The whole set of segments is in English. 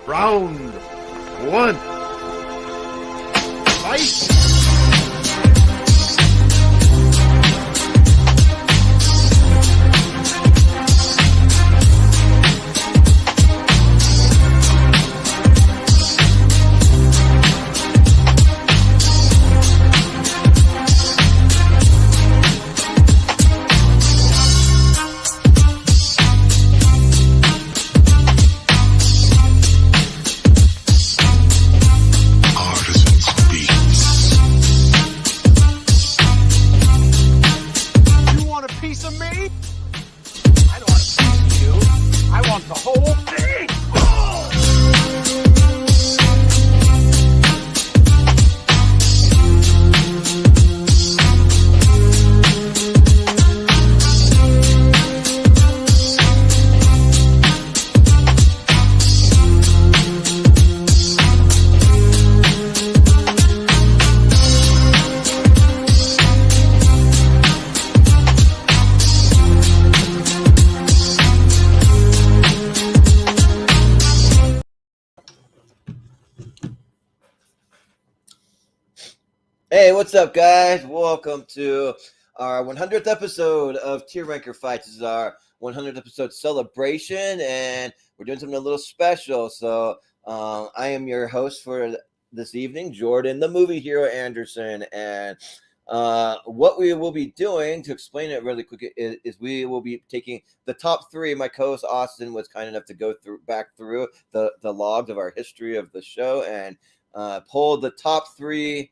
Round one. Fight! Hey, what's up, guys? Welcome to our 100th episode of Tier Ranker Fights. This is our 100th episode celebration, and we're doing something a little special. So I am your host for this evening, Jordan, the movie hero Anderson, and what we will be doing, to explain it really quick, is we will be taking the top three. My co-host Austin was kind enough to go back through the logs of our history of the show and pulled the top three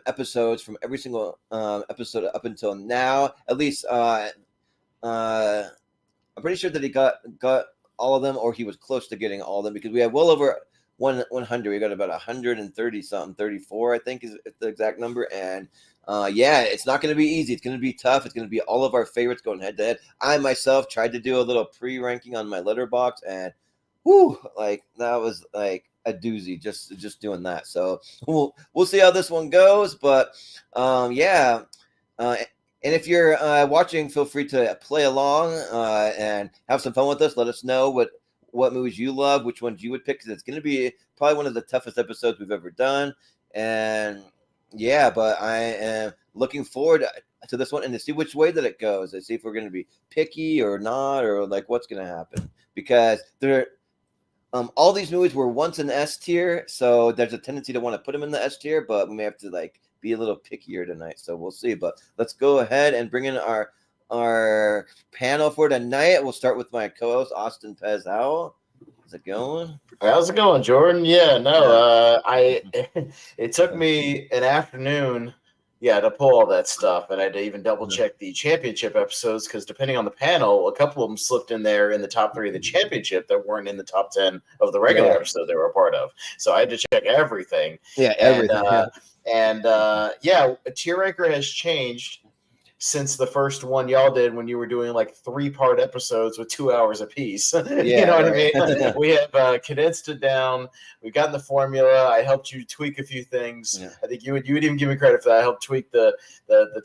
episodes from every single episode up until now. At least I'm pretty sure that he got all of them, or he was close to getting all of them, because we have well over 100. We got about 130 something, 34 I think is the exact number. And yeah, it's not going to be easy. It's going to be tough. It's going to be all of our favorites going head to head. I myself tried to do a little pre-ranking on my letterbox, and whoo, like that was like a doozy just doing that. So we'll see how this one goes. But yeah, and if you're watching, feel free to play along and have some fun with us. Let us know what movies you love, which ones you would pick, because it's going to be probably one of the toughest episodes we've ever done. And yeah, but I am looking forward to this one and to see which way that it goes, and see if we're going to be picky or not, or like what's going to happen, because all these movies were once in S tier, so there's a tendency to want to put them in the S tier, but we may have to like be a little pickier tonight, so we'll see. But let's go ahead and bring in our panel for tonight. We'll start with my co-host Austin Pez Howell. How's it going? How's it going, Jordan? Yeah, no, it took me an afternoon, to pull all that stuff, and I had to even double check the championship episodes, because depending on the panel, a couple of them slipped in there in the top 3 of the championship that weren't in the top 10 of the regular episode they were a part of. So I had to check everything. Yeah, everything. And Tier Ranker has changed since the first one y'all did, when you were doing like 3-part episodes with 2 hours apiece. You know what I mean? We have condensed it down. We've gotten the formula. I helped you tweak a few things. Yeah. I think you would even give me credit for that. I helped tweak the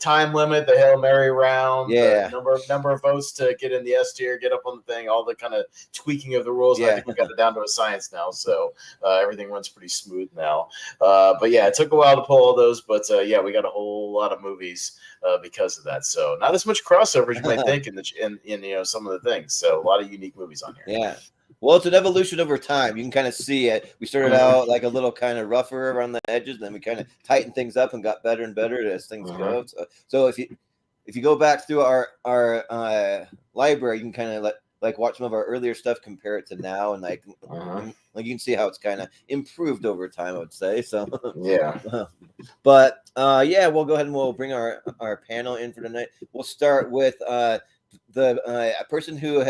time limit, the Hail Mary round, the number of votes to get in the S tier, get up on the thing, all the kind of tweaking of the rules. Yeah. I think we got it down to a science now, so everything runs pretty smooth now. But yeah, it took a while to pull all those, but yeah, we got a whole lot of movies because of that. So not as much crossover as you might think in some of the things. So a lot of unique movies on here. Yeah. Well, it's an evolution over time. You can kind of see it. We started out like a little kind of rougher around the edges, then we kind of tightened things up and got better and better as things go. So if you go back through our library, you can kind of like watch some of our earlier stuff, compare it to now, and like you can see how it's kind of improved over time, I would say. So yeah. But yeah, we'll go ahead and we'll bring our panel in for tonight. We'll start with the person who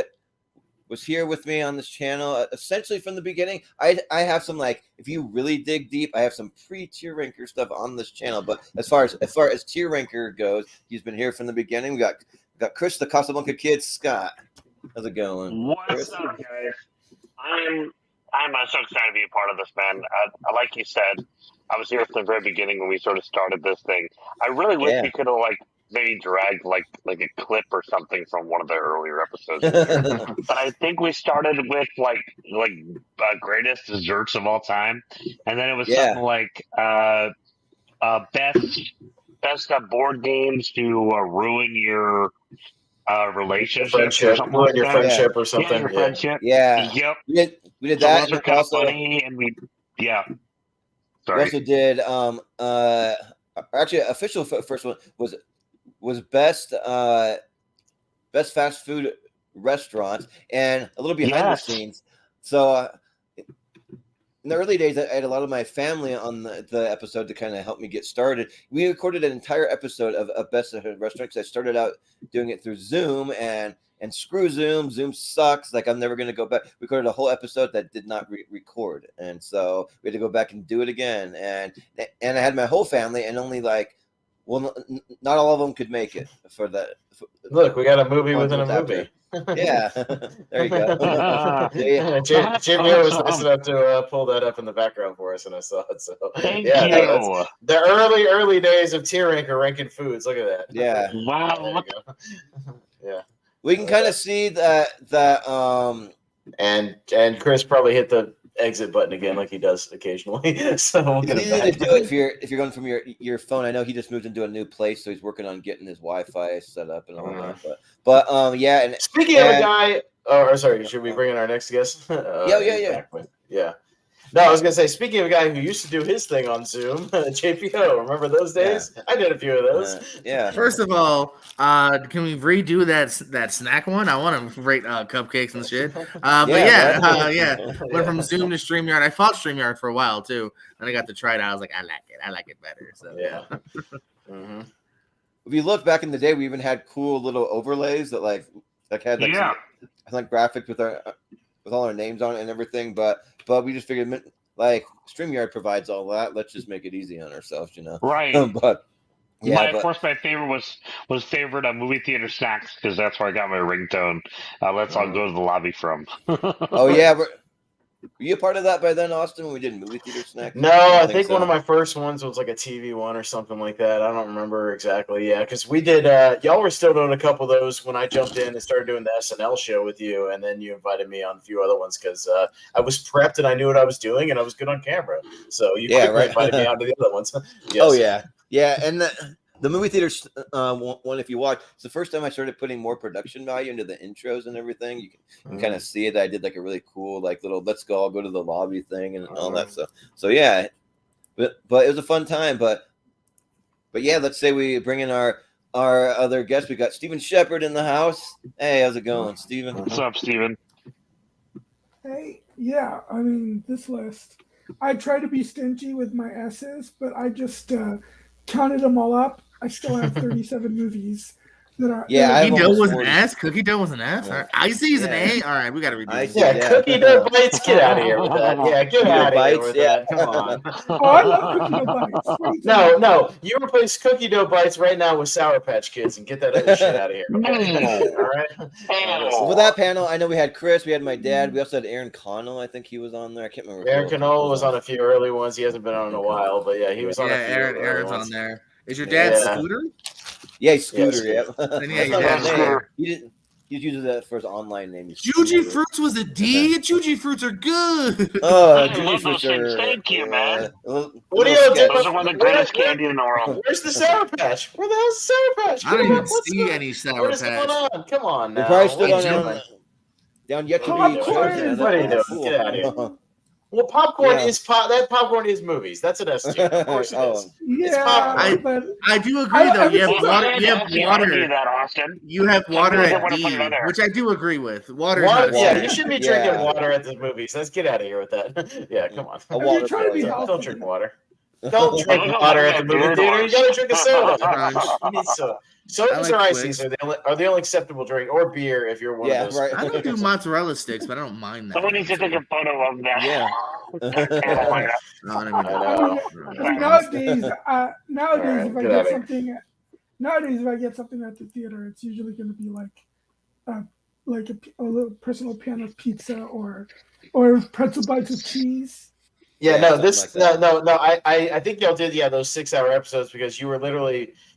was here with me on this channel essentially from the beginning. I have some, like, if you really dig deep, I have some pre-tier ranker stuff on this channel. But as far as tier ranker goes, he's been here from the beginning. We got Chris, the Casablanca kid. Scott, how's it going? What's up, guys? I'm so excited to be a part of this, man. Like you said, I was here from the very beginning when we sort of started this thing. I really wish we could have maybe dragged like a clip or something from one of the earlier episodes this year. But I think we started with like greatest desserts of all time, and then it was something like best board games to ruin your relationship or something ruin like your that. friendship or something. Yeah, your friendship. Yeah. Yep. We did So that. those are And kind of also, funny, and we we Sorry. also did actually official first one was best fast food restaurants and a little behind the scenes. So in the early days, I had a lot of my family on the episode to kind of help me get started. We recorded an entire episode of Best Restaurant because I started out doing it through Zoom and screw Zoom. Zoom sucks. Like, I'm never going to go back. We recorded a whole episode that did not record. And so we had to go back and do it again. And I had my whole family and only not all of them could make it for that. Look, we got a movie within a movie. Yeah, there you go. Jimmy was nice enough to pull that up in the background for us, and I saw it. So Thank you. The early days of Tier Ranker ranking foods. Look at that. Yeah. Wow. Yeah. We can kind of see that. And Chris probably hit the exit button again, like he does occasionally. So it's easy to do it if you're going from your phone. I know he just moved into a new place, so he's working on getting his Wi-Fi set up and all that. But yeah. And speaking of a guy, sorry, should we bring in our next guest? Yeah. No, I was gonna say, speaking of a guy who used to do his thing on Zoom, JPO. Remember those days? Yeah. I did a few of those. Yeah. First of all, can we redo that snack one? I want to rate cupcakes and shit. Went from Zoom to StreamYard. I fought StreamYard for a while too, and I got to try it out. I was like, I like it better. So yeah. Mm-hmm. If you look back in the day, we even had cool little overlays that had graphics with all our names on it and everything, but we just figured StreamYard provides all that. Let's just make it easy on ourselves, Right. But yeah, my favorite was favorite movie theater snacks because that's where I got my ringtone. Let's all go to the lobby from. Oh yeah, were you a part of that by then, Austin? When we did movie theater snacks? No, I think one of my first ones was like a TV one or something like that. I don't remember exactly. Yeah, because we did. Y'all were still doing a couple of those when I jumped in and started doing the SNL show with you, and then you invited me on a few other ones because I was prepped and I knew what I was doing and I was good on camera. So you invited me on to the other ones. Yes. Oh yeah, and the movie theater one, if you watch, it's the first time I started putting more production value into the intros and everything. You can kind of see it. I did like a really cool little let's go to the lobby thing and all that stuff. So yeah, but it was a fun time. But yeah, let's say we bring in our other guest. We got Steven Shepard in the house. Hey, how's it going, Steven? What's up, Steven? Hey, yeah. I mean, this list. I try to be stingy with my S's, but I just counted them all up. I still have 37 movies that are. Yeah, Cookie dough was an S. Cookie dough was an S. Yeah. Right. Icy's an A. All right, we got to redo this. Yeah, cookie dough bites. Get out of here with that. Yeah, get out of here with that. Come on. Oh, I love cookie dough bites. No, you replace cookie dough bites right now with Sour Patch Kids and get that other shit out of here. Okay? All right. With that panel, I know we had Chris, we had my dad, we also had Aaron Connell. I think he was on there. I can't remember. Aaron Connell was on a few early ones. He hasn't been on in a while, but yeah, he was on a few Aaron's ones. on there. Is your dad Scooter? Yeah, Scooter. Yeah, Scooter. He uses that for his online name. Juji Fruits was a D. Juji Fruits are good. Oh, Juji Fruits are. Thank you, man. What do you do? Those are one of the greatest candy in the world. Where's the Sour Patch? Where the hell's the Sour Patch? I don't even see any Sour Patch. What's going on? Come on now. They probably stood down yet to be chosen. What are you doing? Get out of here. Well, popcorn is that popcorn is movies. That's an S tier. Of course it is. Yeah, I do agree though. You have water. You have water at D, which I do agree with. Water. Yeah, you should be drinking water at the movies. Let's get out of here with that. Yeah, come on. Don't drink water. Don't drink water at the movie theater. You gotta drink a soda. You need soda. Sodas or ices are the only acceptable drink, or beer if you're one of those. Right. I don't do mozzarella sticks, but I don't mind that. Someone needs to take a photo of that. Yeah. Nowadays, if I get something at the theater, it's usually going to be like a little personal pan of pizza or pretzel bites with cheese. Yeah, no. I think y'all did those 6-hour episodes because you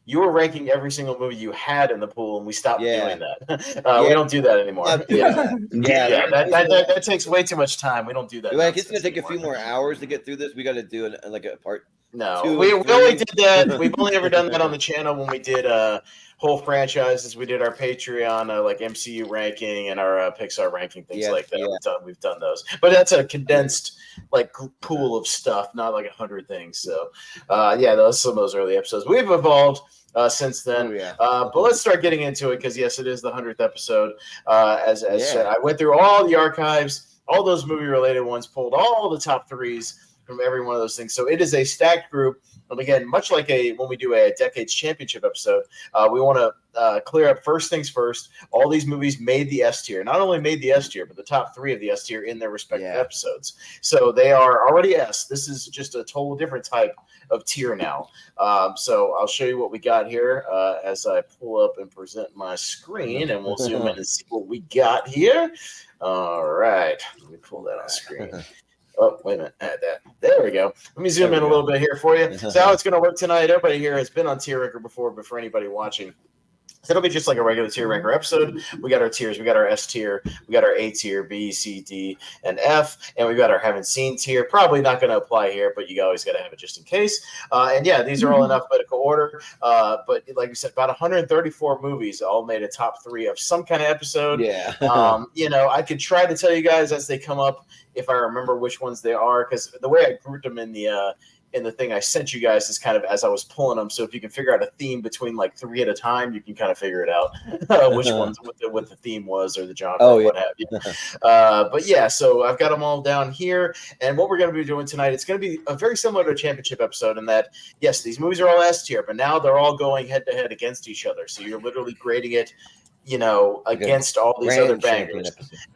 you were ranking every single movie you had in the pool, and we stopped doing that. We don't do that anymore. That takes way too much time. We don't do that. Well, it's gonna take a few more hours to get through this. We got to do it like a part. No, we only did that. We've only ever done that on the channel when we did whole franchises. We did our Patreon like MCU ranking and our Pixar ranking, things like that. Yeah. We've done those, but that's a condensed like pool of stuff, not like 100 things. So those some of those early episodes. We've evolved since then. But let's start getting into it because yes, it is the 100th episode. As said, I went through all the archives, all those movie related ones, pulled all the top threes from every one of those things. So it is a stacked group. And again, much like when we do a Decades Championship episode, we want to clear up first things first. All these movies made the S tier. Not only made the S tier, but the top three of the S tier in their respective episodes. So they are already S. This is just a total different type of tier now. So I'll show you what we got here as I pull up and present my screen, and we'll zoom in and see what we got here. All right. Let me pull that on screen. Oh, wait a minute. Add that. There we go. Let me zoom in a little bit here for you. So how it's going to work tonight, everybody here has been on Tier Ranker before, but for anybody watching, it'll be just like a regular Tier Ranker episode. We got our tiers. We got our S tier. We got our A tier, B, C, D, and F. And we got our haven't seen tier. Probably not going to apply here, but you always got to have it just in case. And yeah, these are all in alphabetical order. But like we said, about 134 movies all made a top three of some kind of episode. Yeah. I could try to tell you guys as they come up if I remember which ones they are, because the way I grouped them in the thing I sent you guys is kind of as I was pulling them. So if you can figure out a theme between like three at a time, you can kind of figure it out which ones what the theme was or the genre or what have you. But yeah, so I've got them all down here. And what we're going to be doing tonight, it's going to be a very similar to a championship episode in that, yes, these movies are all S tier, but now they're all going head to head against each other. So you're literally grading it against all these other bangers.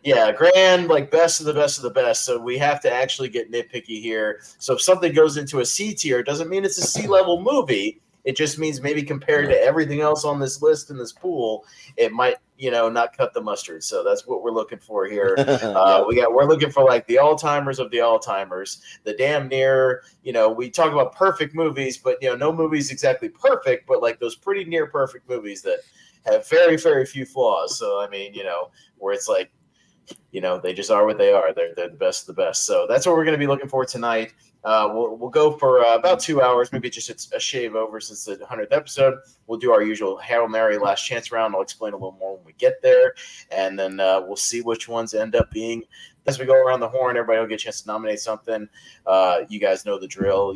Yeah, grand, like best of the best of the best. So we have to actually get nitpicky here. So if something goes into a C tier, it doesn't mean it's a C-level movie. It just means maybe compared to everything else on this list in this pool, it might, not cut the mustard. So that's what we're looking for here. We're looking for like the all-timers of the all-timers, the damn near, we talk about perfect movies, but no movie's exactly perfect, but like those pretty near perfect movies that have very, very few flaws. So, I mean, where it's like, they just are what they are. They're the best of the best. So that's what we're going to be looking for tonight. We'll go for about 2 hours, maybe just a shave over since the 100th episode. We'll do our usual Hail Mary last chance round. I'll explain a little more when we get there. And then we'll see which ones end up being. As we go around the horn, everybody will get a chance to nominate something. You guys know the drill.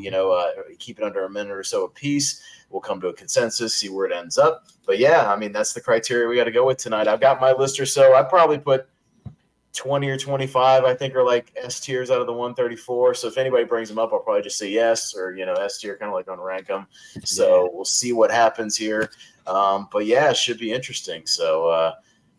Keep it under a minute or so a piece. We'll come to a consensus, see where it ends up. But yeah, I mean, that's the criteria we got to go with tonight. I've got my list or so. I probably put 20 or 25, I think, are like S tiers out of the 134. So if anybody brings them up, I'll probably just say yes or, S tier, kind of like unrank them. So we'll see what happens here. But yeah, it should be interesting. So,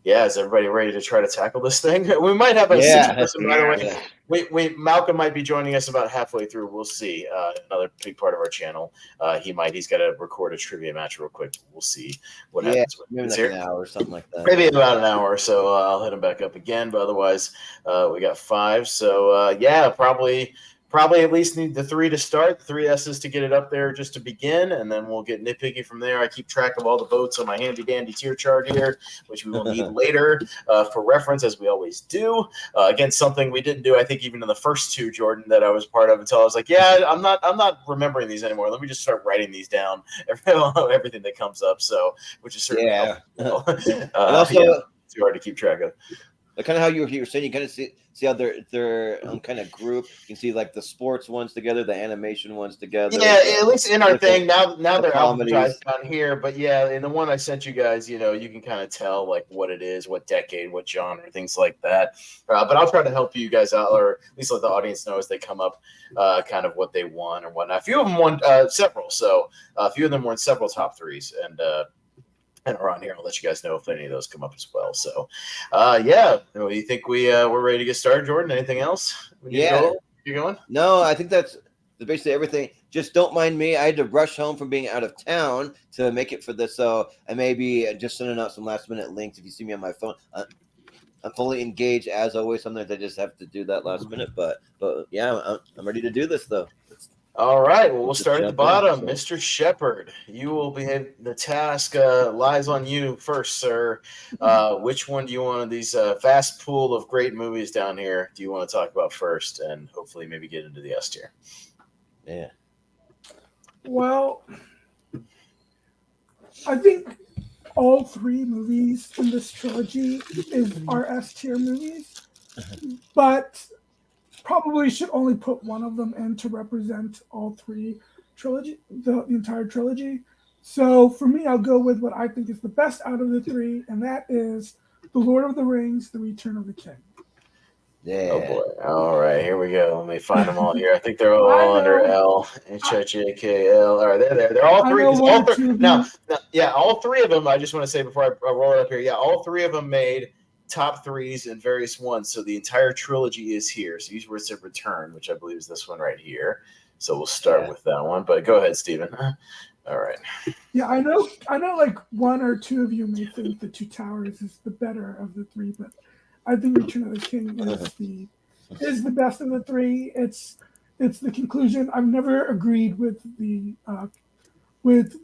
is everybody ready to try to tackle this thing? We might have a six-person, by the way. Malcolm might be joining us about halfway through. We'll see. Another big part of our channel. He's got to record a trivia match real quick. We'll see what happens. Maybe like an hour or something like that. Maybe about an hour or so. I'll hit him back up again. But otherwise, we got 5. So probably at least need the 3 to start, 3 S's to get it up there just to begin, and then we'll get nitpicky from there. I keep track of all the votes on my handy-dandy tier chart here, which we will need later for reference, as we always do. Again, something we didn't do, I think, even in the first 2, Jordan, that I was part of until I was like, I'm not remembering these anymore. Let me just start writing these down, everything that comes up. So, which is certainly helpful. And also, too hard to keep track of. Kind of how you were saying, you kind of see how they're kind of group. You can see like the sports ones together, the animation ones together. Yeah, at least in our thing now they're alphabetized down here. But yeah, in the one I sent you guys, you can kind of tell like what it is, what decade, what genre, things like that. But I'll try to help you guys out, or at least let the audience know as they come up, kind of what they won or whatnot. A few of them won several, so a few of them won several top 3s, and around here, I'll let you guys know if any of those come up as well. So, you think we're ready to get started, Jordan? Anything else? You going? No, I think that's basically everything. Just don't mind me. I had to rush home from being out of town to make it for this, so I may be just sending out some last-minute links if you see me on my phone. I'm fully engaged as always. Sometimes I just have to do that last minute, but yeah, I'm ready to do this though. All right. Well, we'll start at the bottom. Mr. Shepard, you will be the task lies on you first, sir. Which one do you want of these vast pool of great movies down here do you want to talk about first, and hopefully maybe get into the S tier? Yeah. Well, I think all three movies in this trilogy are S tier movies, but probably should only put one of them in to represent all three trilogy, the entire trilogy. So for me, I'll go with what I think is the best out of the three, and that is The Lord of the Rings: The Return of the King. Yeah. Oh boy. All right, here we go. Let me find them all here. I think they're all under L, H-I-J-K-L. All right, they're all three. All three of them. I just want to say before I roll it up here. Yeah, all three of them made top threes in various ones. So the entire trilogy is here. So these were to return, which I believe is this one right here. So we'll start with that one. But go ahead, Steven. All right. Yeah, I know like one or two of you may think The Two Towers is the better of the three, but I think Return of the King is the best of the three. It's the conclusion. I've never agreed with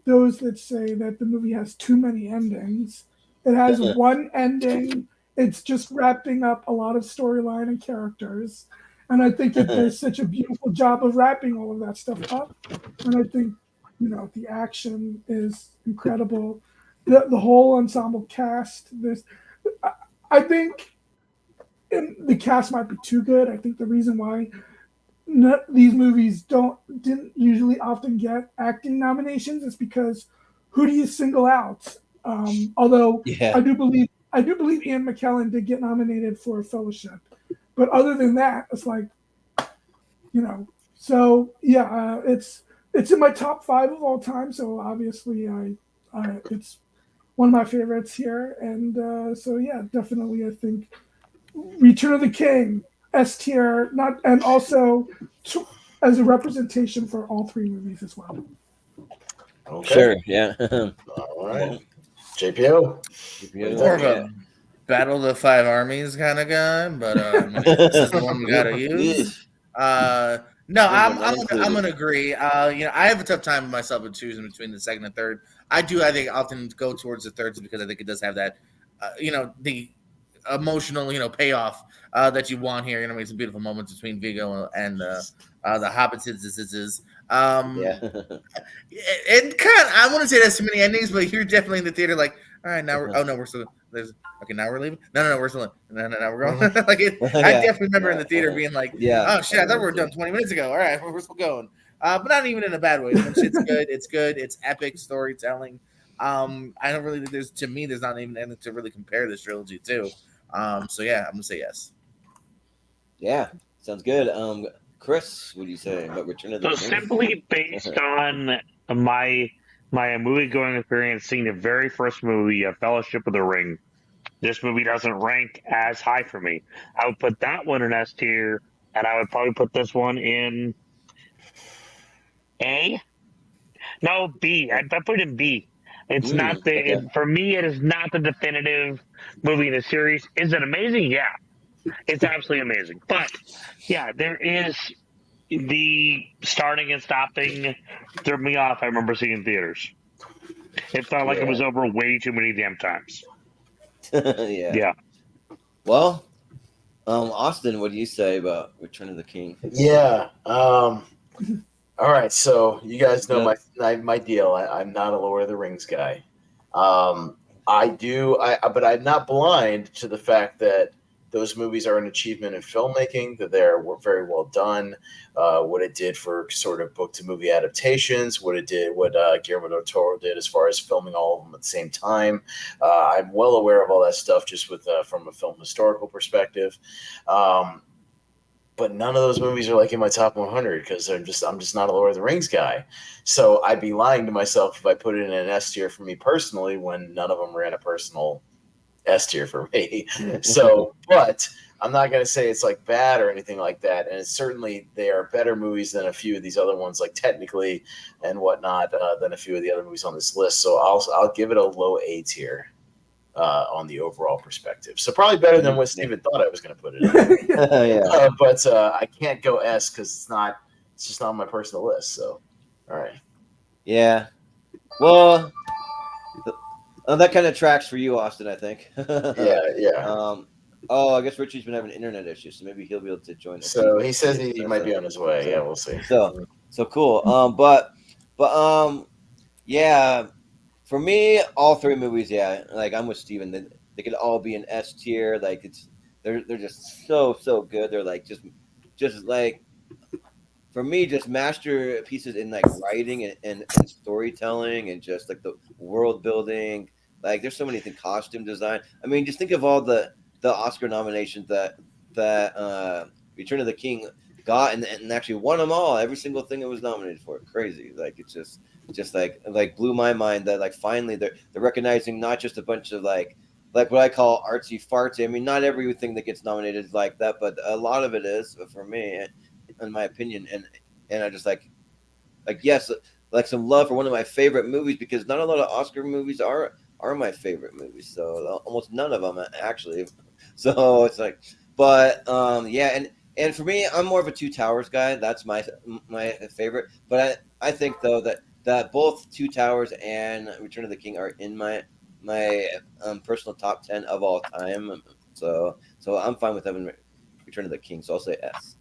those that say that the movie has too many endings. It has one ending. It's just wrapping up a lot of storyline and characters. And I think it does such a beautiful job of wrapping all of that stuff up. And I think, the action is incredible. The whole ensemble cast, I think the cast might be too good. I think the reason why these movies didn't usually often get acting nominations is because who do you single out? Although I do believe Ian McKellen did get nominated for Fellowship, but other than that, it's like, So it's in my top 5 of all time. So obviously, it's one of my favorites here, and definitely I think Return of the King S tier, and also as a representation for all three movies as well. Okay. Sure. Yeah. All right. JPO. More of a Battle of the Five Armies kind of guy, but this is the one we gotta use. No, I'm gonna agree. I have a tough time with myself in choosing between the second and third. I think often go towards the thirds because I think it does have that, the emotional, payoff that you want here. It's some beautiful moments between Viggo and the Hobbits. And I wouldn't say that's too many endings, but you're definitely in the theater like, all right, now we're still now we're leaving. No, we're still in. No, we're going. I definitely remember in the theater being like, oh shit, I thought we were done 20 minutes ago. All right, we're still going. But not even in a bad way. Shit's good. It's good. It's epic storytelling. I don't really think there's not even anything to really compare this trilogy to. So yeah, I'm gonna say yes. Yeah, sounds good. Chris, what do you say about Return of the King? So simply based on my movie going experience, seeing the very first movie, Fellowship of the Ring, this movie doesn't rank as high for me. I would put that one in S tier, and I would probably put this one in A. No, B. I'd put it in B. It's not for me. It is not the definitive movie in the series. Is it amazing? Yeah, it's absolutely amazing. But yeah, there is the starting and stopping threw me off. I remember seeing in theaters. It felt like it was over way too many damn times. Yeah. Well, Austin, what do you say about Return of the King? Yeah. All right, so you guys know my deal. I'm not a Lord of the Rings guy. But I'm not blind to the fact that those movies are an achievement in filmmaking, that they're very well done. What it did for sort of book-to-movie adaptations, what Guillermo del Toro did as far as filming all of them at the same time. I'm well aware of all that stuff just from a film historical perspective. But none of those movies are in my top 100 because I'm just not a Lord of the Rings guy. So I'd be lying to myself if I put it in an S tier for me personally when none of them ran a personal S tier for me. So, but I'm not going to say it's bad or anything like that. And certainly they are better movies than a few of these other ones, technically and whatnot, than a few of the other movies on this list. So I'll give it a low A tier. On the overall perspective. So probably better than what Steven thought I was going to put it in. But I can't go S because it's It's just not on my personal list. So, all right. Yeah. Well, that kind of tracks for you, Austin, I think. Yeah. I guess Richie's been having internet issues, so maybe he'll be able to join us. So he says he might be on his way. Yeah, we'll see. So cool. Yeah. For me, all three movies, yeah. Like I'm with Steven. They could all be an S tier. Like they're just so good. They're like just like, for me, just masterpieces in like writing and storytelling and just like the world building. Like there's so many things, costume design. I mean, just think of all the Oscar nominations that Return of the King got and actually won them all. Every single thing it was nominated for. Crazy. Like it's just like blew my mind that like finally they're recognizing not just a bunch of like what I call artsy fartsy. I mean, not everything that gets nominated is like that, but a lot of it is for me, in my opinion. And I just like yes, like some love for one of my favorite movies, because not a lot of Oscar movies are my favorite movies. So almost none of them actually. So it's like, but yeah, and for me, I'm more of a Two Towers guy. That's my favorite. But I think though that both Two Towers and Return of the King are in my personal top 10 of all time. So I'm fine with having Return of the King. So I'll say S.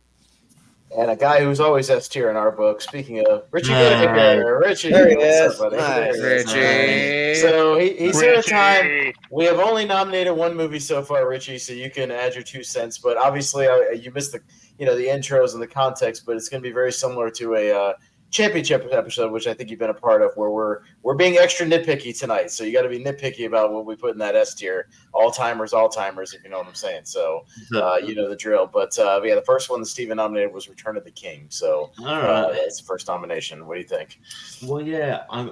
And a guy who's always S tier in our book. Speaking of Richie Goodacre, Richie, there he what's is. Up, buddy? Nice. Richie. So he's here at time. We have only nominated one movie so far, Richie. So you can add your 2 cents. But obviously, you missed the intros and the context. But it's going to be very similar to a championship episode, which I think you've been a part of, where we're being extra nitpicky tonight. So you got to be nitpicky about what we put in that S tier. All timers, if you know what I'm saying. So you know the drill. But yeah, the first one that Steven nominated was Return of the King. So that's the first nomination. What do you think? Well, yeah, I'm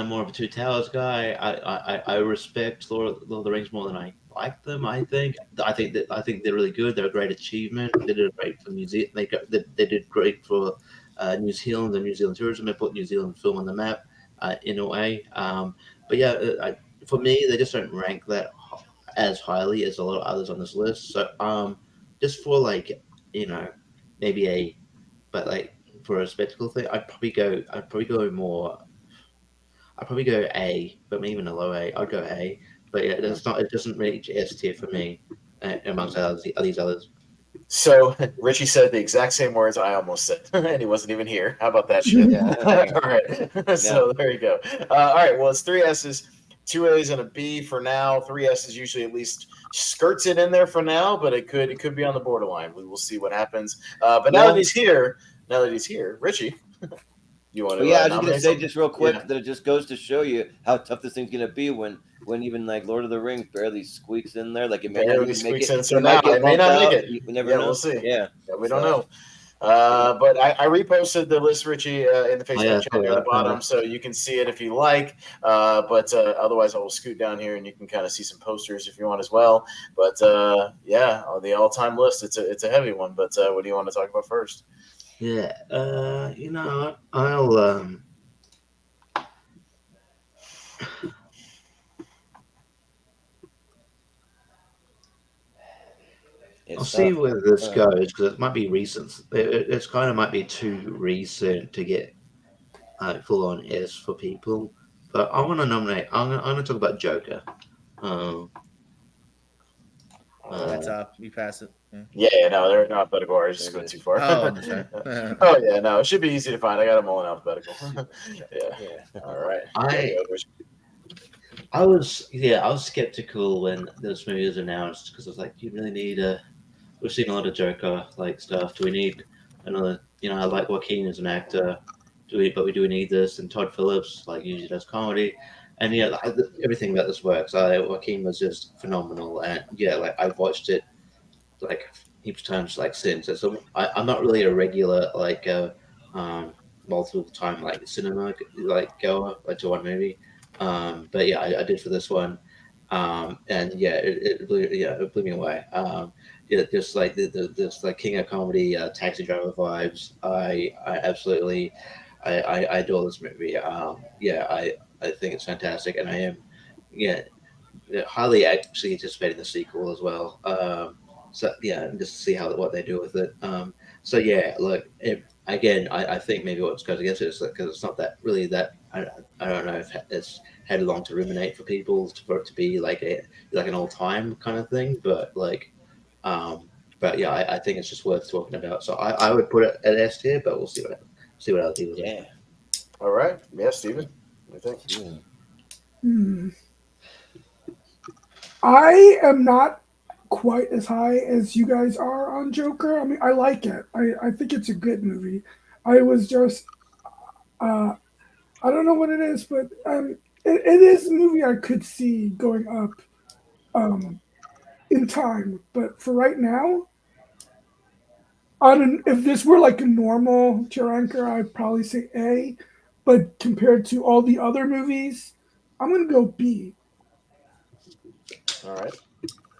more of a Two Towers guy. I respect Lord of the Rings more than I like them. I think they're really good. They're a great achievement. They did great for New Zealand. They did great for New Zealand and New Zealand tourism. They put New Zealand film on the map in a way. But yeah, for me, they just don't rank that as highly as a lot of others on this list. So just for like, maybe A, but like for a spectacle thing, I'd probably go A, but maybe even a low A. I'd go A. But yeah, it doesn't reach S tier for me amongst these others. So Richie said the exact same words I almost said, and he wasn't even here. How about that shit? Yeah. All right. So there you go. All right. Well, it's 3 S's, 2 A's, and a B for now. 3 S's usually at least skirts it in there for now, but it could be on the borderline. We will see what happens. But now that he's here, Richie, you want to? Yeah, I was just gonna say just real quick that it just goes to show you how tough this thing's gonna be when even like Lord of the Rings barely squeaks in there. Like it may not even make it. So now it may not make it. We never know. We'll see. Yeah, we don't know. But I reposted the list, Richie, in the Facebook channel near the bottom, so you can see it if you like. But otherwise, I will scoot down here, and you can kind of see some posters if you want as well. But yeah, the all-time list, it's a heavy one. But what do you want to talk about first? Yeah, I'll I'll see where this goes, because it might be recent. It's kind of might be too recent to get full on S for people. But I want to nominate. I'm going to talk about Joker. That's up. You pass it. Yeah, no, they're not alphabetical. I just go too far. Oh, sorry. Oh yeah, no, it should be easy to find. I got them all in alphabetical. Yeah. All right. I was skeptical when this movie was announced, because I was like, do you really need we've seen a lot of Joker like stuff. Do we need another? I like Joaquin as an actor. Do we need this? And Todd Phillips like usually does comedy, and everything about this works. Joaquin was just phenomenal, and I've watched it like heaps of times since. So I'm not really a regular multiple time cinema goer to one movie. But yeah, I did for this one, and yeah, it blew me away. Just like this King of Comedy, Taxi Driver vibes. I absolutely, I adore this movie. I think it's fantastic, and I am highly actually anticipating the sequel as well. So yeah, and just to see what they do with it. So yeah, look, again, I think maybe what goes against it is because it's not that really that I don't know if it's had long to ruminate for people for it to be like an all time kind of thing, but but yeah, I think it's just worth talking about. So I would put it at S tier, but we'll see what other people think. All right, yeah, Steven, what do you think? I am not quite as high as you guys are on Joker. I mean, I like it. I think it's a good movie. I was just, I don't know what it is, but it is a movie I could see going up in time. But for right now, if this were like a normal tier ranker, I'd probably say A. But compared to all the other movies, I'm going to go B. All right.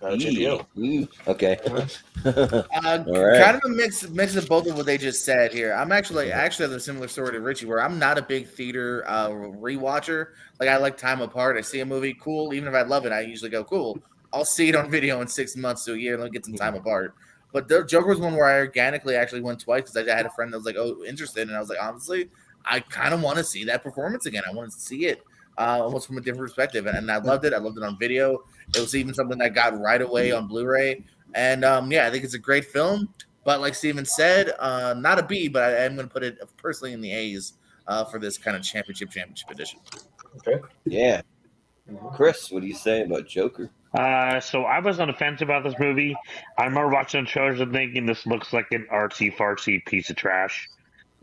Okay. Kind of a mix of both of what they just said here. I'm actually have a similar story to Richie, where I'm not a big theater rewatcher. Like I like time apart. I see a movie, cool. Even if I love it, I usually go, cool. I'll see it on video in 6 months to a year. Let me get some time apart. But the Joker was one where I organically actually went twice because I had a friend that was like, oh, interested, and I was like, honestly, I kind of want to see that performance again. I want to see it almost from a different perspective, and I loved it. I loved it on video. It was even something that got right away on Blu-ray. And yeah, I think it's a great film. But like Steven said, not a B, but I am going to put it personally in the A's for this kind of championship edition. Okay. Yeah. Chris, what do you say about Joker? So I was on the fence about this movie. I remember watching the trailers and thinking this looks like an artsy fartsy piece of trash.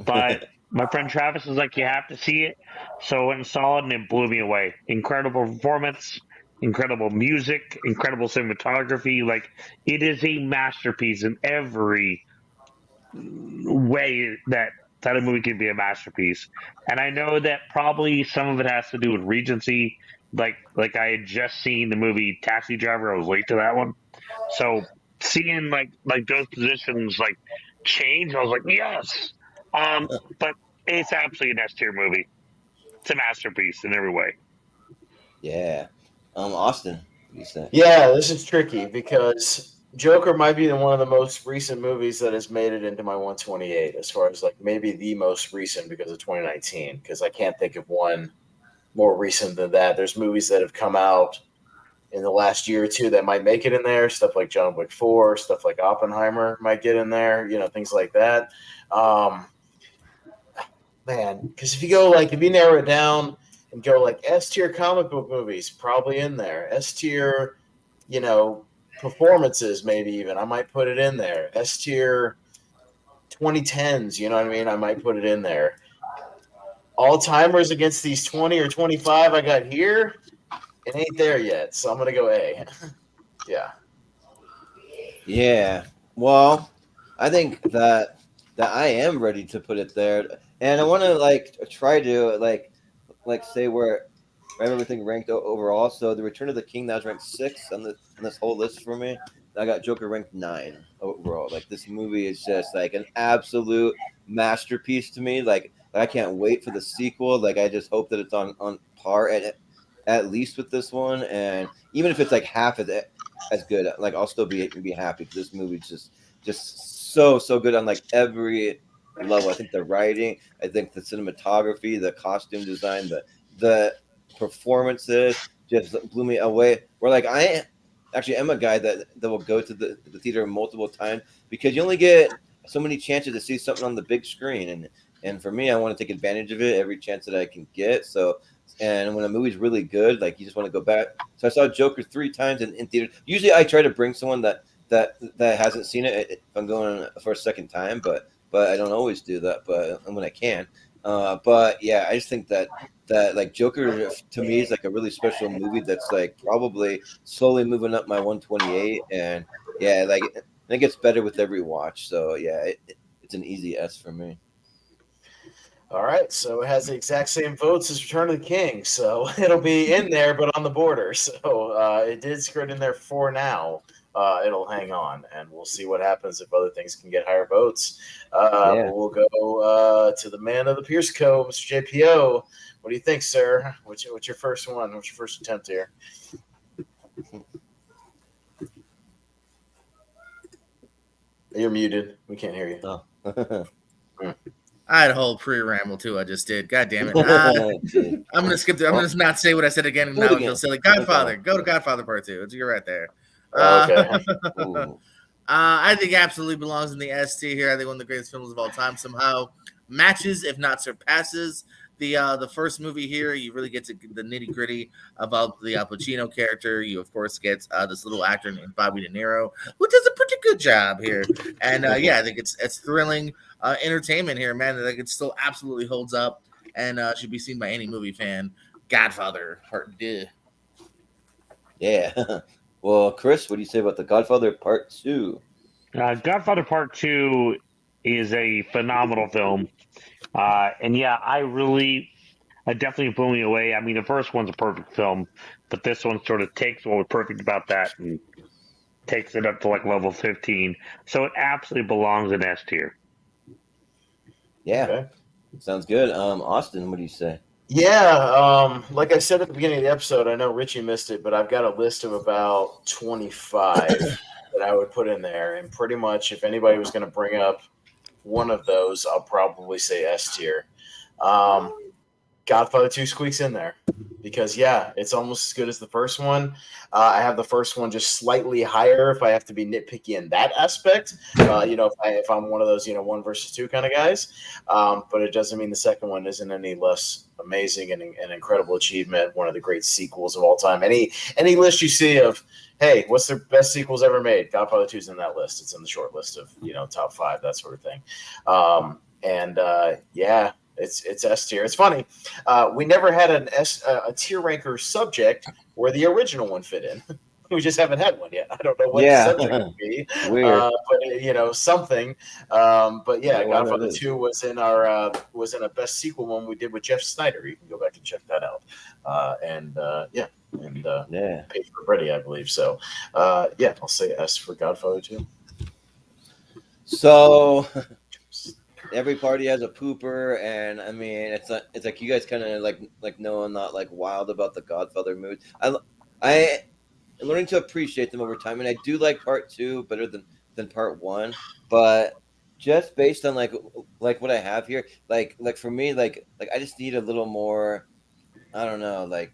But my friend Travis was like, you have to see it. So I went and saw it, and it blew me away. Incredible performance, incredible music, incredible cinematography. Like, it is a masterpiece in every way that a movie can be a masterpiece. And I know that probably some of it has to do with Regency. Like I had just seen the movie Taxi Driver. I was late to that one. So seeing like those positions like change, I was like, yes. But it's absolutely an S tier movie. It's a masterpiece in every way. Yeah. Austin, what do you say? Yeah, this is tricky because Joker might be one of the most recent movies that has made it into my 128 as far as like maybe the most recent because of 2019, because I can't think of one more recent than that. There's movies that have come out in the last year or two that might make it in there. Stuff like John Wick 4, stuff like Oppenheimer might get in there, things like that. Man, because if you narrow it down and go like S tier comic book movies, probably in there. S tier, performances, maybe even. I might put it in there. S tier 2010s, you know what I mean? I might put it in there. All timers against these 20 or 25 I got here, it ain't there yet. So I'm going to go A. Yeah. Yeah. Well, I think that I am ready to put it there. And I want to try to say where I have everything ranked overall. So the Return of the King, that was ranked 6 on this whole list for me. I got Joker ranked 9 overall. Like, this movie is just like an absolute masterpiece to me. Like I can't wait for the sequel. Like, I just hope that it's on par at least with this one. And even if it's like half as good, like I'll still be happy because this movie's just so good on like every level. I think the writing, I think the cinematography, the costume design, the performances just blew me away. Where like I actually am a guy that will go to the theater multiple times because you only get so many chances to see something on the big screen, and for me, I want to take advantage of it every chance that I can get. So, and when a movie's really good, like, you just want to go back. So I saw Joker 3 times in theater. Usually I try to bring someone that hasn't seen it if I'm going for a second time, but I don't always do that, but when I can. But yeah, I just think that like Joker to me is like a really special movie that's like probably slowly moving up my 128, and yeah, like it gets better with every watch. So yeah, it's an easy S for me. All right, so it has the exact same votes as Return of the King, so it'll be in there, but on the border. So it did skirt in there for now. It'll hang on, and we'll see what happens if other things can get higher votes. But we'll go to the man of the Pierce Co., Mr. JPO. What do you think, sir? What's your first one? What's your first attempt here? You're muted. We can't hear you. Oh. I had a whole pre-ramble too. I just did. God damn it! I'm gonna skip. I'm gonna just not say what I said again. And now I feel silly. Godfather. Go to Godfather Part 2. You're right there. Okay. I think absolutely belongs in the S tier here. I think one of the greatest films of all time. Somehow matches, if not surpasses, the first movie here. You really get to the nitty gritty about the Al Pacino character. You of course get this little actor named Bobby De Niro, who does a pretty good job here. And I think it's thrilling entertainment here, man. Like it still absolutely holds up and should be seen by any movie fan. Godfather Part 2. Yeah. Well, Chris, what do you say about the Godfather Part 2? Godfather Part 2 is a phenomenal film. And yeah, I definitely blew me away. I mean, the first one's a perfect film, but this one sort of takes what was perfect about that and takes it up to like level 15. So it absolutely belongs in S tier. Yeah. Okay. Sounds good. Austin, what do you say? Yeah, like I said at the beginning of the episode, I know Richie missed it, but I've got a list of about 25 that I would put in there. And pretty much if anybody was going to bring up one of those, I'll probably say S tier. Godfather 2 squeaks in there because, yeah, it's almost as good as the first one. I have the first one just slightly higher if I have to be nitpicky in that aspect. If I'm one of those, 1 versus 2 kind of guys. But it doesn't mean the second one isn't any less amazing and an incredible achievement, one of the great sequels of all time. Any list you see of, hey, what's the best sequels ever made? Godfather 2 is in that list. It's in the short list of, top 5, that sort of thing. It's S tier. It's funny. We never had a tier ranker subject where the original one fit in. We just haven't had one yet. I don't know what the subject would be. Weird. But something. But yeah, Godfather 2 was in our a best sequel one we did with Jeff Snyder. You can go back and check that out. Paid for Brady, I believe. So I'll say S for Godfather 2. So every party has a pooper, and I mean it's like you guys kind of like know I'm not like wild about the Godfather movies. I am learning to appreciate them over time, and I do like Part 2 better than Part 1, but just based on like what I have here, like for me, like I just need a little more, I don't know, like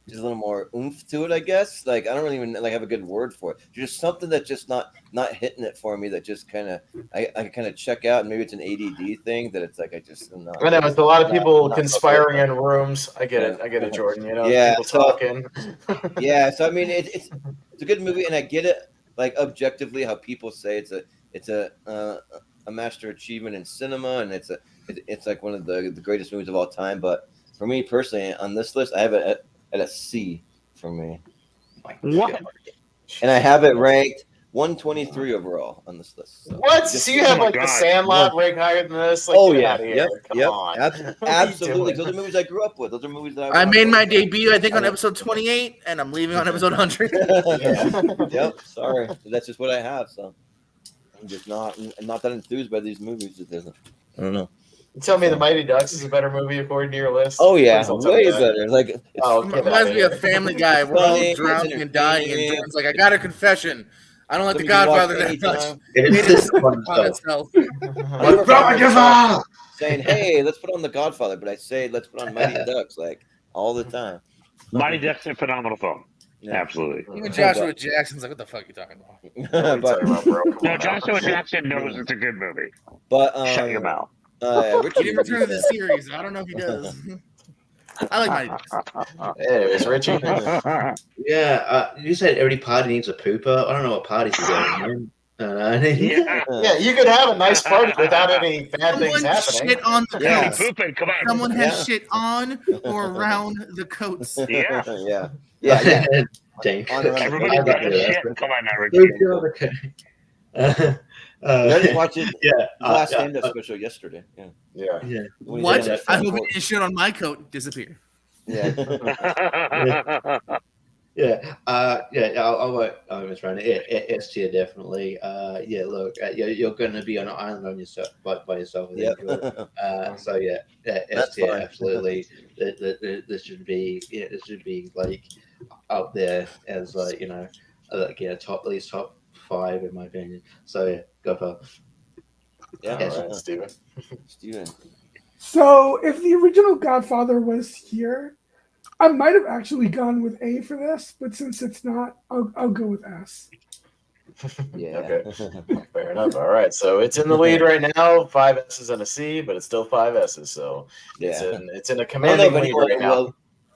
just a little more oomph to it, I guess. Like I don't really even have a good word for it. Just something that's just not hitting it for me. That just kind of I kind of check out, and maybe it's an ADD thing that it's like I just am not. I know it's a lot of people conspiring in rooms. I get it, Jordan. People talking. Yeah, so I mean it's a good movie, and I get it like objectively how people say it's a master achievement in cinema, and it's like one of the greatest movies of all time. But for me personally, on this list, I have it at a C for me. What? And I have it ranked 123 overall on this list. So what? So you have The Sandlot ranked higher than this? Like, out of here. Come on. Absolutely. Those are movies I grew up with. Those are movies that I made my debut, I think, on episode 28, and I'm leaving on episode 100. Yep. Sorry. That's just what I have. So I'm just not that enthused by these movies. I don't know. You tell me The Mighty Ducks is a better movie according to your list? Oh yeah, way better. Like it reminds me of Family Guy. We're all drowning and dying, and Jordan's like, I got a confession. I don't like The Godfather that much. It is on itself. Saying, hey, let's put on The Godfather, but I say let's put on Mighty Ducks like all the time. Mighty Ducks is a phenomenal film. Yeah. Absolutely. Even Joshua Jackson's like, what the fuck are you talking about? No, Joshua Jackson knows it's a good movie. But shut your mouth. Richie didn't return to the series. I don't know if he does. I like Mighty Ducks. Anyways, Richie. Yeah, you said every party needs a pooper. I don't know what parties you're going in. Yeah, you could have a nice party without any bad things happening. Shit on the coats. Pooping, come on. Someone has shit on or around the coats. Yeah. Everybody does shit. Come on, now, Richie. I just watched it. Last stand-up special yesterday. Yeah. What? I hope it didn't shit on my coat disappear. Yeah. I was running S tier definitely. Look, you're going to be on an island on yourself by yourself. So S tier absolutely. This should be like up there as top 5 in my opinion. So go for. Yeah, all right, Steven. So if the original Godfather was here, I might have actually gone with A for this, but since it's not, I'll go with S. Yeah. Okay. Fair enough. All right. So it's in the lead right now. 5 S's and a C, but it's still 5 S's. So it's in a commanding lead right now.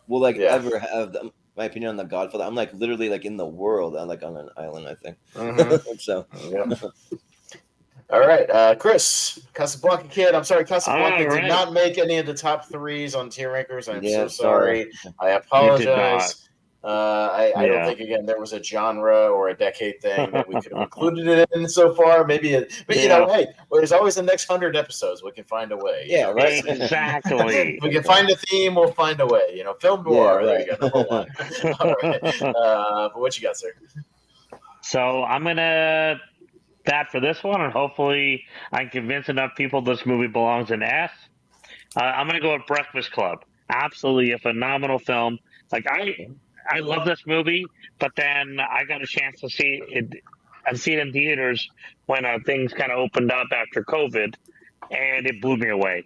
Will ever have my opinion on the Godfather? I'm like literally like in the world. I'm like on an island, I think. Mm-hmm. So yeah. All right, Chris, Casablanca Kid. I'm sorry, Casablanca did not make any of the top 3s on tier rankers. I'm so sorry. I apologize. I don't think again there was a genre or a decade thing that we could have included it in so far. Maybe, but you know, hey, there's always the next 100 episodes. We can find a way. Yeah, right. Exactly. We can find a theme. We'll find a way. You know, film noir. Yeah, right. There you go. Number 1. All right. But what you got, sir? So I'm gonna bat for this one, and hopefully I can convince enough people this movie belongs in S. I'm gonna go with Breakfast Club. Absolutely a phenomenal film. Like I love this movie, but then I got a chance to see it. I've seen it in theaters when things kind of opened up after COVID, and it blew me away.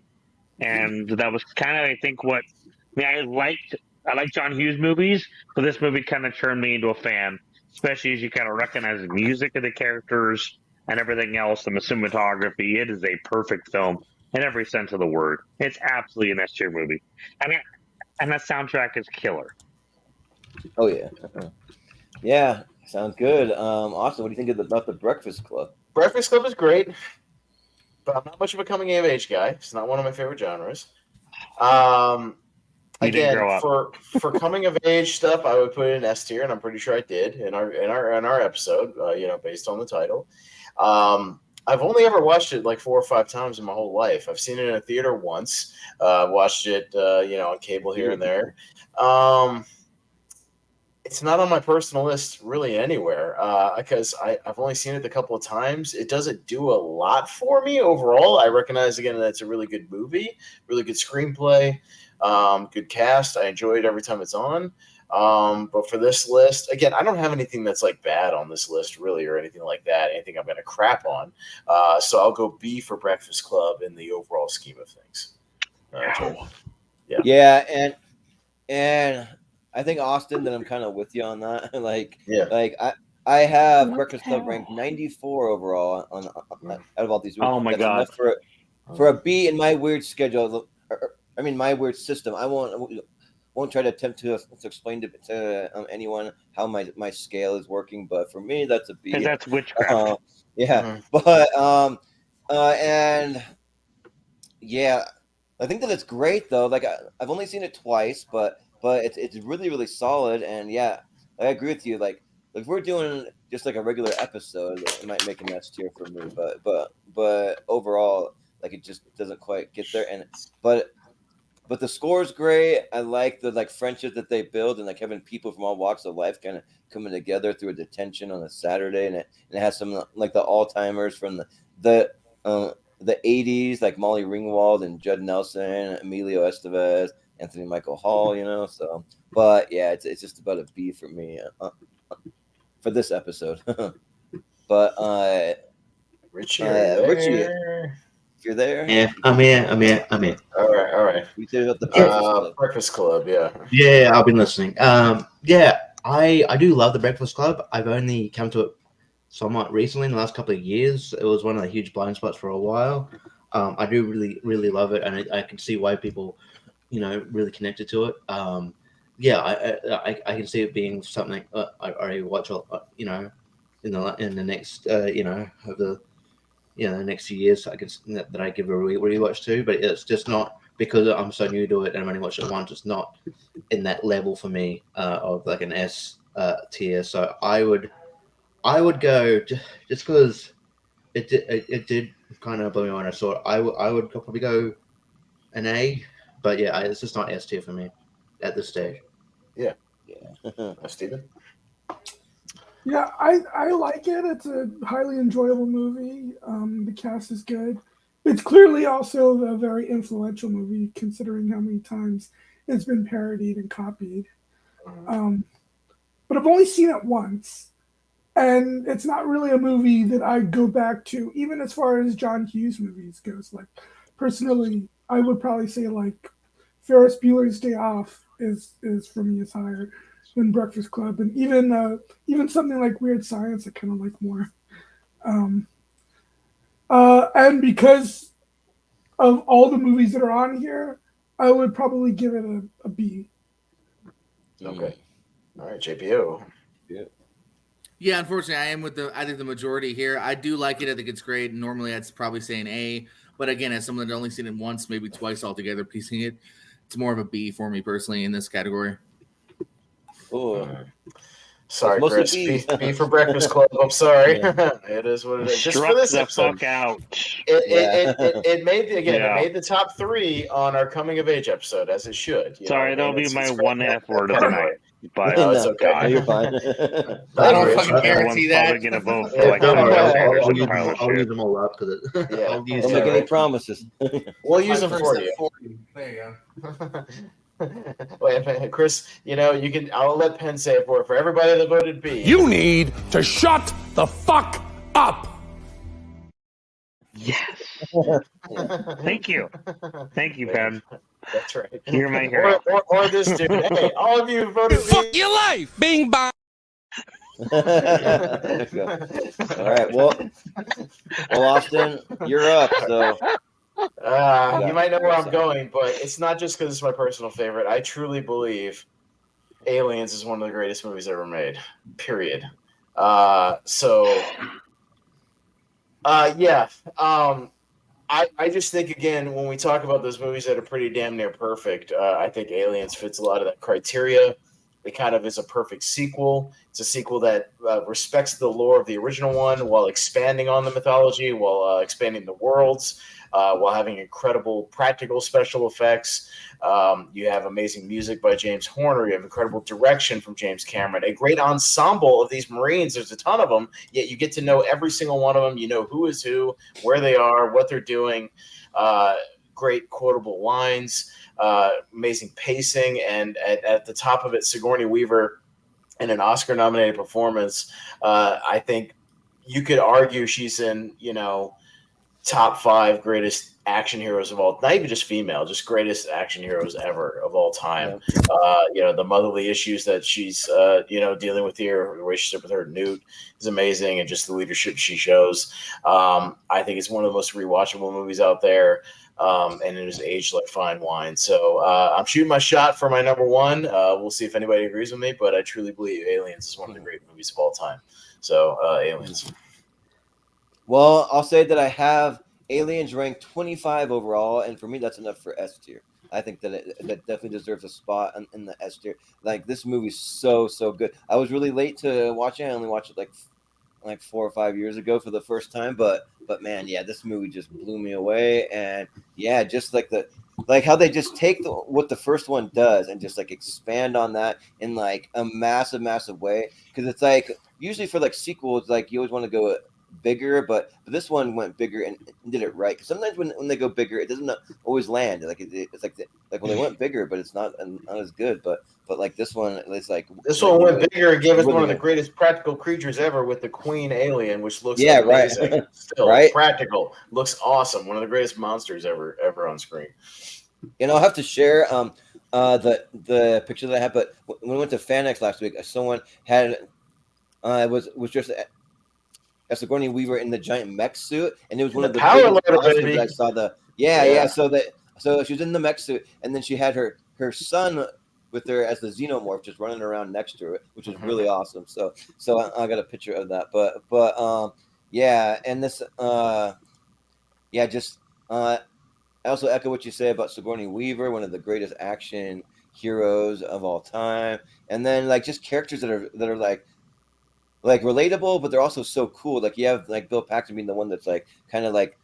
And that was kind of, I think, what I like John Hughes movies, but this movie kind of turned me into a fan, especially as you kind of recognize the music of the characters and everything else, the cinematography. It is a perfect film in every sense of the word. It's absolutely an S tier movie, and that soundtrack is killer. Oh yeah, yeah, sounds good. Austin, what do you think about the Breakfast Club? Breakfast Club is great, but I'm not much of a coming of age guy. It's not one of my favorite genres. Again, for coming of age stuff, I would put it in S tier, and I'm pretty sure I did in our episode. Based on the title. I've only ever watched it like 4 or 5 times in my whole life. I've seen it in a theater once. Watched it, on cable here and there. It's not on my personal list really anywhere because I've only seen it a couple of times. It doesn't do a lot for me overall. I recognize, again, that it's a really good movie, really good screenplay, good cast. I enjoy it every time it's on. But for this list, again, I don't have anything that's like bad on this list really or anything like that, anything I'm going to crap on. So I'll go B for Breakfast Club in the overall scheme of things. Yeah, and I think, Austin, that I'm kind of with you on that. I have Breakfast Club ranked 94 overall on out of all these movies. Oh my God. Enough for a B in my weird schedule. My weird system. I won't try to attempt to explain to anyone how my scale is working, but for me, that's a B. Because that's witchcraft. But and yeah, I think that it's great though. Like I've only seen it twice, but it's really, really solid. And yeah, I agree with you. Like if we're doing just like a regular episode, it might make an S tier for me. But overall, like it just doesn't quite get there. But the score is great. I like the friendship that they build and like having people from all walks of life kind of coming together through a detention on a Saturday, and it has some like the all timers from the 80s, like Molly Ringwald and Judd Nelson, Emilio Estevez, Anthony Michael Hall, So, but yeah, it's just about a B for me for this episode. But Richie, Richie. If you're there, yeah, I'm here. All right. We did about the Breakfast Club, yeah. Yeah, I've been listening. Yeah, I do love the Breakfast Club. I've only come to it somewhat recently in the last couple of years. It was one of the huge blind spots for a while. I do really, really love it, and I can see why people, really connected to it. Yeah, I can see it being something I watch, in the next, over the next few years, I guess that I give a rewatch to, but it's just not because I'm so new to it and I'm only watched it once. It's not in that level for me of like an S tier. So I would go just because it did kind of blow me when I saw it. I would probably go an A, but yeah, it's just not S tier for me at this stage. Yeah. Steven. Yeah, I like it. It's a highly enjoyable movie. The cast is good. It's clearly also a very influential movie, considering how many times it's been parodied and copied. But I've only seen it once, And it's not really a movie that I go back to, even as far as John Hughes movies goes. Like, personally, I would probably say like Ferris Bueller's Day Off is for me is higher than Breakfast Club, and even something like Weird Science I kind of like more. And because of all the movies that are on here, I would probably give it a B. Okay. All right, JPO. Yeah, unfortunately, I think the majority here. I do like it. I think it's great. Normally, I'd probably say an A. But again, as someone that only seen it once, maybe twice altogether, piecing it, it's more of a B for me personally in this category. Oh. Sorry, Chris. B for Breakfast Club. I'm sorry. Yeah. It is what it is. Just Struck for this the episode. fuck out. It made Yeah. it made the top 3 on our coming of age episode, as it should. Sorry, that'll be my one F word of the night. But No, it's okay. No, you're fine. I don't fucking guarantee Everyone's that. probably gonna vote for like some Anderson pile of I'll use shit. them all up because I'll use Don't make it. any promises. We'll use them for you. There you go. Wait, Chris, I'll let Penn say it for everybody that voted B. You need to shut the fuck up. Yes. Thank you, Ben. That's right. You're my hero. Or this dude. Hey, all of you voted B. Fuck your life. Bing bang. All right. Well, Austin, you're up. So you might know where I'm going, but it's not just because it's my personal favorite. I truly believe Aliens is one of the greatest movies ever made. Period. I just think, again, when we talk about those movies that are pretty damn near perfect, I think Aliens fits a lot of that criteria. It kind of is a perfect sequel. It's a sequel that respects the lore of the original one while expanding on the mythology, while expanding the worlds, while having incredible practical special effects. You have amazing music by James Horner. You have incredible direction from James Cameron. A great ensemble of these Marines. There's a ton of them, yet you get to know every single one of them. You know who is who, where they are, what they're doing. Great quotable lines. Amazing pacing, and at the top of it, Sigourney Weaver in an Oscar-nominated performance. I think you could argue she's in, top 5 greatest action heroes of all, not even just female, just greatest action heroes ever of all time. The motherly issues that she's, dealing with here, her relationship with her Newt is amazing, and just the leadership she shows. I think it's one of the most rewatchable movies out there. And it is aged like fine wine. So I'm shooting my shot for my number 1. We'll see if anybody agrees with me, but I truly believe Aliens is one of the great movies of all time. So Aliens. Well, I'll say that I have Aliens ranked 25 overall, and for me, that's enough for S tier. I think that that definitely deserves a spot in the S tier. Like, this movie's so good. I was really late to watch it. I only watched it like 4 or 5 years ago for the first time, but man, yeah, this movie just blew me away. And yeah, just like how they just take what the first one does and just like expand on that in like a massive way. Because it's like usually for like sequels, like you always want to go bigger, but this one went bigger and did it right. Because sometimes when they go bigger, it doesn't always land. Like it's like when they went bigger, but it's not as good. But like this one, it's like this one went bigger and gave us one of the greatest practical creatures ever with the Queen alien, which looks amazing. Right. Still right? Practical, looks awesome. One of the greatest monsters ever on screen. I'll have to share the picture that I have. But when we went to FanX last week, someone had was just a Sigourney Weaver in the giant mech suit, and it was one of the power biggest baby. I saw. So she was in the mech suit, and then she had her son with her as the xenomorph just running around next to it, which is really awesome. So I got a picture of that. But yeah, and this I also echo what you say about Sigourney Weaver, one of the greatest action heroes of all time, and then like just characters that are like relatable, but they're also so cool. Like you have like Bill Paxton being the one that's like kind of like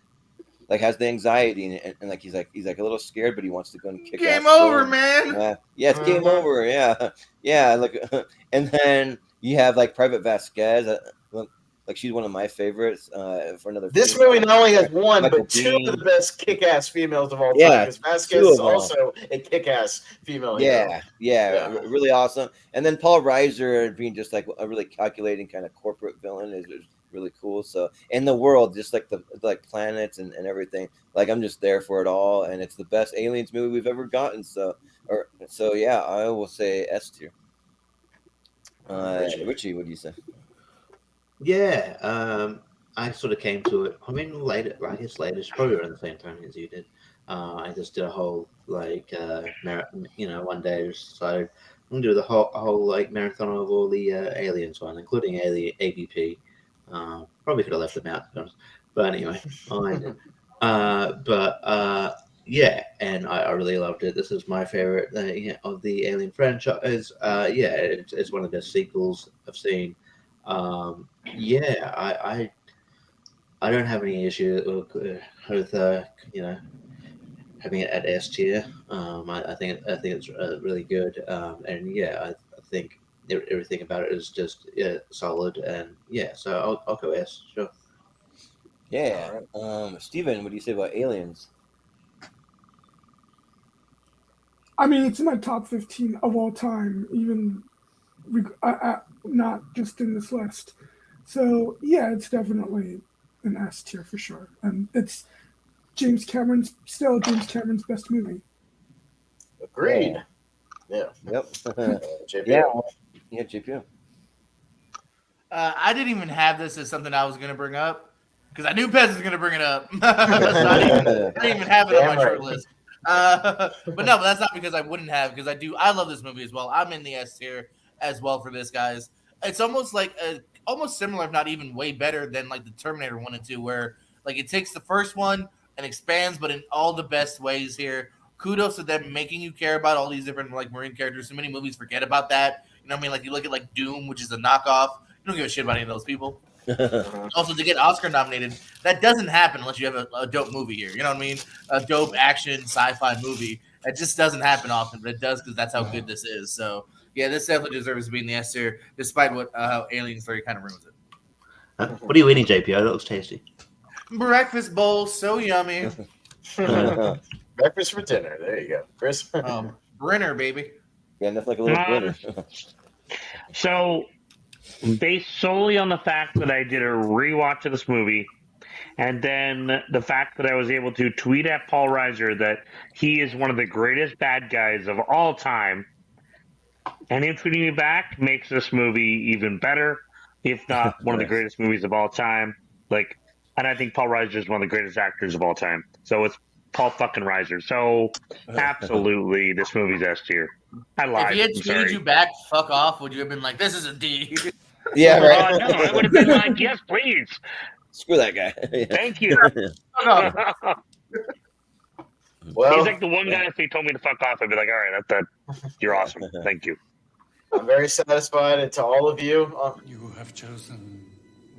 has the anxiety and like he's like a little scared, but he wants to go and kick game over, man. Yeah, it's game over. Yeah. Like, and then you have like Private Vasquez. like she's one of my favorites. For another, this movie not only has one, but two of the best kick-ass females of all time. Because Vasquez is also a kick-ass female hero. Yeah, really awesome. And then Paul Reiser being just like a really calculating kind of corporate villain is really cool. So in the world, just like the planets and everything, like I'm just there for it all, and it's the best Aliens movie we've ever gotten. So yeah, I will say S tier. Richie, what do you say? Yeah, I sort of came to it. I mean, later, I guess later, probably around the same time as you did. I just did a whole one day just decided I'm gonna do the whole like marathon of all the Aliens one, including AVP. Probably could have left them out, to be honest. But anyway, yeah, and I really loved it. This is my favorite of the Alien franchise. It's one of the best sequels I've seen. I don't have any issue with having it at S tier. I think it's really good. And yeah, I think everything about it is just solid. And yeah, so I'll go S. Sure. Yeah. Steven, what do you say about Aliens? I mean, it's in my top 15 of all time, even not just in this list. So yeah, it's definitely an S tier for sure, and it's James Cameron's best movie. Agreed. Yeah. Yep. JP. Yeah, JP. I didn't even have this as something I was going to bring up because I knew Pez was going to bring it up. So I didn't even have it on my short list. But that's not because I wouldn't have, because I love this movie as well. I'm in the S tier as well for this, guys. It's almost like almost similar, if not even way better than like the Terminator 1 and 2, where like it takes the first one and expands, but in all the best ways here. Kudos to them making you care about all these different like Marine characters. So many movies forget about that. You know what I mean? Like you look at like Doom, which is a knockoff. You don't give a shit about any of those people. Also, to get Oscar nominated, that doesn't happen unless you have a dope movie here. You know what I mean? A dope action sci-fi movie. That just doesn't happen often, but it does because that's how good this is. So yeah, this definitely deserves to be in the S tier, despite what how Aliens 3 kind of ruins it. What are you eating, JP? That looks tasty. Breakfast bowl, so yummy. Breakfast for dinner. There you go, Chris. Brenner, baby. Yeah, that's like a little Brenner. So, based solely on the fact that I did a rewatch of this movie, and then the fact that I was able to tweet at Paul Reiser that he is one of the greatest bad guys of all time, and him tweeting me back makes this movie even better, if not one of the greatest movies of all time. And I think Paul Reiser is one of the greatest actors of all time. So it's Paul fucking Reiser. So absolutely, this movie's S tier. I lied. If he had tweeted you back, fuck off, would you have been like, this is a D? Yeah, right. No, I would have been like, yes, please. Screw that guy. Yeah. Thank you. Well, he's like the one guy if he told me to fuck off, I'd be like, all right, that you're awesome. Thank you. I'm very satisfied, and to all of you, You have chosen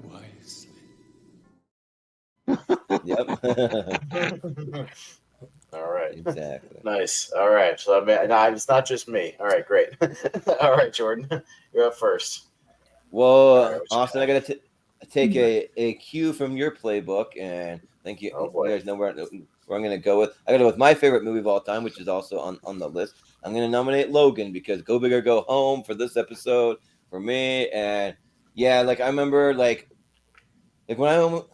wisely. Yep. all right. Exactly. Nice. All right. So it's not just me. All right, great. All right, Jordan, you're up first. Well, Austin, I got to take a cue from your playbook, and thank you. You guys know where I'm going to go with. I got to go with my favorite movie of all time, which is also on the list. I'm going to nominate Logan because Go Big or Go Home for this episode for me. And yeah, like I remember like when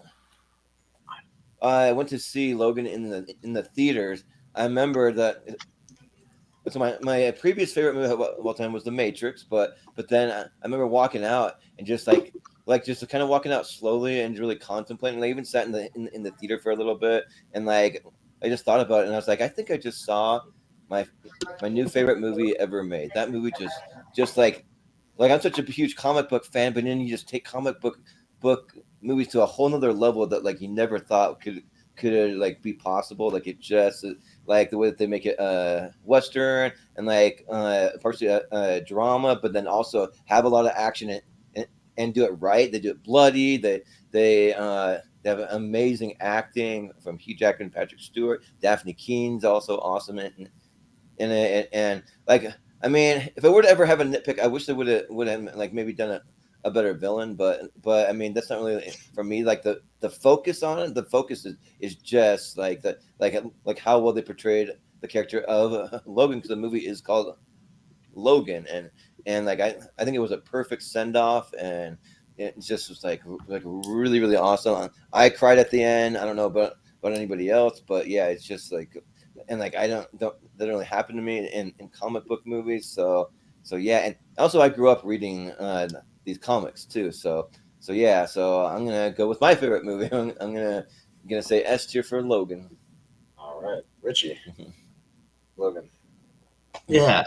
I went to see Logan in the theaters, I remember that. So my previous favorite movie of all time was The Matrix, but then I remember walking out and just just kind of walking out slowly and really contemplating. I even sat in the theater for a little bit and like I just thought about it and I was like, I think I just saw my new favorite movie ever made. That movie just like I'm such a huge comic book fan, but then you just take comic book movies to a whole nother level that like you never thought could like be possible. Like it just like the way that they make it Western and like partially a drama, but then also have a lot of action and do it right. They do it bloody. They have amazing acting from Hugh Jackman and Patrick Stewart. Daphne Keene's also awesome in it. And like, I mean, if I were to ever have a nitpick, I wish they would have like maybe done a better villain, but I mean that's not really for me. Like the focus on it, the focus is just like how well they portrayed the character of Logan, because the movie is called Logan, and like I think it was a perfect send off, and it just was like really really awesome. I cried at the end. I don't know about anybody else, but yeah, it's just like, and like that don't really happen to me in comic book movies. So yeah, and also I grew up reading these comics too. So yeah, so I'm gonna go with my favorite movie. I'm gonna say S tier for Logan. All right, Richie. Logan. Yeah.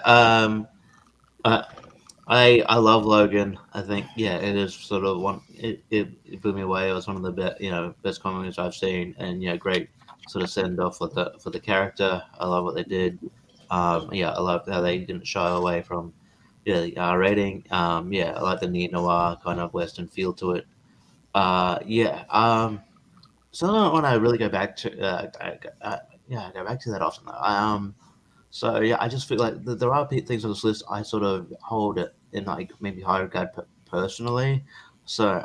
I love Logan. I think it is sort of one. It blew me away. It was one of the best comics I've seen, and great sort of send off for the character. I love what they did. I love how they didn't shy away from the R rating. I like the neo noir kind of Western feel to it. So when I really go back to go back to that often though. So I just feel like there are things on this list I sort of hold it in like maybe higher regard personally. So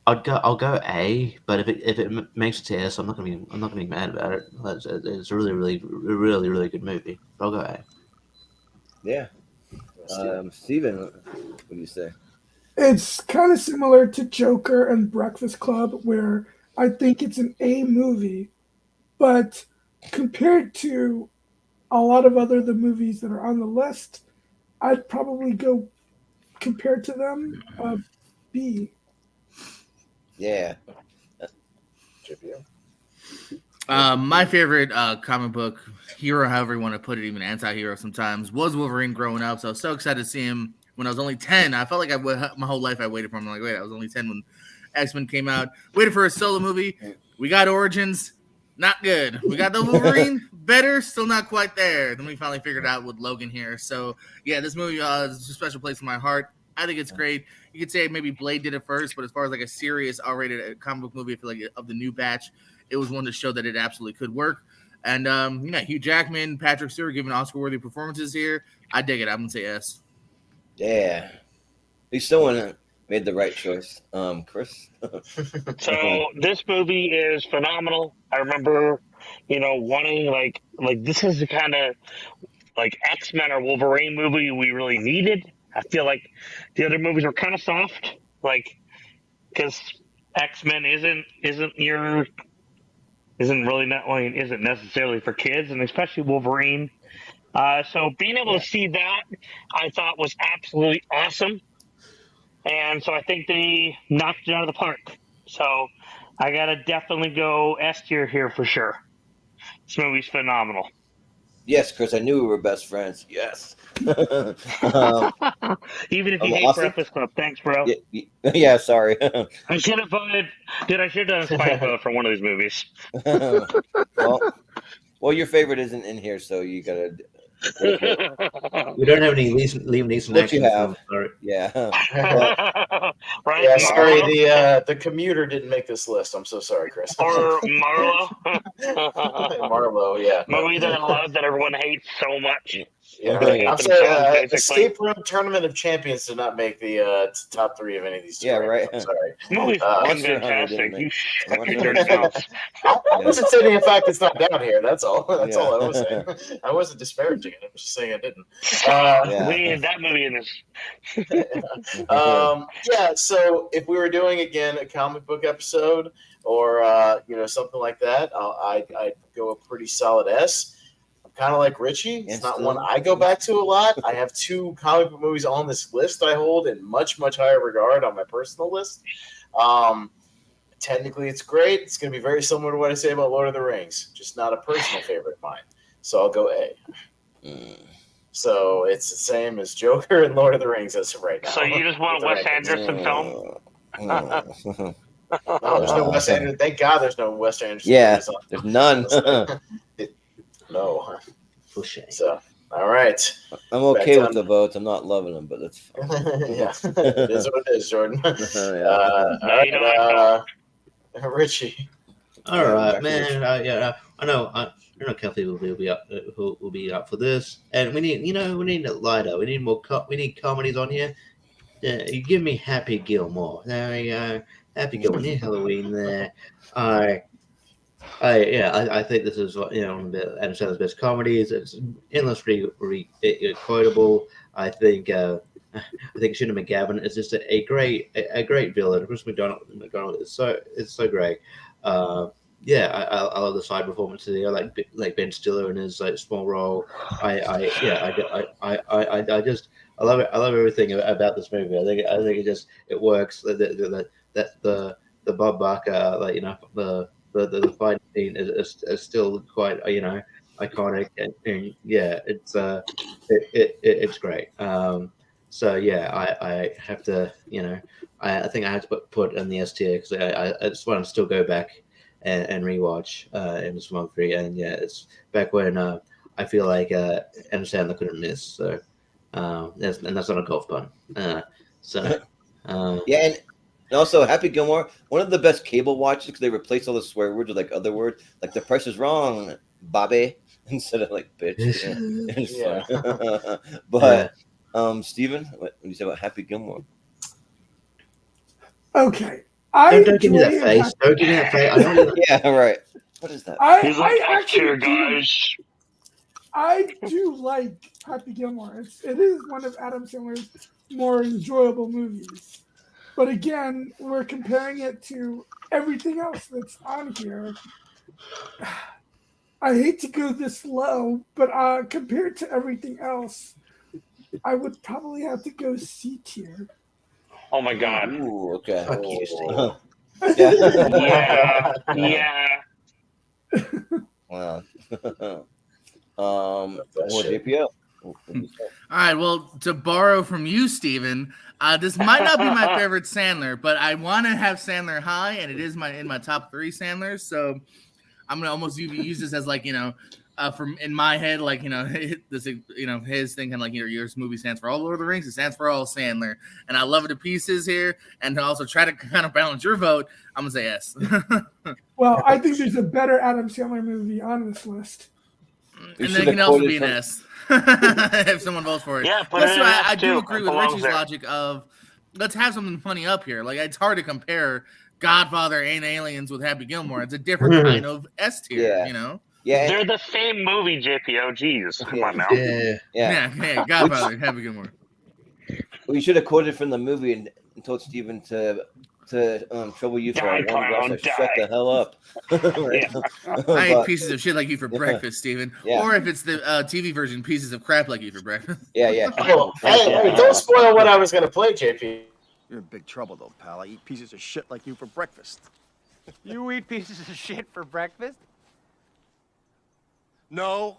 I'll go A, but if it makes it to S, I'm not gonna be mad about it. It's a really good movie. But I'll go A. Yeah. Steven, what do you say? It's kind of similar to Joker and Breakfast Club, where I think it's an A movie, but compared to a lot of the movies that are on the list, I'd probably go, compared to them, B. Yeah. My favorite comic book hero, however you want to put it, even anti-hero sometimes, was Wolverine growing up. So I was so excited to see him when I was only 10. I felt like my whole life I waited for him. I'm like, wait, I was only 10 when X-Men came out. Waited for a solo movie. We got Origins. Not good. We got the Wolverine. Better. Still not quite there. Then we finally figured out with Logan here. So, yeah, this movie is a special place in my heart. I think it's great. You could say maybe Blade did it first, but as far as like a serious R-rated comic book movie, I feel like of the new batch, it was one to show that it absolutely could work. And, Hugh Jackman, Patrick Stewart giving Oscar-worthy performances here. I dig it. I'm going to say S. Yeah. He's someone made the right choice. Chris? So this movie is phenomenal. I remember, wanting like this is the kind of like X-Men or Wolverine movie we really needed. I feel like the other movies were kind of soft, like because X-Men isn't necessarily for kids, and especially Wolverine. So being able to see that, I thought was absolutely awesome. And so I think they knocked it out of the park. So I got to definitely go S tier here for sure. This movie's phenomenal. Yes, Chris, I knew we were best friends. Yes. Even if you hate Breakfast Club. Thanks, bro. Yeah, sorry. I should have voted. Dude, I should have done a spike vote for one of these movies. Well, your favorite isn't in here, so you got to... We don't have any Liam Neeson What you action have? films, sorry. Yeah. Right? Yeah, sorry, Marlo? the commuter didn't make this list. I'm so sorry, Chris. Or Marlo? Marlo, yeah. Movie that I love that everyone hates so much. Yeah, Right. I'm sorry. Escape Room Tournament of Champions did not make the top three of any of these. Yeah, right. I'm sorry. Movie's Monster Hunter fantastic. didn't You make- shut Monster your Hunter dirty mouth. I wasn't stating the fact it's not down here. That's all. That's all I was Yeah. saying. I wasn't disparaging it. I was just saying I didn't. Yeah. We needed that movie in this. So if we were doing again a comic book episode or something like that, I'd go a pretty solid S. Kind of like Richie. It's not one I go back to a lot. I have two comic book movies on this list I hold in much, much higher regard on my personal list. Technically, it's great. It's going to be very similar to what I say about Lord of the Rings, just not a personal favorite of mine. So I'll go A. So it's the same as Joker and Lord of the Rings as of right now. So you just want a Wes Anderson film? No, there's no Wes Anderson. Thank God there's no Wes Anderson. Yeah, there's none. No. So, all right. I'm okay with the votes. I'm not loving them, but that's fine. Yeah, it is what it is, Jordan. Yeah. All right, Richie. All right, man. I know Kathy will be up for this, and we need it lighter. We need more. We need comedies on here. Yeah, you give me Happy Gilmore. There we go. Happy Gilmore. Near Halloween there. I think this is one of Adam Sandler's best comedies. It's endlessly quotable. I think Shooter McGavin is just a great villain. Chris McDonald is so great. I love the side performances here, like Ben Stiller in his small role. I love it. I love everything about this movie. I think it works. The Bob Barker, the fight scene is still quite iconic, and it's great. I have to I think I have to put in the S tier because I just want to still go back and rewatch in this filmography, and it's back when I feel like Adam Sandler couldn't miss. So that's not a golf pun. And also, Happy Gilmore, one of the best cable watches because they replace all the swear words with other words, like the price is wrong, Bobby, instead of bitch. But Steven, what do you say about Happy Gilmore? Okay. Don't give me that face. Don't give me that face. Yeah, right. What is that? I do like Happy Gilmore. It is one of Adam Sandler's more enjoyable movies. But again, we're comparing it to everything else that's on here. I hate to go this low, but compared to everything else, I would probably have to go C tier. Oh my God. Ooh, okay. Fuck you, Steve. Yeah. Wow. JPO. All right, well, to borrow from you, Steven, this might not be my favorite Sandler, but I want to have Sandler high, and it is in my top 3 Sandlers. So I'm gonna almost use this as from in my head, this his thing, kind of your movie stands for all Lord of the Rings, it stands for all Sandler, and I love it to pieces here. And to also try to kind of balance your vote, I'm gonna say yes. Well, I think there's a better Adam Sandler movie on this list, and then it can also be an S. If someone votes for it. Yeah, but I do agree with Richie's logic of let's have something funny up here. It's hard to compare Godfather and Aliens with Happy Gilmore. It's a different kind of S tier, Yeah, they're the same movie, JPO. Jeez, come on now. Yeah. Godfather, Happy Gilmore. We should have quoted from the movie and told Steven to trouble you for a one shut the hell up. I ate pieces of shit like you for breakfast, Steven. Yeah. Or if it's the TV version, pieces of crap like you for breakfast. Yeah. Oh, hey, don't spoil what I was going to play, JP. You're in big trouble, though, pal. I eat pieces of shit like you for breakfast. You eat pieces of shit for breakfast? No.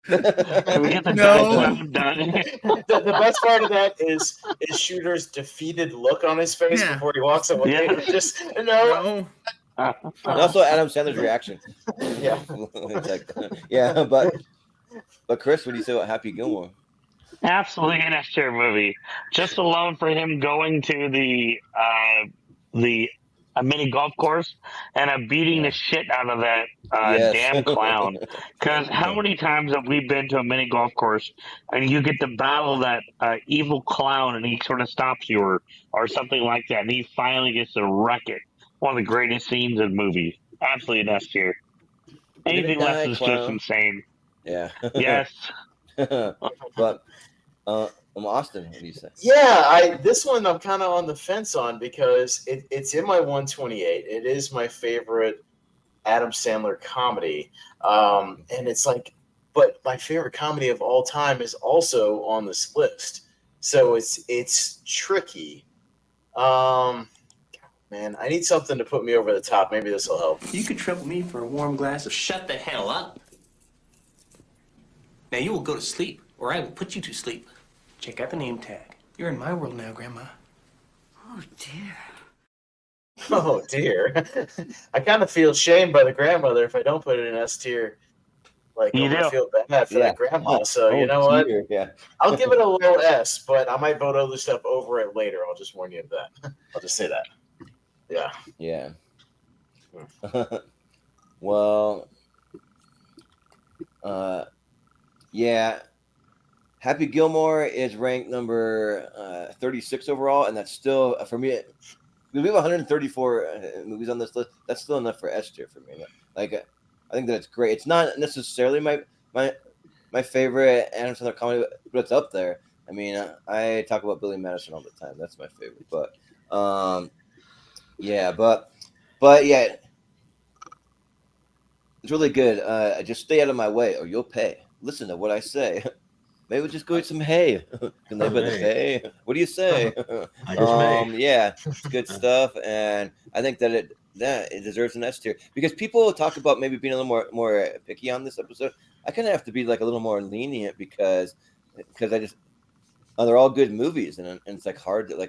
The best part of that is Shooter's defeated look on his face before he walks away. Yeah. Just no. And also Adam Sandler's reaction. Yeah. But Chris, what do you say about Happy Gilmore? Absolutely an S-tier movie. Just alone for him going to the mini golf course and beating the shit out of that damn clown. Because how many times have we been to a mini golf course and you get to battle that evil clown and he sort of stops you or something like that, and he finally gets to wreck it. One of the greatest scenes in the movie. Absolutely an S-tier. Anything less is just insane. Yeah. Yes. But Austin, what do you say? Yeah, this one I'm kind of on the fence on because it's in my 128. It is my favorite Adam Sandler comedy, and it's but my favorite comedy of all time is also on this list. So it's tricky. Man, I need something to put me over the top. Maybe this will help. You could trouble me for a warm glass of shut the hell up. Now you will go to sleep, or I will put you to sleep. Check out the name tag. You're in my world now, Grandma. Oh, dear. Oh, dear. I kind of feel shamed by the grandmother if I don't put it in S tier. I'm going to feel bad for that grandma. So, you know what? Yeah. I'll give it a low S, but I might vote other stuff over it later. I'll just warn you of that. I'll just say that. Yeah. Yeah. Well, yeah. Happy Gilmore is ranked number 36 overall, and that's still for me. We have 134 movies on this list. That's still enough for S tier for me. Like, I think that's great. It's not necessarily my favorite Adam Sandler comedy, but it's up there. I mean, I talk about Billy Madison all the time. That's my favorite. But yeah, but yeah, it's really good. Just stay out of my way, or you'll pay. Listen to what I say. Maybe we'll just go eat some hay. Can they better pay? What do you say? I just may. Yeah, it's good stuff, and I think that it deserves an S tier because people talk about maybe being a little more picky on this episode. I kind of have to be like a little more lenient because I just they're all good movies, and it's like hard to I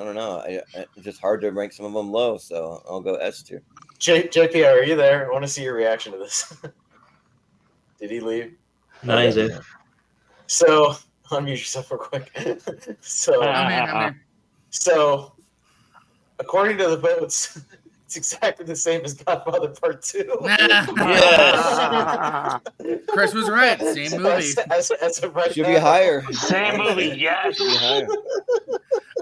don't know. It's just hard to rank some of them low, so I'll go S tier. JP, are you there? I want to see your reaction to this. Did he leave? No, he's there. So unmute yourself real quick. I'm in. So according to the votes, it's exactly the same as Godfather Part 2. Yes. Chris was right. Same movie. As of right Should now. be higher. Same movie, yes. Should be higher.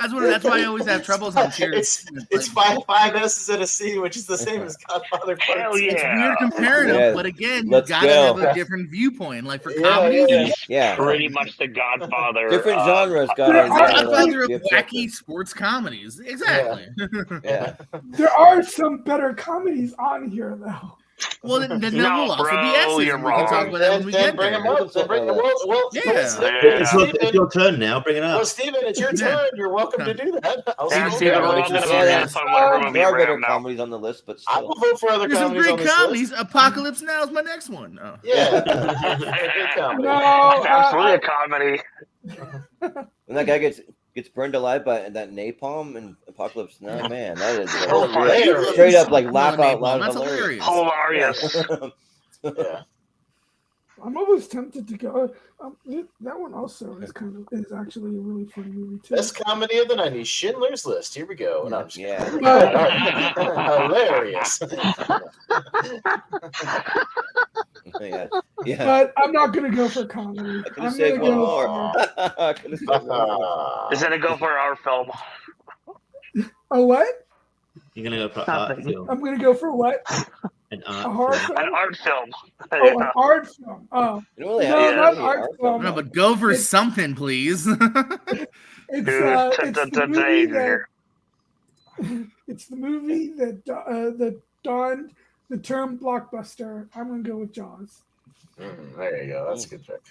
That's why I always have troubles on tiers. It's five S's and a C, which is the same as Godfather Part 2. Hell yeah. It's weird comparing them, but again, you Let's gotta go. have a different viewpoint. Like for comedy, Yeah. Pretty much the Godfather. Different genres got Godfather of wacky sports comedies. Exactly. Yeah. There are some better comedies on here, though. Well, then there No, will also bro, be S's. you're and we can talk wrong. about that when we get bring there. them up. It's your turn now. Bring it up. Well, Steven, it's your turn. You're welcome to do that. I'll Yeah, see Steven, we're welcome to vote yes on whatever movie There are you bring better up now. comedies on the list, but I still. will vote for other There's some comedies on great this comedies. list. Apocalypse Now is my next one. Oh. Yeah. Good comedy. No, It's absolutely a comedy. When that guy gets burned alive by that napalm and Apocalypse Now, man, that is Hilarious. straight up like laugh No, out loud that's hilarious. Hilarious. Yeah. I'm always tempted to go. That one also is actually a really funny movie too. Best comedy of the 90s, Schindler's List. Here we go. No, I'm just Yeah. Hilarious. Yeah. But I'm not gonna go for comedy. I could I'm have saved gonna one go more. I could have saved one more. Is that a go for our film? a what? You're gonna go for art film. I'm gonna go for what? An A art horror film. film? An art film. Oh, an art film. Oh, You don't really no, have not any art film. No, but go for something, please. It's Dude, the movie that it's the movie that donned the term blockbuster. I'm gonna go with Jaws. There you go. That's a good pick.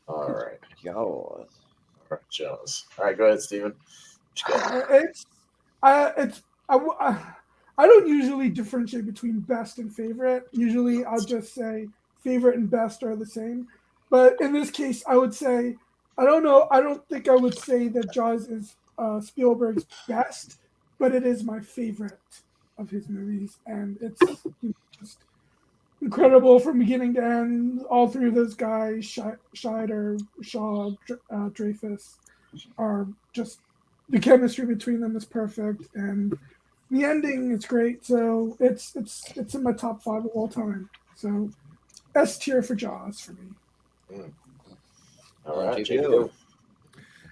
All right. Jaws. All right, Jaws. All right, go ahead, Steven. I don't usually differentiate between best and favorite. Usually, I'll just say favorite and best are the same. But in this case, I would say I don't know. I don't think I would say that Jaws is Spielberg's best, but it is my favorite of his movies, and it's just incredible from beginning to end. All three of those guys, Scheider, Shaw, Dreyfus, are just the chemistry between them is perfect, and the ending is great. So it's in my top 5 of all time. So S tier for Jaws for me. All right, JP.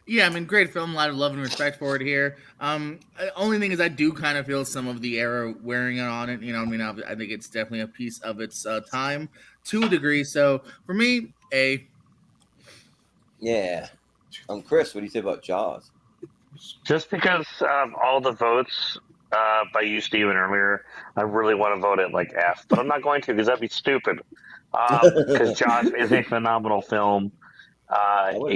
Yeah, I mean, great film. A lot of love and respect for it here. Only thing is, I do kind of feel some of the era wearing on it. You know, I mean, I think it's definitely a piece of its time to a degree. So for me, A. Yeah. Chris, what do you say about Jaws? Just because of all the votes by you, Steven, earlier, I really want to vote it like F, but I'm not going to because that'd be stupid. Because Jaws is a phenomenal film.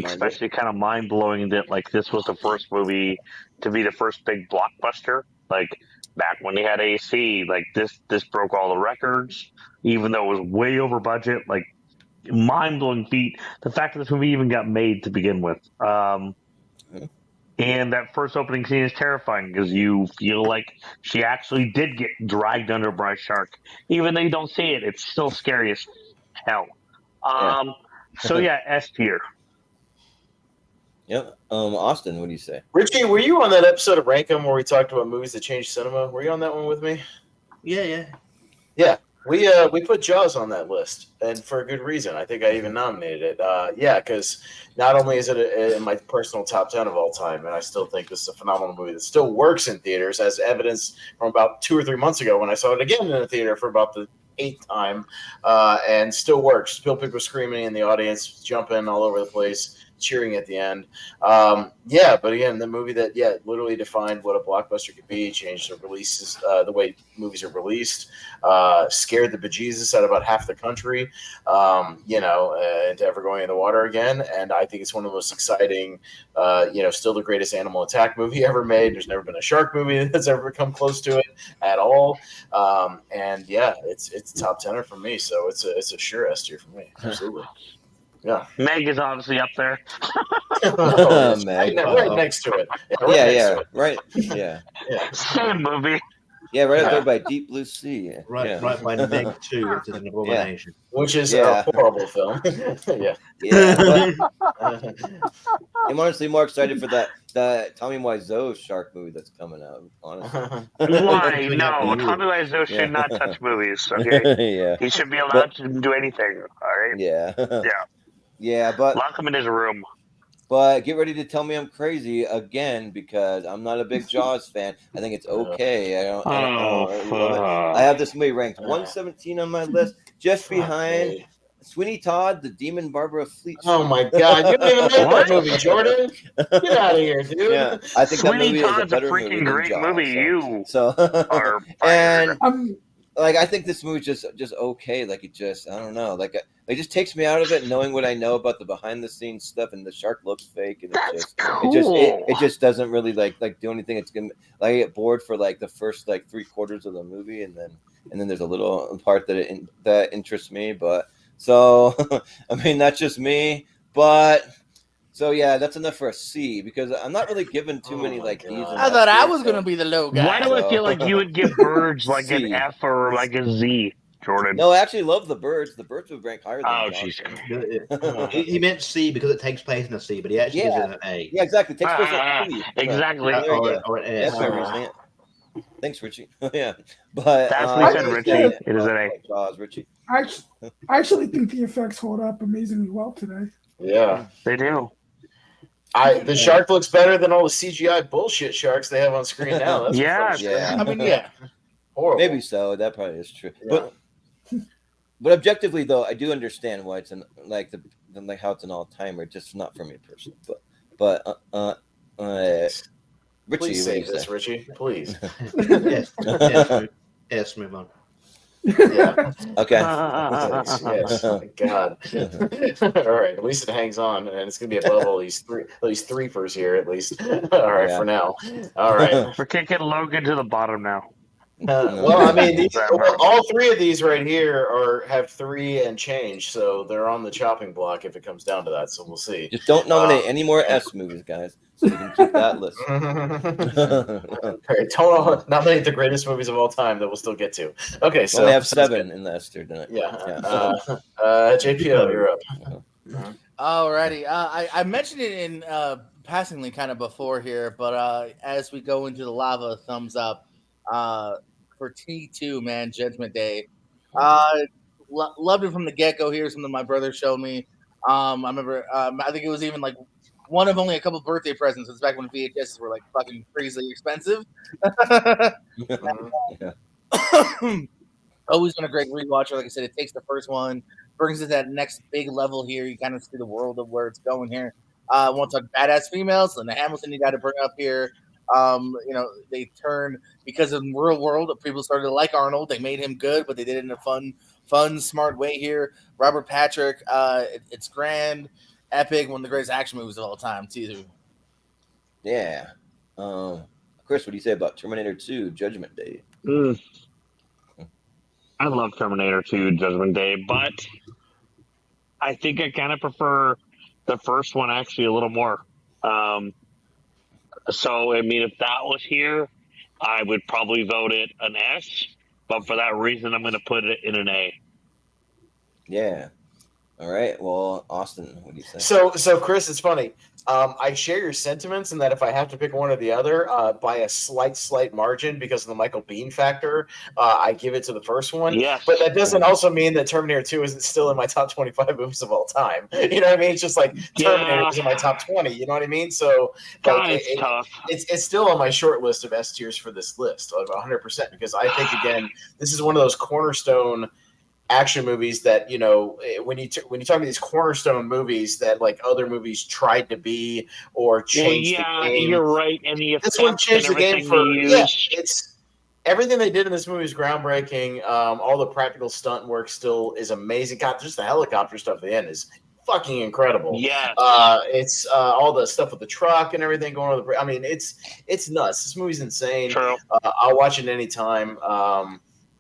Especially kind of mind blowing that like this was the first movie to be the first big blockbuster. Like back when they had AC, like this broke all the records, even though it was way over budget. Like mind blowing feat. The fact that this movie even got made to begin with. And that first opening scene is terrifying because you feel like she actually did get dragged under by a shark. Even though you don't see it, it's still scary as hell. So yeah, S tier. Yep. Austin, what do you say? Richie, were you on that episode of Rank 'Em where we talked about movies that changed cinema? Were you on that one with me? Yeah. We put Jaws on that list, and for a good reason. I think I even nominated it. Because not only is it in my personal top 10 of all time, and I still think this is a phenomenal movie that still works in theaters, as evidenced from about 2 or 3 months ago when I saw it again in the theater for about the 8th time, and still works. Still people screaming in the audience, jumping all over the place, cheering at the end. But again, the movie that literally defined what a blockbuster could be, changed the releases, the way movies are released, scared the bejesus out of about half the country, into ever going in the water again. And I think it's one of the most exciting, still the greatest animal attack movie ever made. There's never been a shark movie that's ever come close to it at all. It's top 10er for me. So it's a sure S tier for me. Absolutely. Yeah, Meg is obviously up there. Meg, right next to it. Right. Yeah. Same movie. Yeah, right up there by Deep Blue Sea. Right by Meg 2, which is an abomination. Which is a horrible film. I'm honestly more excited for that Tommy Wiseau shark movie that's coming out. Honestly, why? No, Tommy Wiseau should not touch movies. Okay, he should be allowed to do anything. All right. Yeah, but lock him in his room. But get ready to tell me I'm crazy again because I'm not a big Jaws fan. I think it's okay. I have this movie ranked 117 on my list, just behind Sweeney Todd, the Demon Barber of Fleet Street. Oh my God! You didn't even make that movie, Jordan. Get out of here, dude. Yeah, I think Sweeney that movie Todd's is a better freaking movie great than movie. Jaws, Are and I think this movie's just okay. Like I don't know. Like it just takes me out of it, knowing what I know about the behind the scenes stuff, and the shark looks fake, and it just doesn't really like do anything. It's gonna I get bored for like the first 3/4 of the movie, and then there's a little part that interests me. But so I mean that's just me. But so yeah, that's enough for a C because I'm not really given too many these. I thought I was gonna be the low guy. Why do I feel like you would give Birds like an F or like a Z, Jordan? No, I actually love the Birds. The Birds would rank higher than jeez. He meant C because it takes place in a C, but he actually gives it an A. Yeah, exactly. It takes place in a C. Exactly. Or an S. That's my reasoning. Thanks, Richie. Yeah, but that's what said, Richie. It is an A. Jaws, Richie. I actually think the effects hold up amazingly well today. Yeah, they do. The shark looks better than all the CGI bullshit sharks they have on screen now. That's I mean, horrible. Maybe so. That probably is true. Yeah. But objectively, though, I do understand why it's how it's an all timer. Just not for me personally. But Richie, please save this, Richie. Please. Yes, move on. Yeah. Okay. Yes. Oh my God. All right. At least it hangs on, and it's gonna be above all these threefers here. At least. All right. For now. All right. We're kicking Logan to the bottom now. Well, I mean, all 3 of these right here have 3 and change, so they're on the chopping block if it comes down to that. So we'll see. Just don't nominate any more S movies, guys, so you can keep that list. Don't nominate the greatest movies of all time that we'll still get to. Okay, so we have 7 in the S tier tonight. JPL, you're up. Alrighty, I mentioned it in passingly kind of before here, but as we go into the lava, thumbs up. For T2, man, Judgment Day. Loved it from the get-go here. Something my brother showed me. I remember, I think it was even one of only a couple birthday presents. It's back when VHSs were fucking crazily expensive. Always been a great rewatcher. Like I said, it takes the first one, brings it to that next big level here. You kind of see the world of where it's going here. I want to talk badass females. And the Hamilton you got to bring up here. They turned because of real world. People started to like Arnold. They made him good, but they did it in a fun, smart way here. Robert Patrick, it's grand, epic, one of the greatest action movies of all time, too. Yeah. Chris, what do you say about Terminator 2, Judgment Day? I love Terminator 2, Judgment Day, but I think I kind of prefer the first one actually a little more. So, I mean, if that was here, I would probably vote it an S. But for that reason, I'm going to put it in an A. Yeah. All right. Well, Austin, what do you say? So Chris, it's funny. I share your sentiments in that if I have to pick one or the other, by a slight margin because of the Michael Biehn factor, I give it to the first one. Yes. But that doesn't also mean that Terminator 2 isn't still in my top 25 movies of all time. You know what I mean? It's just like Terminator is in my top 20. You know what I mean? So like, it's tough. It's still on my short list of S tiers for this list of 100% because I think again this is one of those cornerstone action movies that when you talk about these cornerstone movies that like other movies tried to be or change the game. You're right, and the this one changed the game for it's everything they did in this movie is groundbreaking. All the practical stunt work still is amazing. God, just the helicopter stuff at the end is fucking incredible. Yeah, it's all the stuff with the truck and everything going on. I mean, it's nuts. This movie's insane. True. I'll watch it anytime.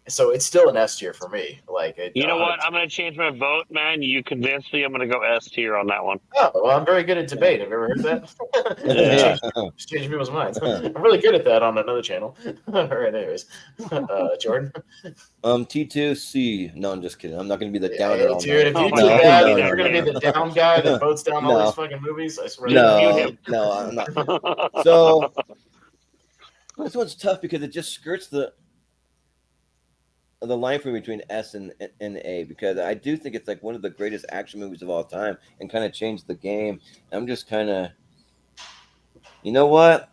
So it's still an S tier for me. Like, you know what? I'm going to change my vote, man. You convinced me. I'm going to go S tier on that one. Oh, well, I'm very good at debate. Have you ever heard that? Just change people's minds. I'm really good at that on another channel. All right, anyways, Jordan. T2C. No, I'm just kidding. I'm not going to be the downer. Dude, if you're going to be the down guy that votes down all these fucking movies, I swear. No, I'm not. So this one's tough because it just skirts the line for me between S and A, because I do think it's like one of the greatest action movies of all time and kind of changed the game. I'm just kind of, you know what?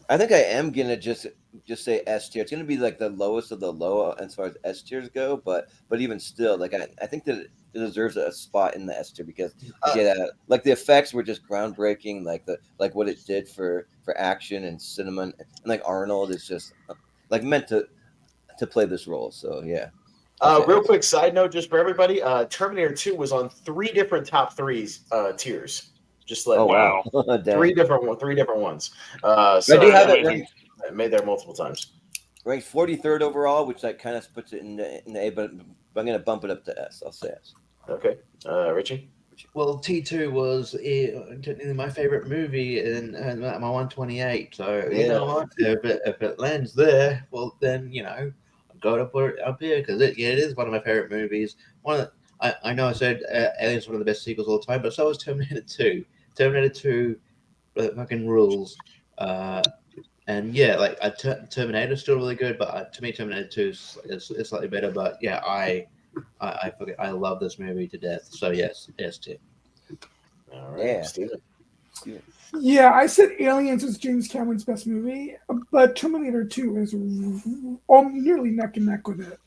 I think I am gonna just say S tier. It's gonna be like the lowest of the low as far as S tiers go, but even still, like I think that it deserves a spot in the S tier because like the effects were just groundbreaking, like what it did for action and cinema, and like Arnold is just like meant to play this role. So yeah. Real quick side note, just for everybody, Terminator 2 was on 3 different top threes tiers. Just let wow, 3 different ones. So I do have it ranked, made there multiple times. Ranked 43rd overall, which that kind of puts it in the A, but I'm gonna bump it up to S. I'll say S. Okay, Richie. Well, T2 was my favorite movie in my 128. So you know what? If it lands there, well then I've got to put it up here because it is one of my favorite movies. I know I said Alien's one of the best sequels of all time, but so is Terminator 2. Terminator 2 fucking rules. And yeah, like Terminator's still really good, but to me Terminator 2 is slightly better. But yeah, I love this movie to death. So yes, S tier. All right, Steven. Yeah, I said Aliens is James Cameron's best movie, but Terminator 2 is nearly neck and neck with it.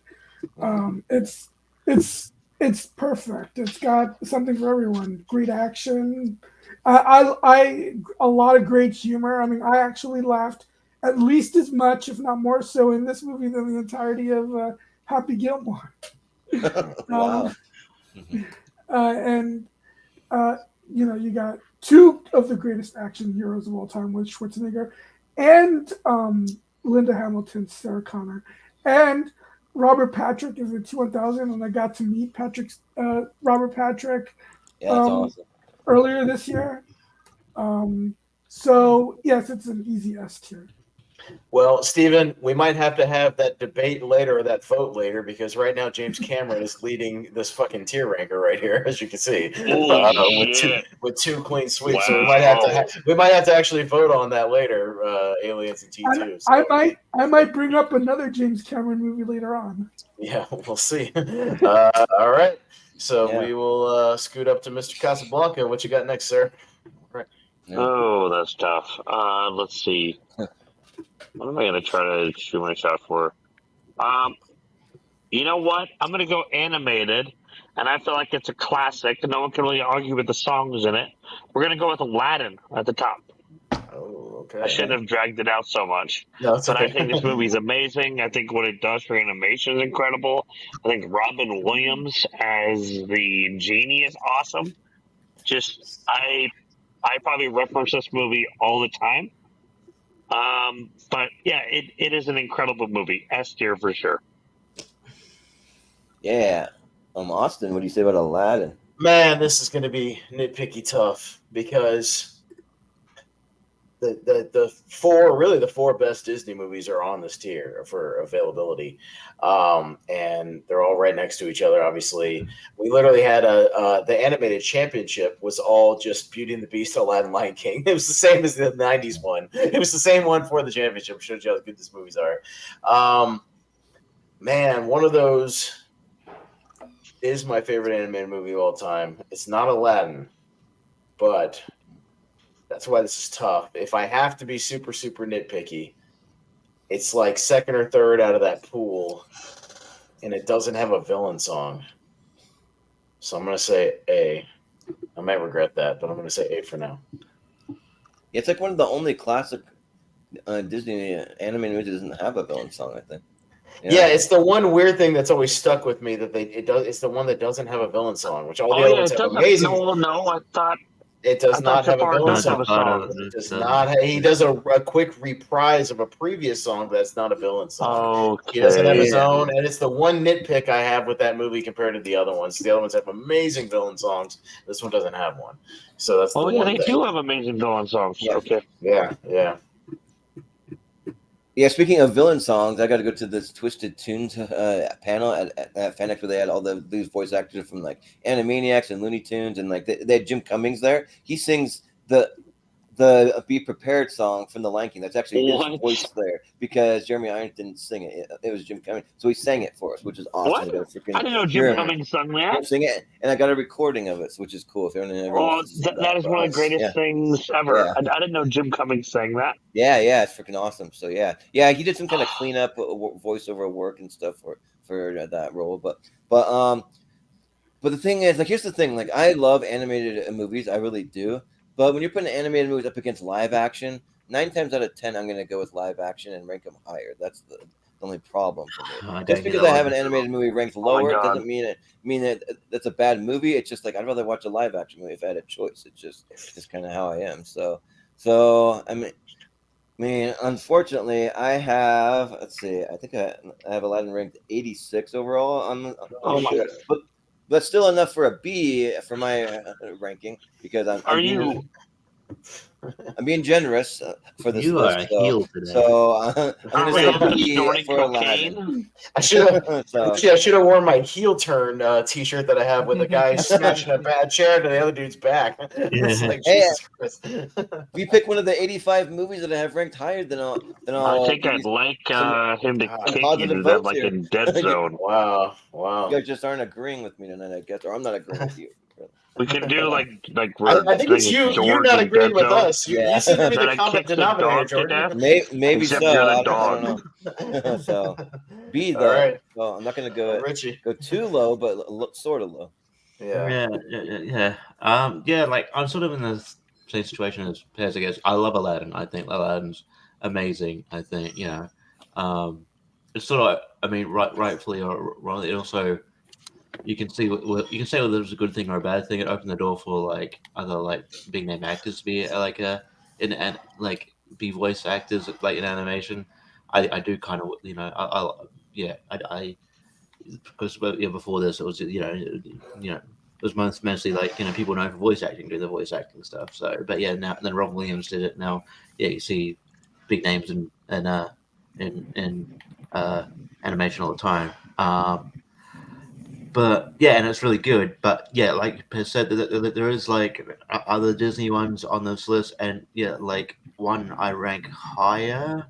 It's perfect. It's got something for everyone. Great action. A lot of great humor. I mean, I actually laughed at least as much, if not more so, in this movie than the entirety of Happy Gilmore. Wow. You got 2 of the greatest action heroes of all time with Schwarzenegger and Linda Hamilton, Sarah Connor, and Robert Patrick is in T-1000, and I got to meet Robert Patrick awesome. earlier this year. So yes, it's an easy S tier. Well, Steven, we might have to have that debate later or that vote later because right now James Cameron is leading this fucking tier ranker right here, as you can see, with 2 clean sweeps. Wow. So we might have to actually vote on that later. Aliens and T2. So. I might bring up another James Cameron movie later on. Yeah, we'll see. All right, so we will scoot up to Mr. Casablanca. What you got next, sir? Right. Oh, that's tough. Let's see. What am I going to try to shoot my shot for? You know what? I'm going to go animated, and I feel like it's a classic. No one can really argue with the songs in it. We're going to go with Aladdin at the top. Oh, okay. I shouldn't have dragged it out so much. No, it's okay. I think this movie is amazing. I think what it does for animation is incredible. I think Robin Williams as the genie is awesome. Just, I probably reference this movie all the time. But yeah, it is an incredible movie. S tier for sure. Yeah. Austin, what do you say about Aladdin? Man, this is going to be nitpicky tough because the four best Disney movies are on this tier for availability, and they're all right next to each other. Obviously, we literally had the animated championship was all just Beauty and the Beast, Aladdin, Lion King. It was the same as the '90s one. It was the same one for the championship. Shows you how good these movies are. Man, one of those is my favorite animated movie of all time. It's not Aladdin, but that's why this is tough. If I have to be super, super nitpicky, it's like second or third out of that pool, and it doesn't have a villain song. So I'm going to say A. I might regret that, but I'm going to say A for now. It's like one of the only classic Disney animated movies that doesn't have a villain song, I think. Yeah, it's the one weird thing that's always stuck with me that it's the one that doesn't have a villain song, which all the other ones have amazing. No, I thought it does not have a villain song. It does not. He does a quick reprise of a previous song, but that's not a villain song. Okay. He doesn't have his own, and it's the one nitpick I have with that movie compared to the other ones. The other ones have amazing villain songs. This one doesn't have one. So that's the one. They do have amazing villain songs. Yeah. Okay. Yeah. Yeah, speaking of villain songs, I got to go to this Twisted Tunes panel at FanX where they had all these voice actors from like Animaniacs and Looney Tunes, and like they had Jim Cummings there. He sings the Be Prepared song from The Lion King. That's actually his voice there because Jeremy Irons didn't sing it. It was Jim Cummings, so he sang it for us, which is awesome. I didn't know Jim Cummings sung that. Sing it, and I got a recording of it, which is cool. If that is one of the greatest things ever. Yeah. I didn't know Jim Cummings sang that. Yeah, it's freaking awesome. So yeah, he did some kind of cleanup voiceover work and stuff for that role. But the thing is, like, here's the thing. Like, I love animated movies, I really do. But when you're putting animated movies up against live action, 9 times out of 10, I'm going to go with live action and rank them higher. That's the only problem for me. Just because I have an animated movie ranked lower doesn't mean that that's a bad movie. It's just like I'd rather watch a live action movie if I had a choice. It's just kind of how I am. So I mean, unfortunately, I have. Let's see. I think I have Aladdin ranked 86 overall on but that's still enough for a B for my ranking because I'm being generous for this. You list, are a heel today. So I'm going to say B for Aladdin. I should have worn my heel turn T-shirt that I have with a guy smashing a bad chair to the other dude's back. It's like, Jesus Christ. We pick one of the 85 movies that I have ranked higher than all. I think I'd like him to kick you to that, like in Dead Zone. Wow. You guys just aren't agreeing with me tonight, I guess, or I'm not agreeing with you. We can do like. I think it's you. You're not agreeing with us. You seem to be the common denominator, Jordan. Maybe except so. You're the dog. I don't know. So B though. Right. Well, I'm not going to Richie. go too low, but sort of low. Yeah. Like I'm sort of in the same situation as Pez. I guess I love Aladdin. I think Aladdin's amazing. I think it's sort of. I mean, rightfully or wrongly, it also. You can say whether it was a good thing or a bad thing. It opened the door for like other like big name actors to be be voice actors like in animation. I do kind of because before this it was it was mostly like people known for voice acting doing the voice acting stuff. So but yeah now then Robin Williams did it now. Yeah, you see big names in animation all the time. But yeah, and it's really good. But yeah, like Pez said, there is like other Disney ones on this list, and yeah, like one I rank higher.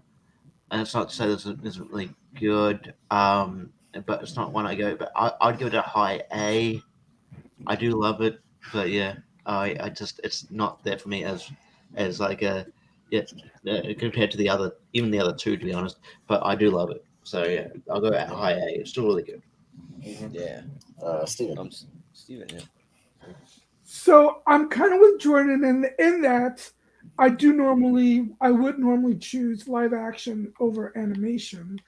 And it's not to say this isn't really good, but it's not one I go. But I'd give it a high A. I do love it, but yeah, I just it's not there for me as like a compared to the other two to be honest. But I do love it, so yeah, I'll go at high A. It's still really good. Yeah. Steven. Steven, yeah. So I'm kind of with Jordan in that I would normally choose live action over animation.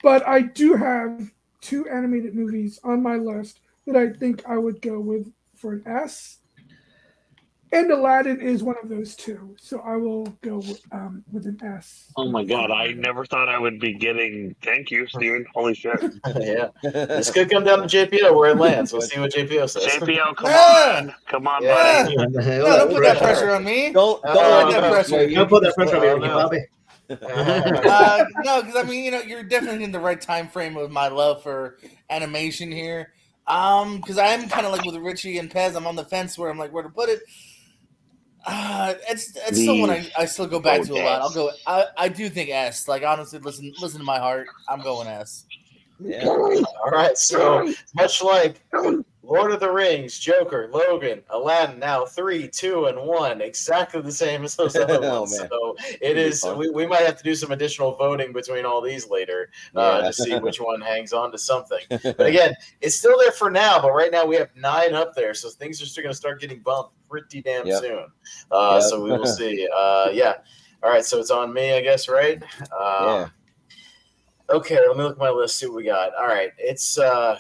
But I do have 2 animated movies on my list that I think I would go with for an S. And Aladdin is one of those two, so I will go with an S. Oh my god, I never thought I would be getting. Thank you, Steven. Holy shit. Yeah. This could come down to JPO where it lands. We'll see what JPO says. JPO, come on, buddy. No, don't put that pressure on me. Don't put that pressure. Don't put that pressure on me, Bobby. No, because I mean, you're definitely in the right time frame of my love for animation here. Because I'm kind of like with Richie and Pez. I'm on the fence where I'm like, where to put it. It's still one I still go back to a lot. I'll go. I do think S. Like honestly, listen to my heart. I'm going S. Yeah. All right. So much like Lord of the Rings, Joker, Logan, Aladdin, now 3, 2, and 1, exactly the same as those other ones. So it is. We might have to do some additional voting between all these later to see which one hangs on to something. But again, it's still there for now. But right now we have 9 up there, so things are still going to start getting bumped pretty damn soon. So we will see. Yeah. All right. So it's on me, I guess, right? Yeah. Okay, let me look at my list, see what we got. All right, it's I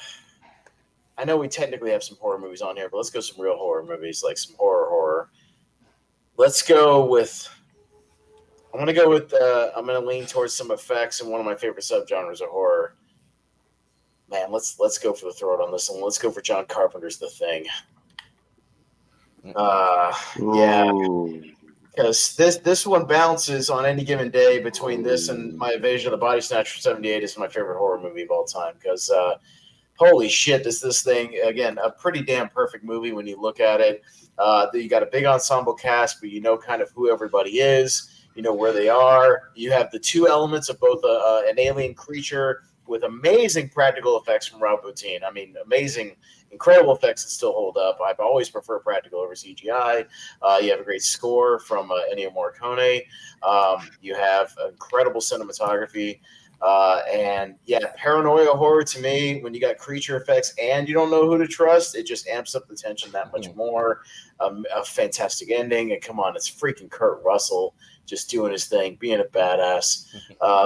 know we technically have some horror movies on here, but let's go some real horror movies, like some horror. Let's go with I'm going to lean towards some effects and one of my favorite subgenres of horror. Man, let's go for the throat on this one. Let's go for John Carpenter's The Thing. Yeah. Because this one bounces on any given day between this and my Invasion of the Body Snatcher 78 is my favorite horror movie of all time. Because holy shit, is this thing, again, a pretty damn perfect movie when you look at it. You got a big ensemble cast, but you know kind of who everybody is. You know where they are. You have the 2 elements of both an alien creature with amazing practical effects from Rob Bottin. I mean, amazing, incredible effects that still hold up. I've always preferred practical over CGI. You have a great score from Ennio Morricone. You have incredible cinematography. And yeah, paranoia horror to me, when you got creature effects and you don't know who to trust, it just amps up the tension that much more. A fantastic ending. And come on, it's freaking Kurt Russell just doing his thing, being a badass.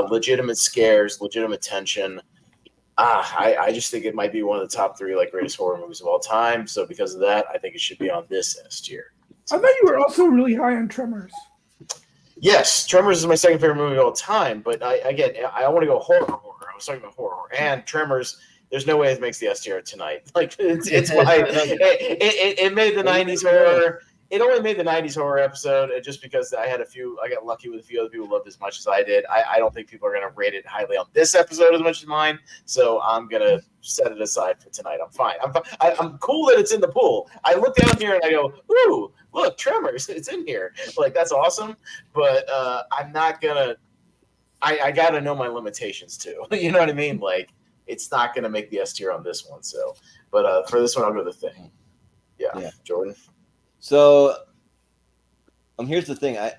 Legitimate scares, legitimate tension. I just think it might be one of the top 3 like greatest horror movies of all time. So because of that, I think it should be on this S tier. I thought you were also really high on Tremors. Yes, Tremors is my second favorite movie of all time. But I want to go horror. I was talking about horror and Tremors. There's no way it makes the S tier tonight. Like it's why it made the 90s horror. It only made the 90s horror episode just because I got lucky with a few other people who loved it as much as I did. I don't think people are going to rate it highly on this episode as much as mine. So I'm going to set it aside for tonight. I'm fine. I'm cool that it's in the pool. I look down here and I go, ooh, look, Tremors, it's in here. Like, that's awesome. But I'm not going to, I got to know my limitations too. You know what I mean? Like, it's not going to make the S tier on this one. So, but for this one, I'll go The Thing. Yeah. Jordan. So, here's the thing. I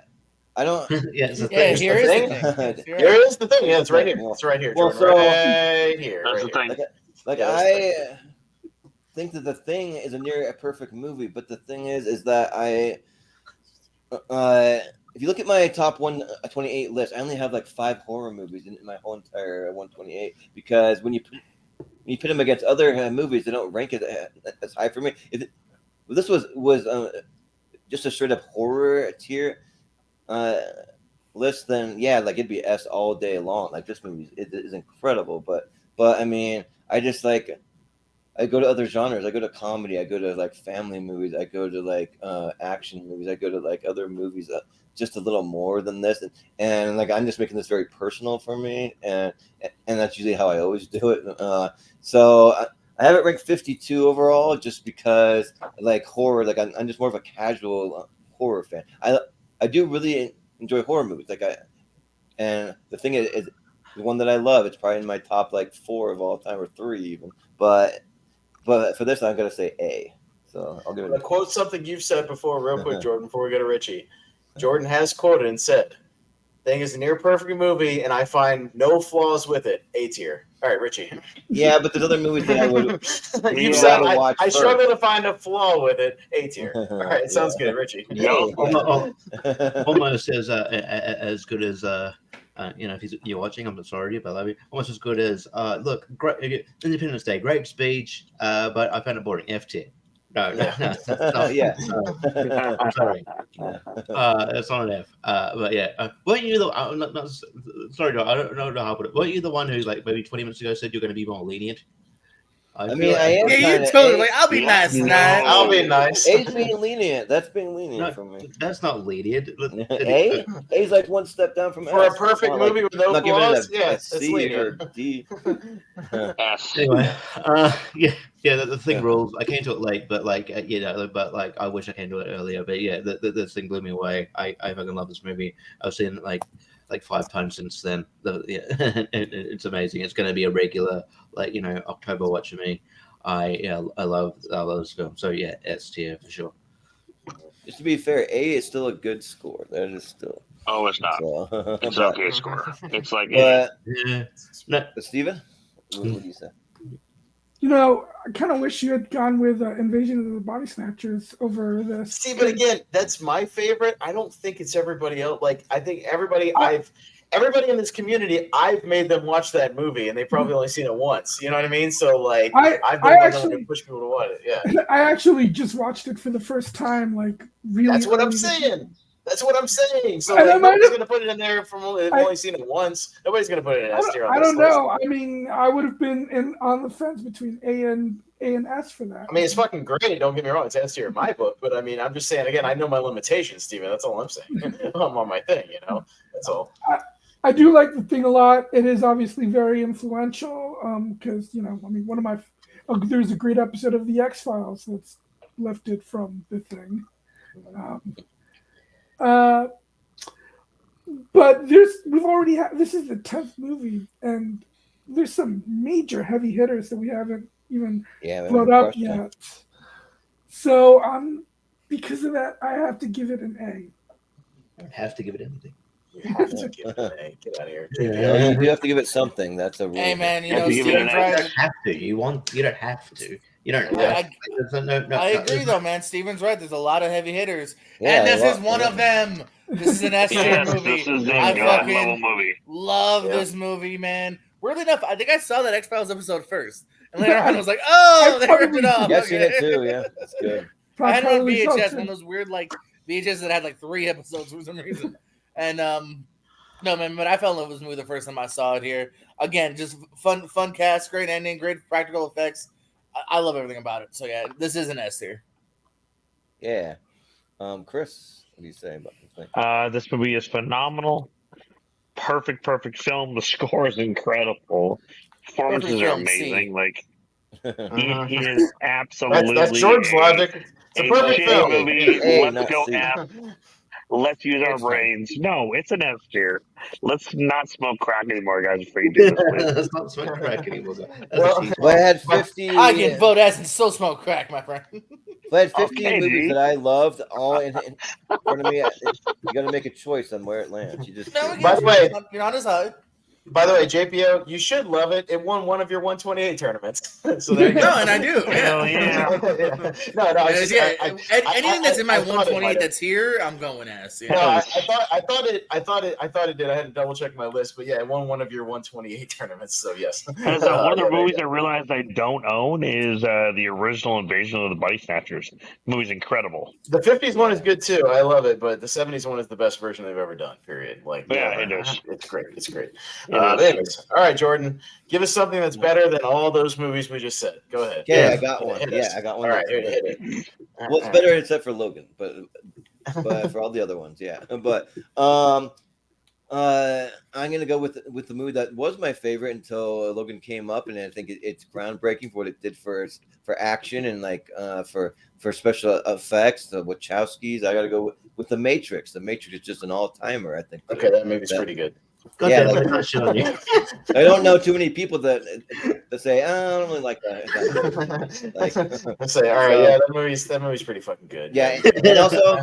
don't. Here is the thing. Here is the thing. Yeah, it's right here. It's right here. Well, Jordan. Right here. That's the thing. I think that The Thing is a near a perfect movie, but the thing is that if you look at my top 128 list, I only have like 5 horror movies in my whole entire 128 because when you put them against other movies, they don't rank it as high for me. This was just a straight up horror tier list, then yeah, like it'd be S all day long. Like this movie is incredible, but I mean, I just like I go to other genres. I go to comedy. I go to like family movies. I go to like action movies. I go to like other movies just a little more than this, and like I'm just making this very personal for me, and that's usually how I always do it. So. I have it ranked 52 overall just because like horror, like I'm just more of a casual horror fan. I do really enjoy horror movies. And the thing is the one that I love, it's probably in my top like 4 of all time or 3 even. But for this, I'm going to say A. So I'll give it a quote something you've said before real quick, Jordan, before we go to Richie. Jordan has quoted and said, Thing is a near perfect movie, and I find no flaws with it. A tier. All right, Richie. Yeah, but there's other movies that I would. You said I struggle to find a flaw with it. A tier. All right, sounds good, Richie. Almost as good as if you're watching, I'm sorry, but I love you. Almost as good as look, great Independence Day, great speech, but I found it boring. F tier. No. Yeah. I'm sorry. That's not an F. But yeah, weren't you the? Sorry, Joe, I don't know how to put it. Weren't you the one who, like, maybe 20 minutes ago said you're going to be more lenient? I mean, I am. Yeah, you totally like. I'll be nice tonight. I'll be nice. A's being lenient. That's being lenient for me. That's not lenient. A's like one step down from For S. a perfect movie with no flaws. Yeah, it's C or lenient. D. Anyway, the thing rules. I came to it late, but I wish I came to it earlier. But yeah, this thing blew me away. I fucking love this movie. I've seen it like 5 times since then. It's amazing. It's going to be a regular, October watch for me. I love this film. So yeah, S tier for sure. Just to be fair, A is still a good score. That is still. Oh, it's not. It's an okay score. It's like. Steven, what do you say? I kind of wish you had gone with Invasion of the Body Snatchers over this. See, but again, that's my favorite. I don't think it's everybody else. Like, I think everybody in this community, I've made them watch that movie, and they've probably only seen it once. You know what I mean? So, like, I've been one of them to push people to watch it. Yeah. I actually just watched it for the first time, like, really. That's what I'm saying. That's what I'm saying. So like, nobody's going to put it in there from only seen it once. Nobody's going to put it in S tier. I don't know. I mean, I would have been on the fence between A and S for that. I mean, it's fucking great. Don't get me wrong. It's S tier in my book. But I mean, I'm just saying, again, I know my limitations, Steven. That's all I'm saying. I'm on my thing, That's all. I do like the thing a lot. It is obviously very influential because, one of my there's a great episode of The X-Files that's lifted from the thing. But we've already had, this is the 10th movie, and there's some major heavy hitters that we haven't even brought up yet. So because of that, I have to give it an A. I have to give it anything. You have to give it an A. Get out of here. You have to give it something. That's a rule. Hey man, Steven's right. You don't have to. You don't have to. You don't. I agree though, man. Steven's right. There's a lot of heavy hitters, and this is one of them. This is an S tier movie. This is I fucking love this movie, man. Weirdly enough, I think I saw that X-Files episode first, and later on I was like, "Oh, they ripped it off." Yeah, I seen it too. Yeah, that's good. I had it on VHS, one of those weird VHS that had 3 episodes for some reason, and no man, but I fell in love with this movie the first time I saw it here. Again, just fun cast, great ending, great practical effects. I love everything about it. So yeah, this is an S tier. Yeah. Chris, what do you say about this thing? This movie is phenomenal. Perfect film. The score is incredible. Performances are amazing. It is absolutely. That's George's logic. It's a perfect film. Movie. Let's go F. Let's use our brains. No, it's an S tier. Let's not smoke crack anymore, guys. Before you do this, let's not smoke crack anymore. I had 50. I can vote S and still smoke crack, my friend. If I had 15 movies that I loved all in front of me, you got to make a choice on where it lands. You just. By the way, you're not as high. By the way, JPO, you should love it. It won one of your 128 tournaments. So there you go. No, and I do. Hell yeah. No. Anything that's in my 128 that's here, I'm going S. Yeah. No, I thought it did. I had to double check my list, but yeah, it won one of your 128 tournaments. So yes. One of the movies I realized I don't own is the original Invasion of the Body Snatchers. The movie's incredible. The 50s one is good too. I love it, but the 70s one is the best version they've ever done. Period. It is. It's great. It's great. Anyways, all right, Jordan, give us something that's better than all those movies we just said. Go ahead. Yeah, I got one. I got one. All right, hit it. Well, it's better except for Logan, but for all the other ones, yeah. But I'm gonna go with the movie that was my favorite until Logan came up, and I think it's groundbreaking for what it did for action and for special effects. The Wachowskis. I gotta go with The Matrix. The Matrix is just an all timer. I think. Okay, that movie's pretty good. I don't know too many people that say, I don't really like that. I say, all right, yeah, that movie's pretty fucking good. Yeah, and also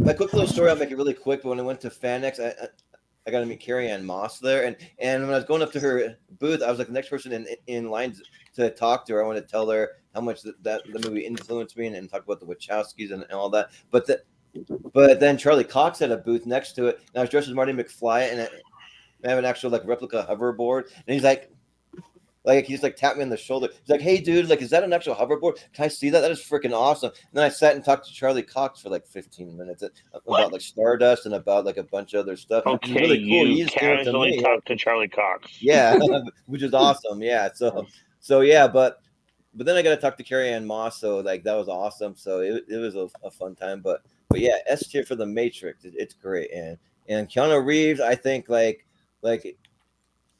my quick little story. I'll make it really quick. But when I went to FanX, I got to meet Carrie-Anne Moss there, and when I was going up to her booth, I was like the next person in line to talk to her. I wanted to tell her how much that the movie influenced me and talk about the Wachowskis and all that. But then Charlie Cox had a booth next to it, and I was dressed as Marty McFly, and I have an actual replica hoverboard, and he's like Like he just like tapped me on the shoulder. He's like, "Hey, dude, like, is that an actual hoverboard? Can I see that? That is freaking awesome." And then I sat and talked to Charlie Cox for like 15 minutes about like Stardust and about like a bunch of other stuff. Okay, really cool. you casually talked to Charlie Cox. Yeah, which is awesome. Yeah, so yeah, but then I got to talk to Carrie Ann Moss, so like that was awesome. So it was a fun time. But yeah, S tier for The Matrix. It's great, and Keanu Reeves, I think like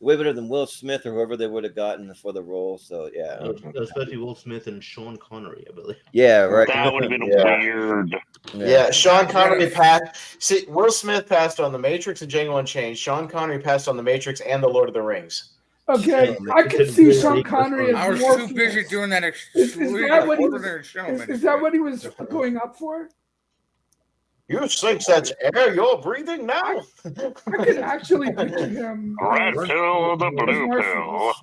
way better than Will Smith or whoever they would have gotten for the role. So yeah, especially Will Smith and Sean Connery, I believe. Yeah, right. That would have been weird. Yeah, Sean Connery passed. See, Will Smith passed on The Matrix and Django Unchained. Sean Connery passed on The Matrix and The Lord of the Rings. Okay, I could see Sean Connery as I was more too busy doing that. Is that what he was going up for? You think that's air you're breathing now? I could actually picture him. Red pill, the blue pill.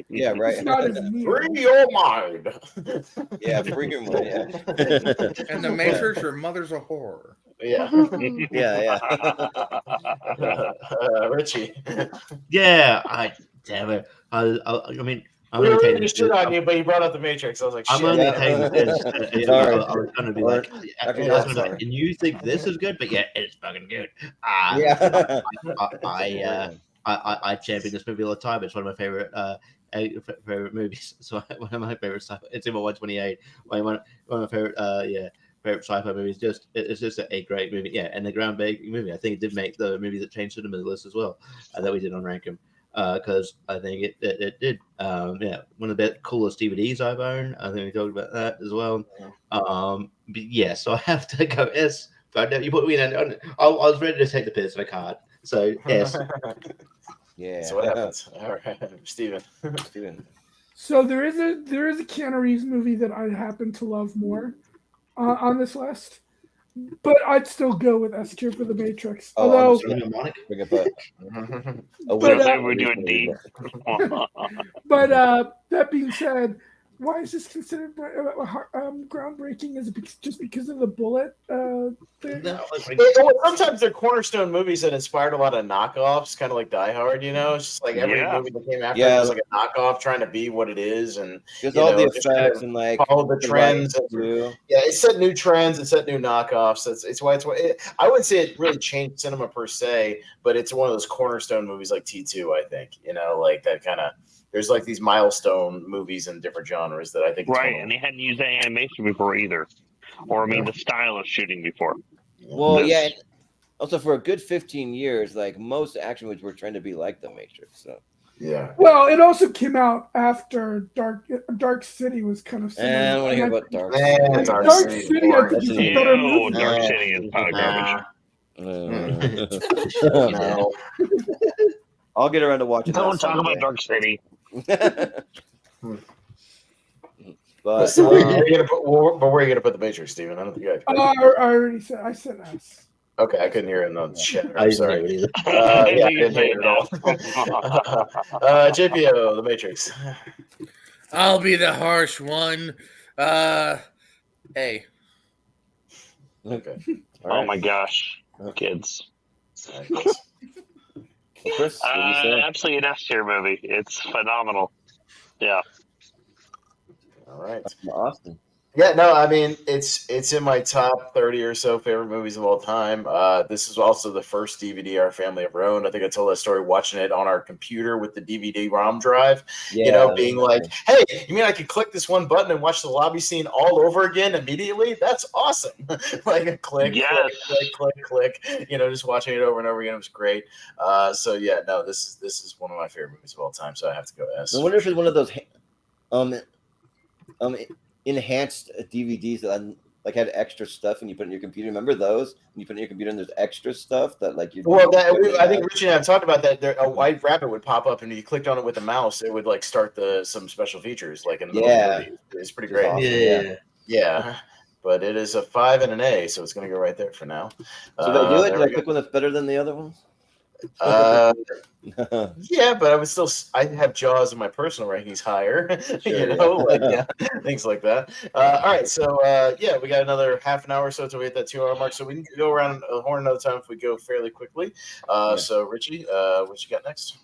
Yeah, right. It's not as neat. Free your mind. Yeah, free your mind. Yeah. And The Matrix, your mother's a whore. Yeah. Yeah. Richie. Yeah, damn it. I mean, I'm we going were to ready take to shit on you, but you brought up The Matrix. I was like, shit. I'm only taking this. I was going to be like, Sorry. and you think this is good, but yeah, it's fucking good. Yeah. I champion this movie all the time. It's one of my favorite movies. So one of my favorite stuff. It's in my 128. One of my favorite favorite sci-fi movies. It's just a great movie. Yeah, and the groundbreaking movie. I think it did make the movie that changed cinema list as well. That we did on Rankum. Because I think it did. One of the coolest DVDs I've owned. I think we talked about that as well. But yeah, so I have to go S. You put me in. I was ready to take the piss, and I can't. So S. Yeah. So what happens? All right, Steven. So there is a Keanu Reeves movie that I happen to love more on this list. But I'd still go with S tier for The Matrix. Although, we're doing D. But that being said, why is this considered groundbreaking? Is it just because of the bullet thing? Sometimes they're cornerstone movies that inspired a lot of knockoffs, kind of like Die Hard. You know, it's just like every movie that came after it was like a knockoff trying to be what it is, and there's all the effects and like follow the trends. It set new trends, it set new knockoffs. It's why I would say it really changed cinema per se, but it's one of those cornerstone movies like T2. I think like that kind of. There's like these milestone movies in different genres that I think right, and they hadn't used the animation before either, or the style of shooting before. Well, yeah. Also, for a good 15 years, like most action movies were trying to be like The Matrix. So yeah. Well, it also came out after Dark City was kind of. I don't want to hear about Dark City. Dark City, I think, is a better movie. Dark City is probably garbage. I'll get around to watching. Don't talk about Dark City. But where are you gonna put The Matrix, Steven? I don't think I already said. I said S. Okay, I couldn't hear it on shit. I'm sorry. I didn't hear it at all. JPO, The Matrix. I'll be the harsh one. A. Okay. Oh my gosh, kids. Chris, what do you say? Absolutely an S tier movie. It's phenomenal. Yeah. All right. Austin. Yeah, no, I mean it's in my top 30 or so favorite movies of all time. This is also the first DVD our family ever owned. I think I told that story watching it on our computer with the DVD-ROM drive. Yeah, being like, "Hey, you mean I could click this one button and watch the lobby scene all over again immediately? That's awesome!" Like a click, click. Just watching it over and over again. It was great. So yeah, no, this is one of my favorite movies of all time. So I have to go S. I wonder if it's one of those enhanced DVDs that like had extra stuff and you put it in your computer. Remember those? And you put it in your computer and there's extra stuff that like you. Well, I think Richie and I have talked about that. A white rabbit would pop up and if you clicked on it with a mouse, it would like start some special features like in the middle of the movie. It's pretty great. Awesome. Yeah. But it is a 5 and an A, so it's going to go right there for now. So they do it? Did I pick one that's better than the other ones? Yeah, but I have Jaws in my personal rankings higher, things like that. All right, so we got another half an hour or so till we hit that 2 hour mark, so we can go around the horn another time if we go fairly quickly. So Richie, what you got next?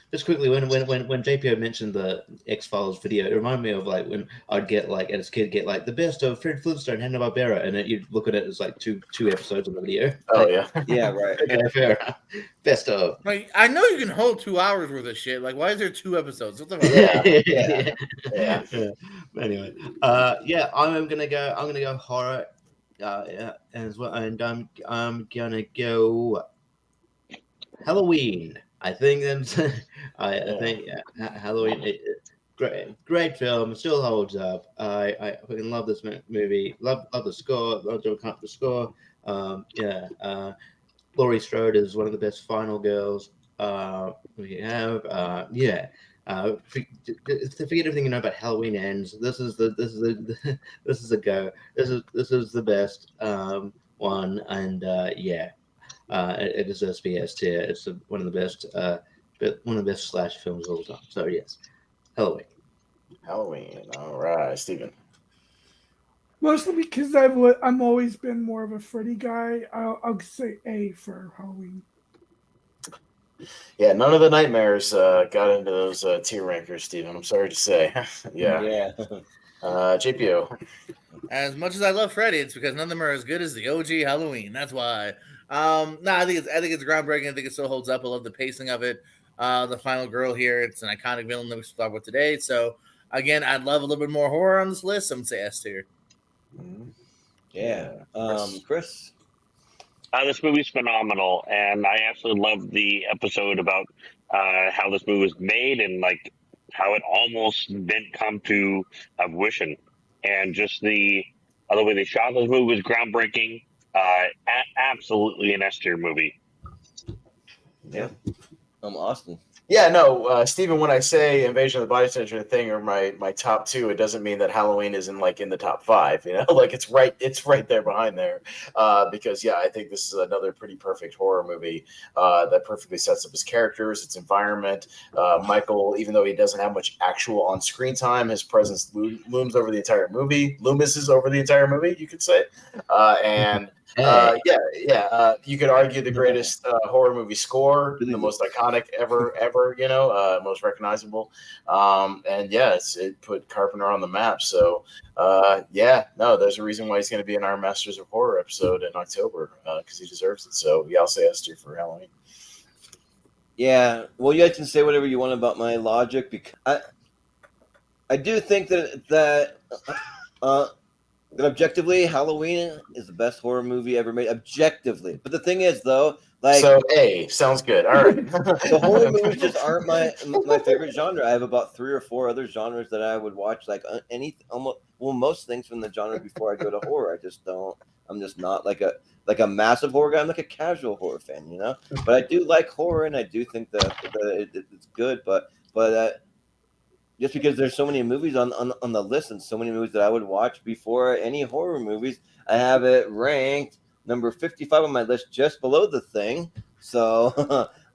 Just quickly, when JPO mentioned the X-Files video, it reminded me of like when I'd get like as a kid the best of Fred Flintstone, Hanna-Barbera, and you'd look at it as like two episodes of the video. Oh yeah, yeah, right. Okay, fair. Best of. Like, I know you can hold 2 hours worth of shit. Like, why is there 2 episodes? What the fuck? Yeah. Anyway, I'm gonna go horror, as well, and I'm gonna go Halloween. I think that's I think Halloween. Great film. Still holds up. I fucking love this movie. Love the score. Love the score. Laurie Strode is one of the best final girls we have. Forget everything you know about Halloween Ends. This is a go. This is the best one, and it deserves to be S tier. It's one of the best slash films of all time. So yes, Halloween. All right, Steven. Mostly because I'm always been more of a Freddy guy. I'll say A for Halloween. Yeah, none of the nightmares got into those tier rankers, Steven. I'm sorry to say. Yeah. JPO. As much as I love Freddy, it's because none of them are as good as the OG Halloween. That's why. I think it's groundbreaking. I think it still holds up. I love the pacing of it. The final girl here, it's an iconic villain that we should talk about today. So again, I'd love a little bit more horror on this list. I'm gonna say S tier. Yeah. Chris. This movie's phenomenal, and I absolutely love the episode about how this movie was made and like how it almost didn't come to fruition, and just the way they shot this movie was groundbreaking. Absolutely an S tier movie. Yeah. Austin. Yeah, no, Steven, when I say Invasion of the Body Snatcher thing or my top 2, it doesn't mean that Halloween isn't like in the top 5, you know, like it's right there behind there. Because I think this is another pretty perfect horror movie that perfectly sets up his characters, its environment. Michael, even though he doesn't have much actual on-screen time, his presence looms over the entire movie. Loomis is over the entire movie, you could say. You could argue the greatest horror movie score, the most iconic ever, you know, most recognizable. It put Carpenter on the map. So, there's a reason why he's going to be in our Masters of Horror episode in October because he deserves it. So, I'll say S tier for Halloween. Yeah, well, you guys can say whatever you want about my logic because I do think that objectively, Halloween is the best horror movie ever made. Objectively, but the thing is, though, like, so A sounds good. All right, the horror movies just aren't my favorite genre. I have about 3 or 4 other genres that I would watch, like most things from the genre before I go to horror. I just don't. I'm just not like a massive horror guy. I'm like a casual horror fan, you know. But I do like horror, and I do think that it's good. But just because there's so many movies on the list and so many movies that I would watch before any horror movies, I have it ranked number 55 on my list, just below The Thing. So,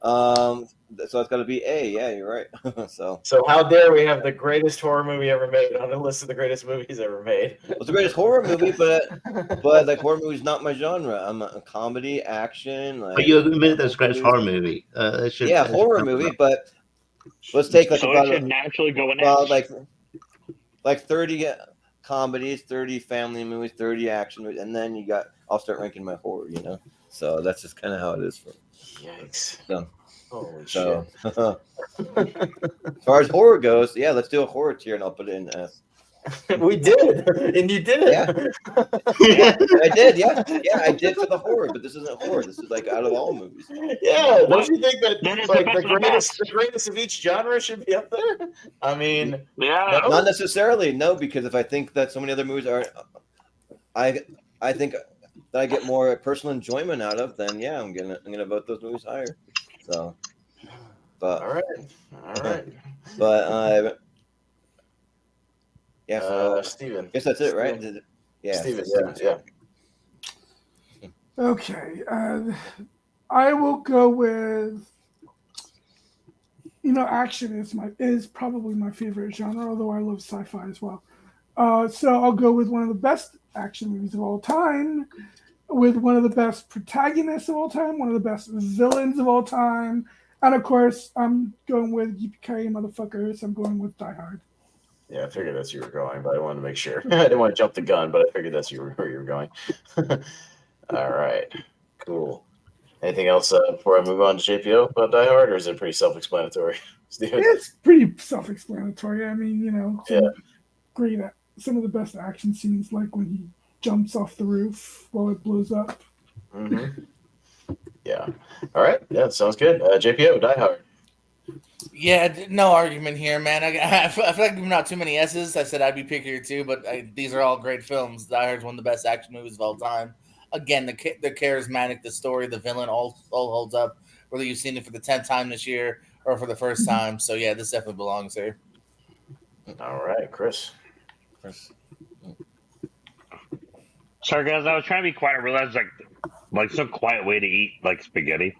so it's got to be A. Yeah, you're right. So how dare we have the greatest horror movie ever made on the list of the greatest movies ever made? It's the greatest horror movie, but like horror movie's not my genre. I'm a comedy, action. Like, but you admitted that's the greatest horror movie. Horror movie, but. Let's take like so about it should naturally go in like 30 comedies, 30 family movies, 30 action movies, and then I'll start ranking my horror, you know. So that's just kind of how it is for me. Yikes! So, holy shit. As far as horror goes, let's do a horror tier, and I'll put it in S. We did, and you did it. Yeah, I did. Yeah, I did for the horror, but this isn't horror. This is like out of all movies. Yeah, don't you think that like the greatest of each genre should be up there? I mean, not necessarily. No, because if I think that so many other movies are, I think that I get more personal enjoyment out of, then I'm gonna vote those movies higher. So, but all right, but Steven. Guess that's it, right? Yeah, Steven. Yeah. Okay, I will go with. Action is probably my favorite genre, although I love sci-fi as well. So I'll go with one of the best action movies of all time, with one of the best protagonists of all time, one of the best villains of all time, And of course, I'm going with Yippee-ki-yay, motherfuckers. I'm going with Die Hard. Yeah, I figured that's where you were going, but I wanted to make sure. I didn't want to jump the gun, but I figured that's where you were going. All right, cool. Anything else before I move on to JPO about Die Hard, or is it pretty self-explanatory? It's pretty self-explanatory. I mean, some of the best action scenes, like when he jumps off the roof while it blows up. Mm-hmm. Yeah. All right. Yeah, sounds good. JPO, Die Hard. Yeah, no argument here, man. I feel like giving out too many S's. I said I'd be pickier too, but these are all great films. Die Hard's one of the best action movies of all time. Again, the charismatic, the story, the villain all holds up, whether you've seen it for the 10th time this year or for the first time. So, yeah, this definitely belongs here. All right, Chris. Sorry, guys. I was trying to be quiet. I realized, like some quiet way to eat, like spaghetti.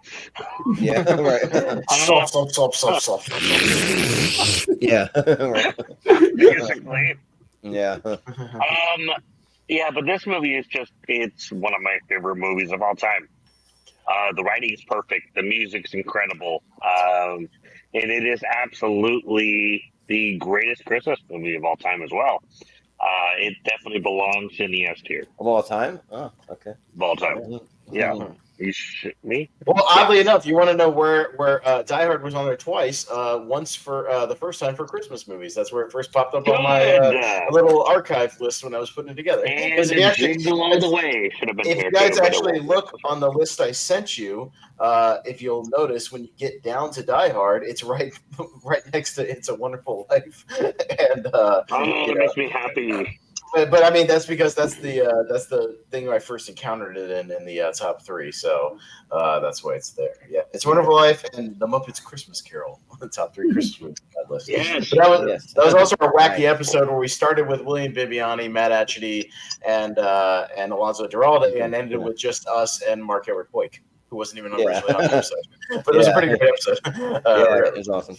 Yeah, right. Stop. Yeah. Right. Basically. Yeah. Yeah, but this movie it's one of my favorite movies of all time. The writing is perfect. The music's incredible. And it is absolutely the greatest Christmas movie of all time as well. It definitely belongs in the S tier. Of all time? Oh, okay. Of all time. Yeah. You shit me? Well, oddly enough, you want to know where Die Hard was on there twice. Once for the first time for Christmas movies. That's where it first popped up on my little archive list when I was putting it together. And Jingle All the Way should have been if here. You guys actually look on the list I sent you, if you'll notice when you get down to Die Hard, it's right next to It's a Wonderful Life. And that makes me happy. But I mean that's because that's the thing I first encountered it in the top 3, so that's why it's there. Yeah, It's a Wonderful Life and The Muppets Christmas Carol on the top 3 Christmas movies on that list. Yes. That was also a wacky episode where we started with William Bibiani, Matt Atchity, and Alonzo Duralde, and ended with just us and Mark Edward Hoyk, who wasn't even originally on the episode. But it was a pretty great episode. It was awesome.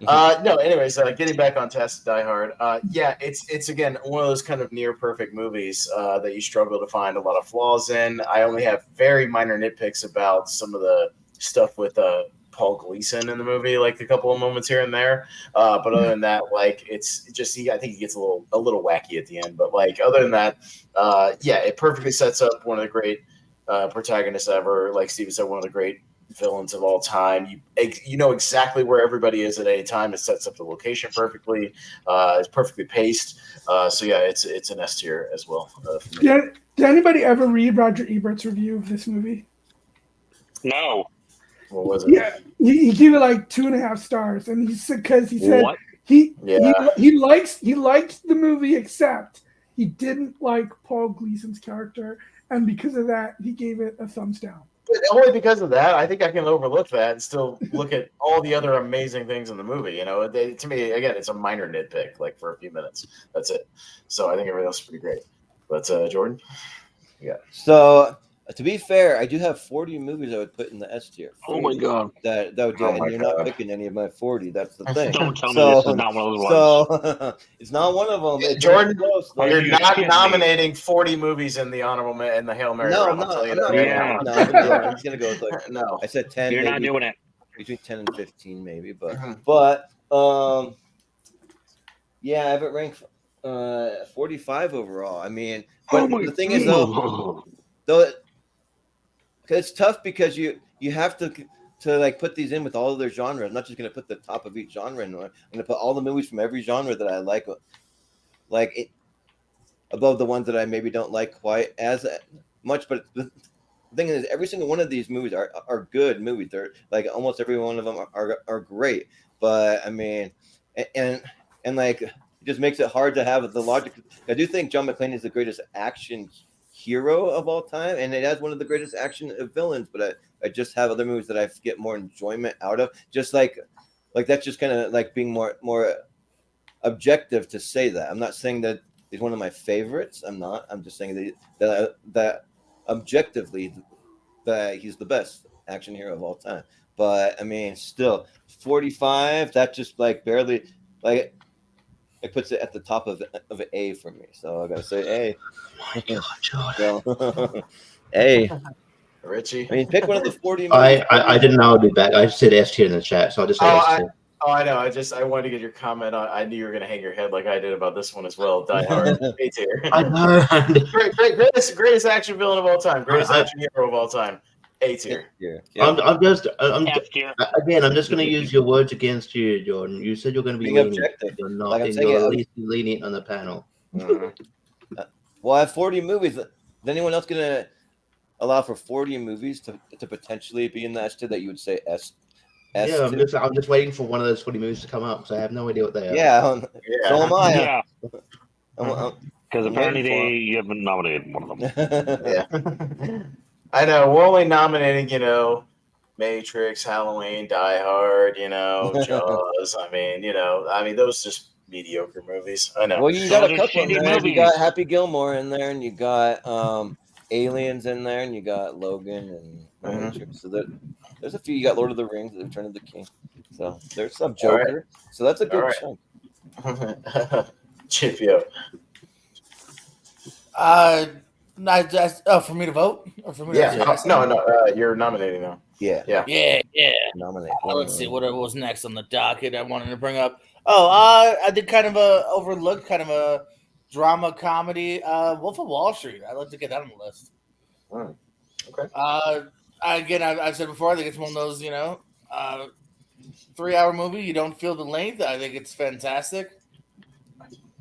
No, anyways, getting back on task, Die Hard. Yeah, it's again one of those kind of near perfect movies that you struggle to find a lot of flaws in. I only have very minor nitpicks about some of the stuff with Paul Gleason in the movie, like a couple of moments here and there. But other than that, like it's just I think he gets a little wacky at the end. But like other than that, yeah, it perfectly sets up one of the great protagonists ever. Like Steven said, one of the great villains of all time. You know exactly where everybody is at any time. It sets up the location perfectly. It's perfectly paced. So yeah, it's an S tier as well. Did anybody ever read Roger Ebert's review of this movie? No. What was it? Yeah, he gave it like 2.5 stars, and he said what? he liked the movie, except he didn't like Paul Gleason's character, and because of that, he gave it a thumbs down. Only because of that, I think I can overlook that and still look at all the other amazing things in the movie. You know, to me, again, it's a minor nitpick, like for a few minutes. That's it. So I think everything else is pretty great. But Jordan? Yeah. So to be fair, I do have 40 movies I would put in the S tier. Oh my god. That would do it. And you're not picking any of my 40. That's the thing. Don't tell me this is not one of those ones. So it's not one of them. It's Jordan, close, you're not nominating 40 movies in the honorable and the Hail Mary. No, round, I'll tell you that. Yeah. No, I'm just gonna go with like No. I said 10. You're not doing it. Between 10 and 15, maybe, but yeah, I have it ranked 45 overall. I mean, but the thing is though it's tough because you have to like put these in with all of their genres. I'm not just gonna put the top of each genre in. I'm gonna put all the movies from every genre that I like it above the ones that I maybe don't like quite as much. But the thing is, every single one of these movies are good movies. They're like almost every one of them are great. But I mean, and like it just makes it hard to have the logic. I do think John McClane is the greatest action hero of all time, and it has one of the greatest action villains, but I just have other movies that I get more enjoyment out of, just like that's just kind of like being more objective to say that. I'm not saying that he's one of my favorites. I'm just saying that objectively that he's the best action hero of all time. But I mean, still 45, that just like barely like it puts it at the top of A for me. So I gotta say A. Oh my God, Jordan. So, A. Richie. I mean, pick one of the 40 movies. I didn't know I'd be back. I said S tier in the chat, so I'll just say S tier. I know. I wanted to get your comment on. I knew you were going to hang your head like I did about this one as well. Die Hard, A tier. I know. greatest action villain of all time. Greatest action hero of all time. A tier. Yeah. I'm just F-tier. going to use your words against you, Jordan. You said you're going to be Being lenient. objective. You're not. Like I'm and saying, you're at least lenient on the panel. Well, I have 40 movies. Is anyone else going to allow for 40 movies to potentially be in the S tier that you would say S? Yeah, I'm just waiting for one of those 40 movies to come up, so I have no idea what they are. Yeah, so am I. Yeah. Because apparently you haven't nominated one of them. Yeah. I know. We're only nominating, Matrix, Halloween, Die Hard, Jaws. I mean, those just mediocre movies. I know. Well, you got a couple in there. movies. You got Happy Gilmore in there, and you got Aliens in there, and you got Logan and Matrix. So there's a few. You got Lord of the Rings, The Return of the King. So there's some Joker. Right. So that's a good chunk. Chipio. For me to vote? Or for me to No, you're nominating now. Yeah. Nominate. Let's see what was next on the docket I wanted to bring up. I did kind of a overlooked kind of a drama comedy, Wolf of Wall Street. I'd like to get that on the list. Okay. Again, I've said before, I think it's one of those, 3-hour movie. You don't feel the length. I think it's fantastic.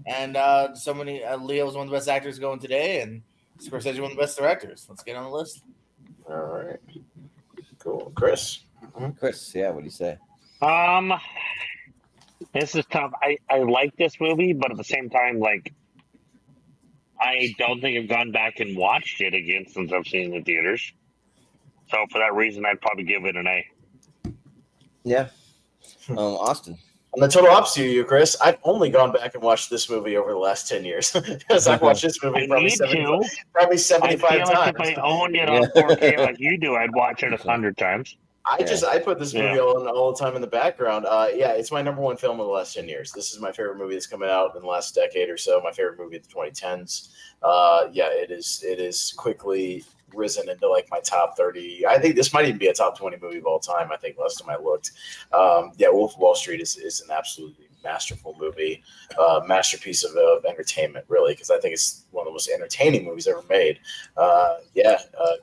And Leo was one of the best actors going today, and Scorsese one of the best directors. Let's get on the list. All right. Cool. Chris, yeah, what do you say? This is tough. I like this movie, but at the same time, I don't think I've gone back and watched it again since I've seen it in the theaters. So for that reason, I'd probably give it an A. Yeah. Austin. I'm the total opposite of you, Chris. I've only gone back and watched this movie over the last 10 years because I've watched this movie probably 75 I feel times. Like if I owned it on 4K like you do, I'd watch it 100 times. I put this movie on all the time in the background. It's my number one film of the last 10 years. This is my favorite movie that's coming out in the last decade or so. My favorite movie of the 2010s. It is quickly risen into my top 30. I think this might even be a top 20 movie of all time. I think last time I looked. Wolf of Wall Street is an absolutely masterful movie, masterpiece of entertainment, really, because I think it's one of the most entertaining movies ever made.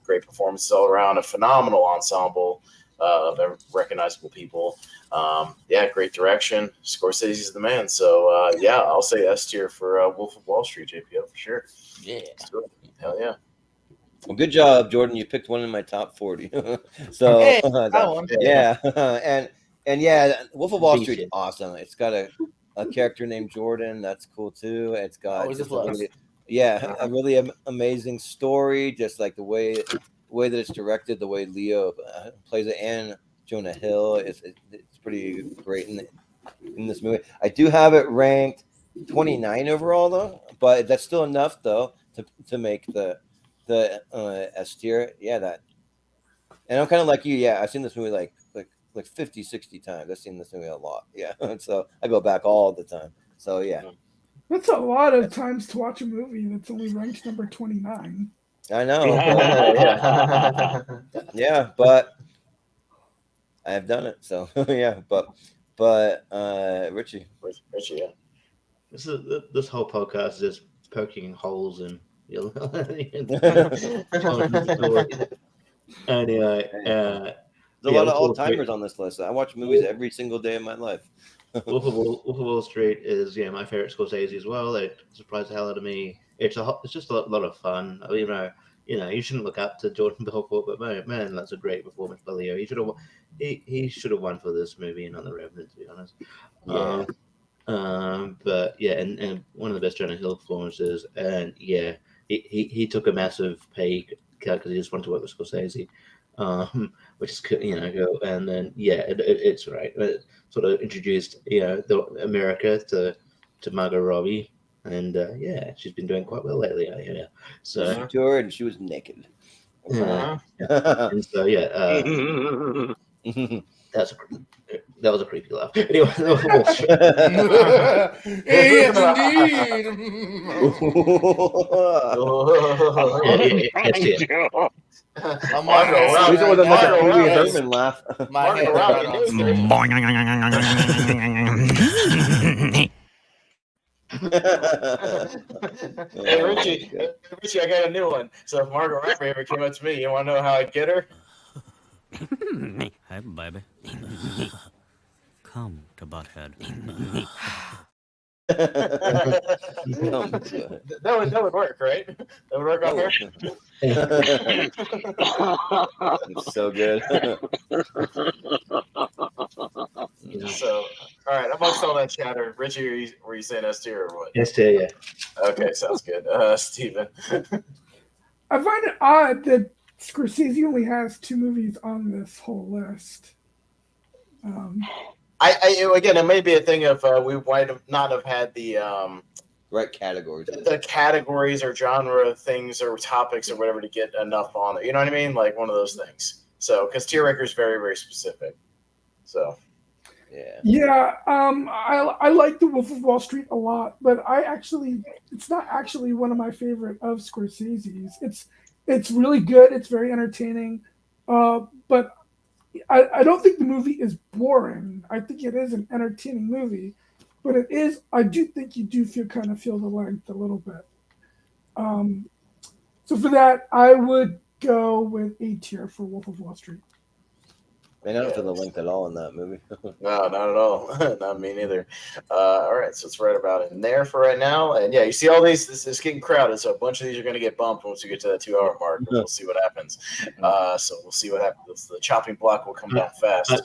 Great performances all around, a phenomenal ensemble of recognizable people. Great direction. Scorsese's the man. So I'll say S tier for Wolf of Wall Street, JPO, for sure. Yeah. Hell yeah. Well, good job, Jordan. You picked one in my top 40. So hey, and Wolf of Wall Street, awesome. It's got a character named Jordan. That's cool too. It's got a really amazing story. Just like the way that it's directed, the way Leo plays it, and Jonah Hill it's pretty great in this movie. I do have it ranked 29 overall though, but that's still enough though to make the S tier. And I'm kind of like you. Yeah, I've seen this movie like 50, 60 times. I've seen this movie a lot. Yeah, so I go back all the time. So yeah, that's a lot of times to watch a movie that's only ranked number 29. I know. Yeah, but I have done it. So yeah, but Richie, yeah. This whole podcast is just poking holes in. Anyway, there's a lot of all-timers on this list. I watch movies every single day of my life. Wolf of Wall Street is my favorite Scorsese as well. It surprised the hell out of me. It's just a lot of fun. You shouldn't look up to Jordan Belfort, but man, that's a great performance by Leo. He should have won for this movie and on The Revenant, to be honest. And one of the best Jonah Hill performances, and he took a massive pay cut because he just wanted to work with Scorsese, which is and then it's right. It sort of introduced the America to Margot Robbie, and she's been doing quite well lately. So to her, and she was naked. And so that's That was a creepy laugh. Anyway, Yes, indeed. Margot Robbie was like a Pee Wee Herman laugh. Margot Robbie. Hey Richie, I got a new one. So if Margot Robbie ever came up to me, you want to know how I'd get her? Hey, baby. Come to Butthead. that would work, right? That would work on her. It's so good. So, all right, amongst all that chatter, Richie, were you saying S tier or what? S tier, yeah. Okay, sounds good. Steven. I find it odd that Scorsese only has 2 movies on this whole list. Again, it may be a thing of we might have not have had the right categories, the categories or genre things or topics or whatever to get enough on it. You know what I mean? Like one of those things. So, because tier ranker is very, very specific. So, yeah. I like The Wolf of Wall Street a lot, but it's not actually one of my favorite of Scorsese's. It's really good. It's very entertaining, but I don't think the movie is boring. I think it is an entertaining movie, but it is. I do think you do kind of feel the length a little bit. So for that, I would go with A tier for Wolf of Wall Street. I don't feel the length at all in that movie. No, not at all. Not me neither. All right, so it's right about in there for right now. And yeah, you see all these, this is getting crowded, so a bunch of these are going to get bumped once we get to that 2 hour mark. We'll see what happens. So we'll see what happens. The chopping block will come down fast.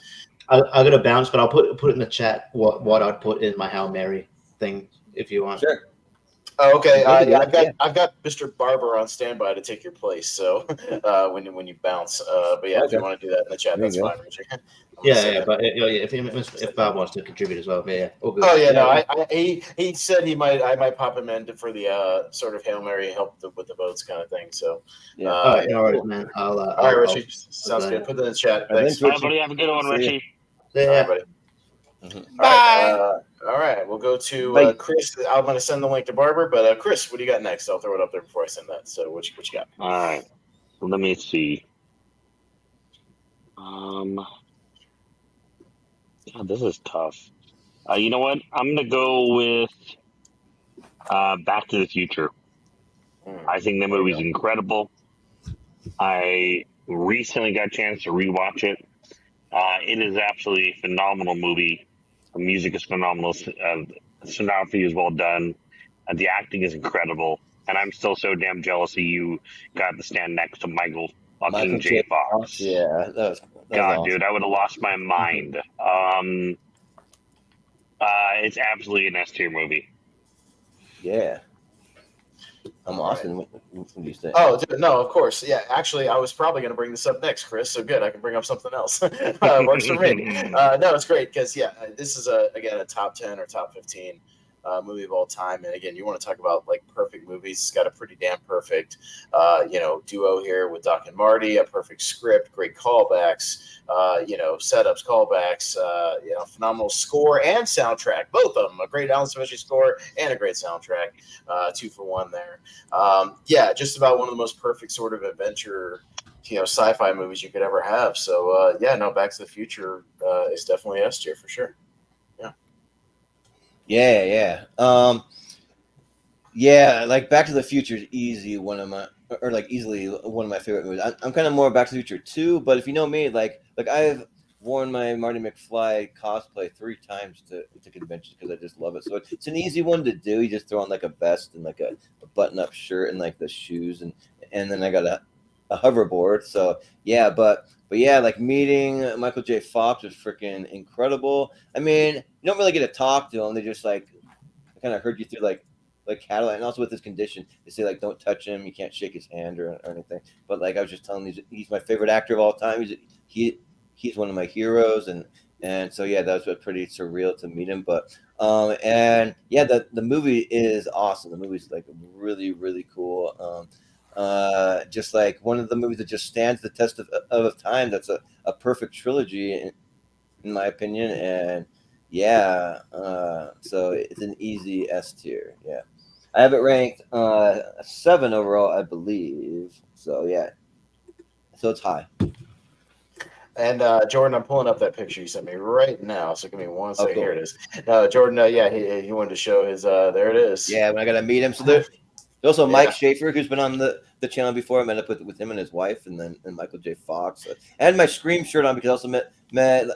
I'm going to bounce, but I'll put it in the chat what I'd put in my Hail Mary thing if you want. Sure. Oh, okay. I've got Mr. Barber on standby to take your place. So when you bounce, but yeah, if you want to do that in the chat, that's fine, Richard. But if Bob wants to contribute as well, all good. Oh yeah, no, he said I might pop him in for the sort of Hail Mary help with the votes kind of thing. So all right, no worries, man. All right, Richie, sounds good. Put that in the chat. Thanks. Everybody have a good one, Richie. All right, buddy. Bye. All right, we'll go to Chris. I'm going to send the link to Barber, but Chris, what do you got next? I'll throw it up there before I send that. So what you got? All right, let me see. God, this is tough. You know what? I'm going to go with Back to the Future. I think the movie's incredible. I recently got a chance to rewatch it. It is absolutely a phenomenal movie. The music is phenomenal. Cinematography is well done. The acting is incredible. And I'm still so damn jealous that you got to stand next to Michael J. Fox. Yeah, that was God, awesome. dude, I would have lost my mind. It's absolutely an S tier movie. Yeah. I'm Austin. What do you say? Oh, dude, no, of course. Yeah, actually, I was probably going to bring this up next, Chris. So good. I can bring up something else. Works for me. No, it's great because, this is, again, a top 10 or top 15 movie of all time. And again, you want to talk about like perfect movies. It's got a pretty damn perfect, duo here with Doc and Marty, a perfect script, great callbacks, setups, callbacks, phenomenal score and soundtrack. Both of them, a great Alan Silvestri score and a great soundtrack. 2 for 1 there. Just about one of the most perfect sort of adventure, sci-fi movies you could ever have. So, Back to the Future is definitely S tier for sure. Yeah. Like Back to the Future is easily one of my favorite movies. I'm kind of more Back to the Future 2, but if you know me, like I've worn my Marty McFly cosplay 3 times to conventions because I just love it. So it's an easy one to do. You just throw on like a vest and like a button-up shirt and like the shoes and then I got a hoverboard. So yeah, but yeah, like meeting Michael J. Fox was freaking incredible. I mean, you don't really get to talk to him. They just like kind of herd you through like Cadillac, and also with his condition, they say like don't touch him, you can't shake his hand or anything. But like I was just telling you, he's my favorite actor of all time. He's one of my heroes, and so yeah, that was pretty surreal to meet him. But the movie is awesome. The movie's like really, really cool. Just like one of the movies that just stands the test of time. That's a perfect trilogy, in my opinion. And yeah, so it's an easy S tier. Yeah, I have it ranked 7 overall, I believe. So yeah, so it's high. And Jordan, I'm pulling up that picture you sent me right now. So give me one second. cool. Here it is. Jordan, yeah, he wanted to show his. There it is. Yeah, when I got to meet him. So there's also Mike Schaefer, who's been on the channel before. I met up with him and his wife, and Michael J. Fox. I had my Scream shirt on because I also met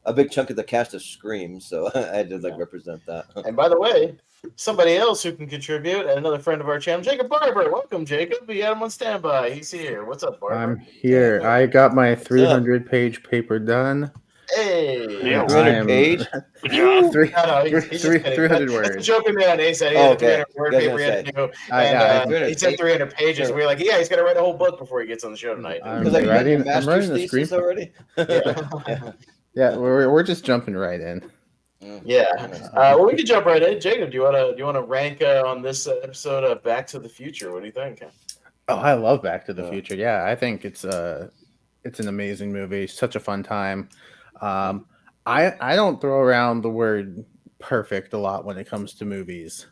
a big chunk of the cast of Scream, so I had to represent that. And by the way, somebody else who can contribute, and another friend of our channel, Jacob Barber. Welcome, Jacob. We had him on standby. He's here. What's up, Barber? I'm here. I got my 300-page paper done. Hey, 300 page? 300 words. That's a joking man. He said he had a 300 word paper he had to do. And he said 300 pages. We were like, yeah, he's got to write a whole book before he gets on the show tonight. I'm writing a screenplay already. Yeah, we're just jumping right in. Yeah. Well, we can jump right in. Jacob, do you want to rank on this episode of Back to the Future? What do you think? Oh, I love Back to the Future. Yeah, I think it's an amazing movie. Such a fun time. I don't throw around the word perfect a lot when it comes to movies,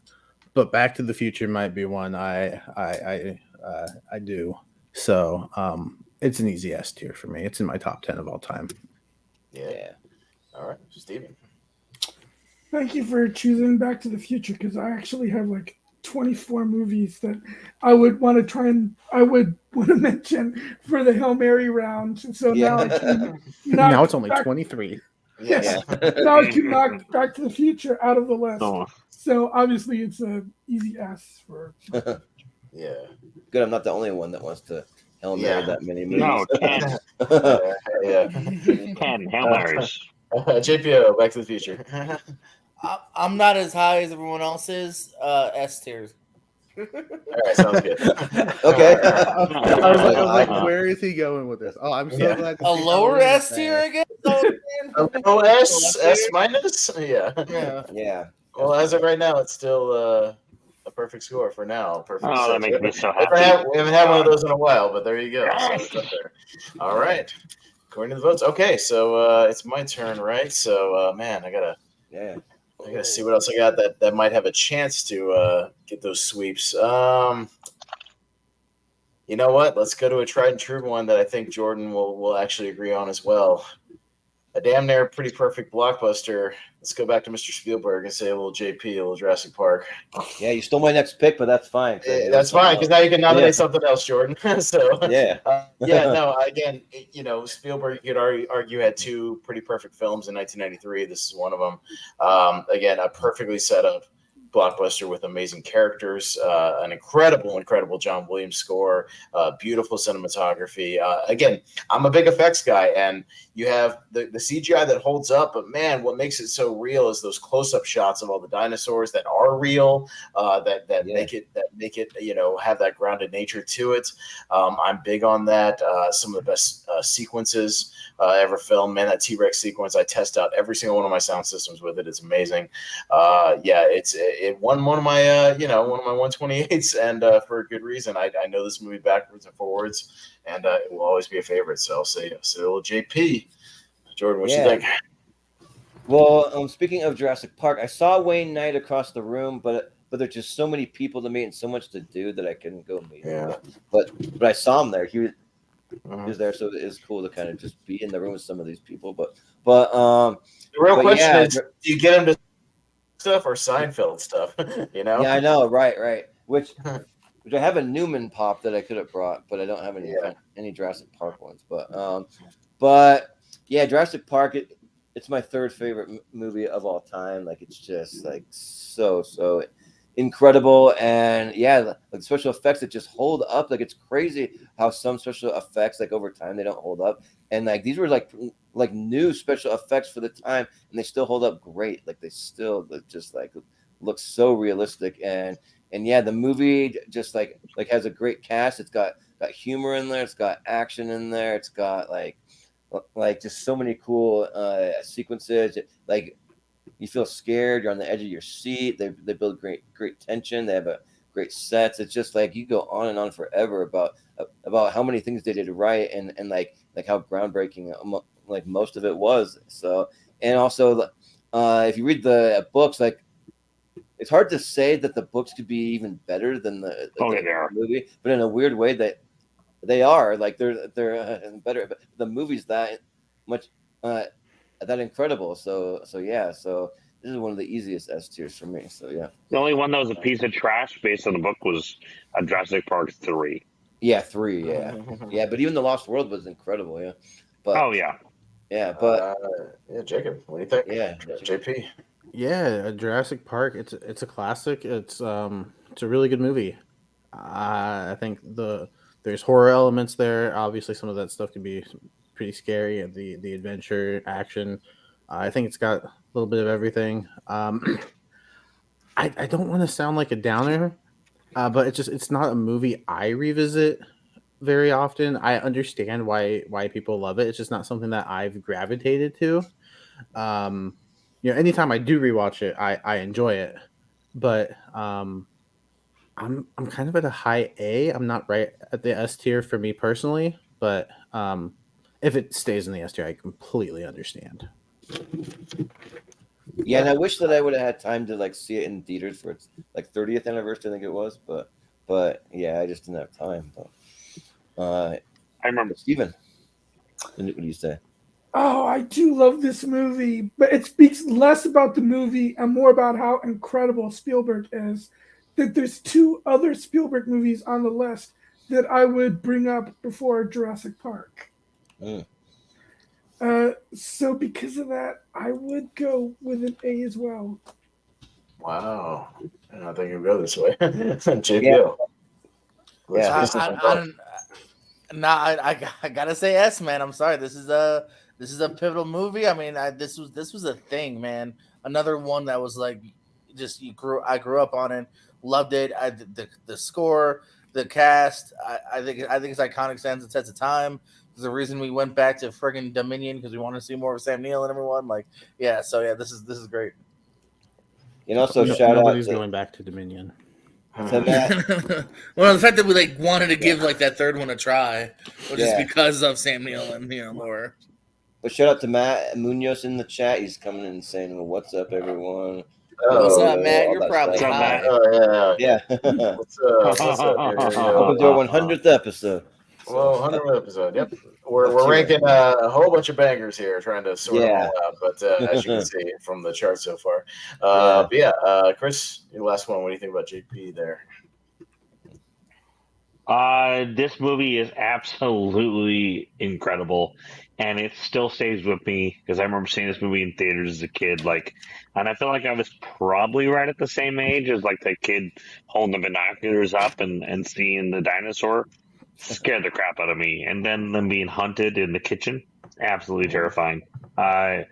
but Back to the Future might be one I do. So it's an easy S tier for me. It's in my top 10 of all time. Yeah. All right, Steven. Thank you for choosing Back to the Future, because I actually have 24 movies that I would want to mention for the Hail Mary round. So now I can now it's only 23. Yes. Now I can knock Back to the Future out of the list. Oh. So obviously it's an easy S for. Yeah. Good. I'm not the only one that wants to Hail Mary that many movies. No, 10. 10 Hail Marys. JPO, Back to the Future. I'm not as high as everyone else is. S tiers. All right, sounds good. Okay. I was like, where is he going with this? Oh, I'm so glad. A lower S tier, I guess. Oh, S minus. Yeah. Well, as of right now, it's still a perfect score for now. Perfect. Oh, that makes me so happy. We haven't had one of those in a while, but there you go. So it's up there. All right. According to the votes. Okay, so it's my turn, right? So, man, I gotta see what else I got that might have a chance to get those sweeps. You know what? Let's go to a tried and true one that I think Jordan will actually agree on as well. A damn near pretty perfect blockbuster. Let's go back to Mr. Spielberg and say a little JP, a little Jurassic Park. Yeah, you stole my next pick, but that's fine. That's fine, because now you can nominate something else, Jordan. So no. Again, Spielberg, you could argue had 2 pretty perfect films in 1993. This is one of them. Again, a perfectly set up blockbuster with amazing characters, an incredible John Williams score, beautiful cinematography. Again, I'm a big effects guy, and you have the CGI that holds up, but man, what makes it so real is those close-up shots of all the dinosaurs that are real, that make it have that grounded nature to it. I'm big on that. Some of the best sequences ever filmed. Man, that T-Rex sequence, I test out every single one of my sound systems with it. It's amazing. It won one of my 128s, and for a good reason. I know this movie backwards and forwards, and it will always be a favorite. So I'll say a little JP. Jordan, what you think? Well, speaking of Jurassic Park, I saw Wayne Knight across the room, but there's just so many people to meet and so much to do that I couldn't go meet him. But I saw him there. He was there, so it is cool to kind of just be in the room with some of these people. But the real question is, do you get him to stuff or Seinfeld stuff? Yeah, I know, right. Which I have a Newman pop that I could have brought, but I don't have any Jurassic Park ones. But yeah, Jurassic Park. It's my 3rd favorite movie of all time. Like, it's just like so incredible, and like special effects that just hold up. Like, it's crazy how some special effects, like, over time, they don't hold up, and like these were like new special effects for the time, and they still hold up great. Like, they still just like look so realistic, and the movie just like has a great cast. It's got humor in there, it's got action in there, it's got like just so many cool sequences. Like, you feel scared, you're on the edge of your seat. They build great tension. They have great sets. It's just like you go on and on forever about how many things they did right and like how groundbreaking like most of it was. So, and also if you read the books, like it's hard to say that the books could be even better than the movie, but in a weird way that they are like they're better. But the movie's that much that incredible. So this is one of the easiest S tiers for me. So yeah. The only one that was a piece of trash based on the book was Jurassic Park 3. Yeah, 3. Yeah, yeah. But even the Lost World was incredible. Yeah. But yeah. But Jacob, what do you think? Yeah, JP. Yeah, Jurassic Park. It's a classic. It's a really good movie. I think there's horror elements there. Obviously, some of that stuff can be pretty scary. And the adventure, action. I think it's got a little bit of everything. I don't want to sound like a downer, but it's not a movie I revisit very often. I understand why people love it. It's just not something that I've gravitated to. Anytime I do rewatch it, I enjoy it, but I'm kind of at a high A. I'm not right at the S tier for me personally, but if it stays in the S tier, I completely understand. Yeah, and I wish that I would have had time to like see it in theaters for its like 30th anniversary, I think it was, but yeah, I just didn't have time. But I remember Steven. What do you say? Oh, I do love this movie, but it speaks less about the movie and more about how incredible Spielberg is. That there's 2 other Spielberg movies on the list that I would bring up before Jurassic Park. So because of that, I would go with an A as well. Wow. I don't think you'll go this way. JPO. I gotta say S, man. I'm sorry. This is a pivotal movie. I mean, this was a thing, man. Another one that was like, I grew up on it, loved it. The score, the cast. I think it's iconic, stands the test of time. There's a reason we went back to friggin' Dominion because we want to see more of Sam Neill and everyone. Like, yeah. So yeah, this is great. And also shout out. Nobody's going back to Dominion. Well, the fact that we like wanted to give like that third one a try, was just because of Sam Neill and Laura. But shout out to Matt Munoz in the chat. He's coming in and saying, "Well, what's up, everyone?" What's up, Matt? You're probably high. Oh yeah. What's up? Welcome to our 100th episode. Well, 100th episode. Yep. We're ranking a whole bunch of bangers here, trying to sort them all out. But as you can see from the chart so far, Chris, your last one. What do you think about JP there? This movie is absolutely incredible, and it still stays with me because I remember seeing this movie in theaters as a kid. And I feel like I was probably right at the same age as like the kid holding the binoculars up and seeing the dinosaur. Scared the crap out of me, and then them being hunted in the kitchen, absolutely terrifying. A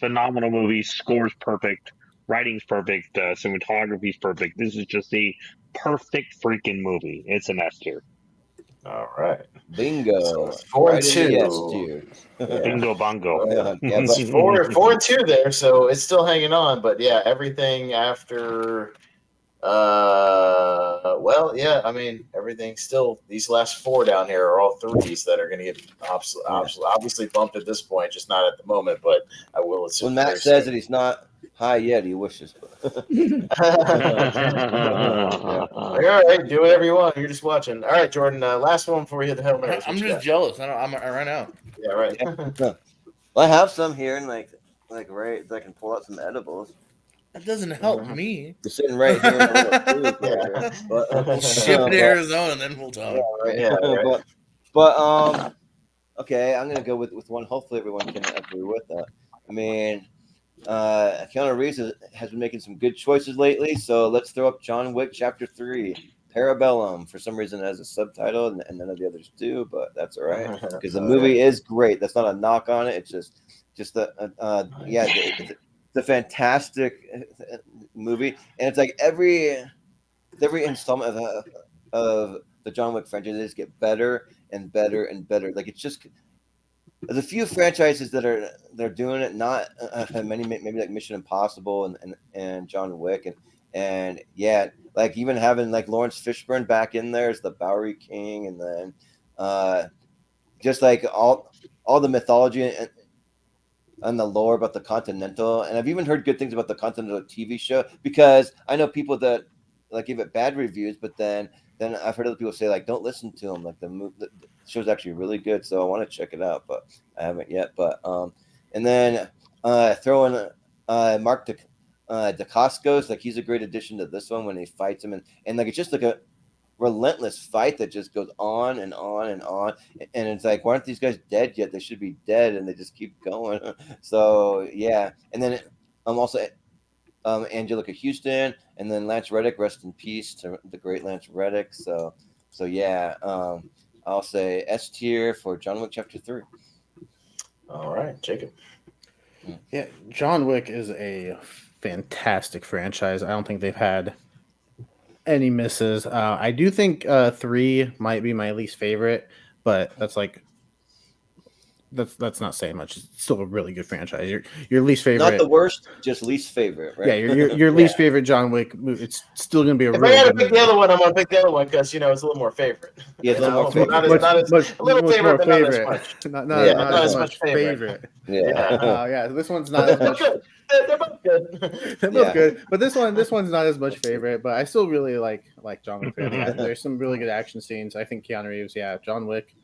phenomenal movie. Score's perfect, writing's perfect, cinematography's perfect. This is just a perfect freaking movie. It's an S tier. All right, bingo. So 4-2. Bingo bongo. But 4-2 there, so it's still hanging on. But yeah, everything after. I mean, everything still. These last 4 down here are all 3s that are going to get obviously bumped at this point, just not at the moment. But I will assume. When Matt says that he's not high yet, he wishes. All right, do whatever you want. You're just watching. All right, Jordan. Last one before we hit the Hail Marys. I'm just jealous. I ran out. Yeah, right. Well, I have some here, and like right, I can pull out some edibles. That doesn't help me. You're sitting right here in a little booth. We'll ship it to Arizona, and then we'll talk. But okay, I'm gonna go with one. Hopefully, everyone can agree with that. I mean, Keanu Reeves has been making some good choices lately, so let's throw up John Wick Chapter 3, Parabellum. For some reason, it has a subtitle, and none of the others do, but that's all right because the movie is great. That's not a knock on it. It's just it's a fantastic movie, and it's like every installment of the John Wick franchise, they just get better and better and better. Like it's just there's a few franchises that are doing it, not many, maybe like Mission Impossible and John Wick, And yeah, like even having like Lawrence Fishburne back in there as the Bowery King, and then just like all the mythology and the lore about the Continental. And I've even heard good things about the Continental TV show, because I know people that like give it bad reviews, but then I've heard other people say like, don't listen to them. Like the show's actually really good, so I want to check it out, but I haven't yet. But and then throw in Mark DeCoscos, like he's a great addition to this one when he fights him, and like it's just like a relentless fight that just goes on and on and on, and it's like, why aren't these guys dead yet? They should be dead, and they just keep going. So yeah, and then I'm also Angelica Houston, and then Lance Reddick, rest in peace to the great Lance Reddick. So yeah, I'll say S tier for John Wick Chapter 3. All right, Jacob. Yeah, John Wick is a fantastic franchise. I don't think they've had any misses. I do think 3 might be my least favorite, but that's not saying much. It's still a really good franchise. Your least favorite, not the worst, just least favorite, right? Yeah, your least favorite John Wick movie. It's still going to be a If really I good had to pick movie. the other one, I'm gonna pick the other one because it's a little more favorite. Yeah, it's a little more favorite. A little favorite, but not as much. Not as much favorite. Yeah. This one's not as much. They're both good. They're both good, but this one's not as much favorite. But I still really like John Wick. There's some really good action scenes. I think Keanu Reeves, John Wick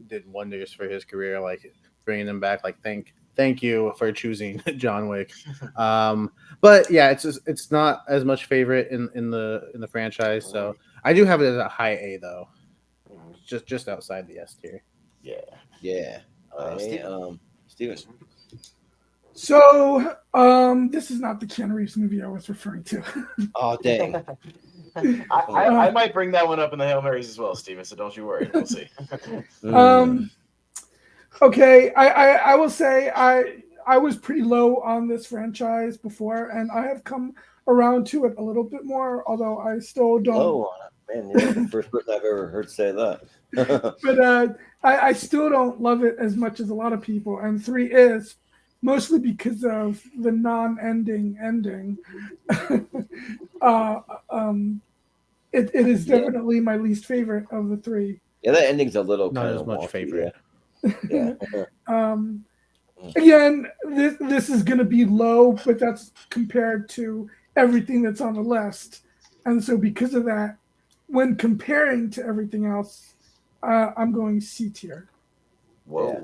did wonders for his career. Like bringing him back. Like thank you for choosing John Wick. But yeah, it's not as much favorite in the franchise. So I do have it as a high A though, just outside the S tier. Yeah. Steven. So, this is not the Keanu Reeves movie I was referring to. Oh, dang. I might bring that one up in the Hail Marys as well, Steven, so don't you worry. We'll see. Okay, I will say I was pretty low on this franchise before, and I have come around to it a little bit more, although I still don't. Low on it. Man, you're the first person I've ever heard say that. But I still don't love it as much as a lot of people, and 3 is mostly because of the non-ending ending. It is definitely my least favorite of the 3. Yeah, that ending's a little not kind as of much wonky, favorite. Yeah. Again, this is going to be low, but that's compared to everything that's on the list, and so because of that, when comparing to everything else, I'm going C tier. Whoa.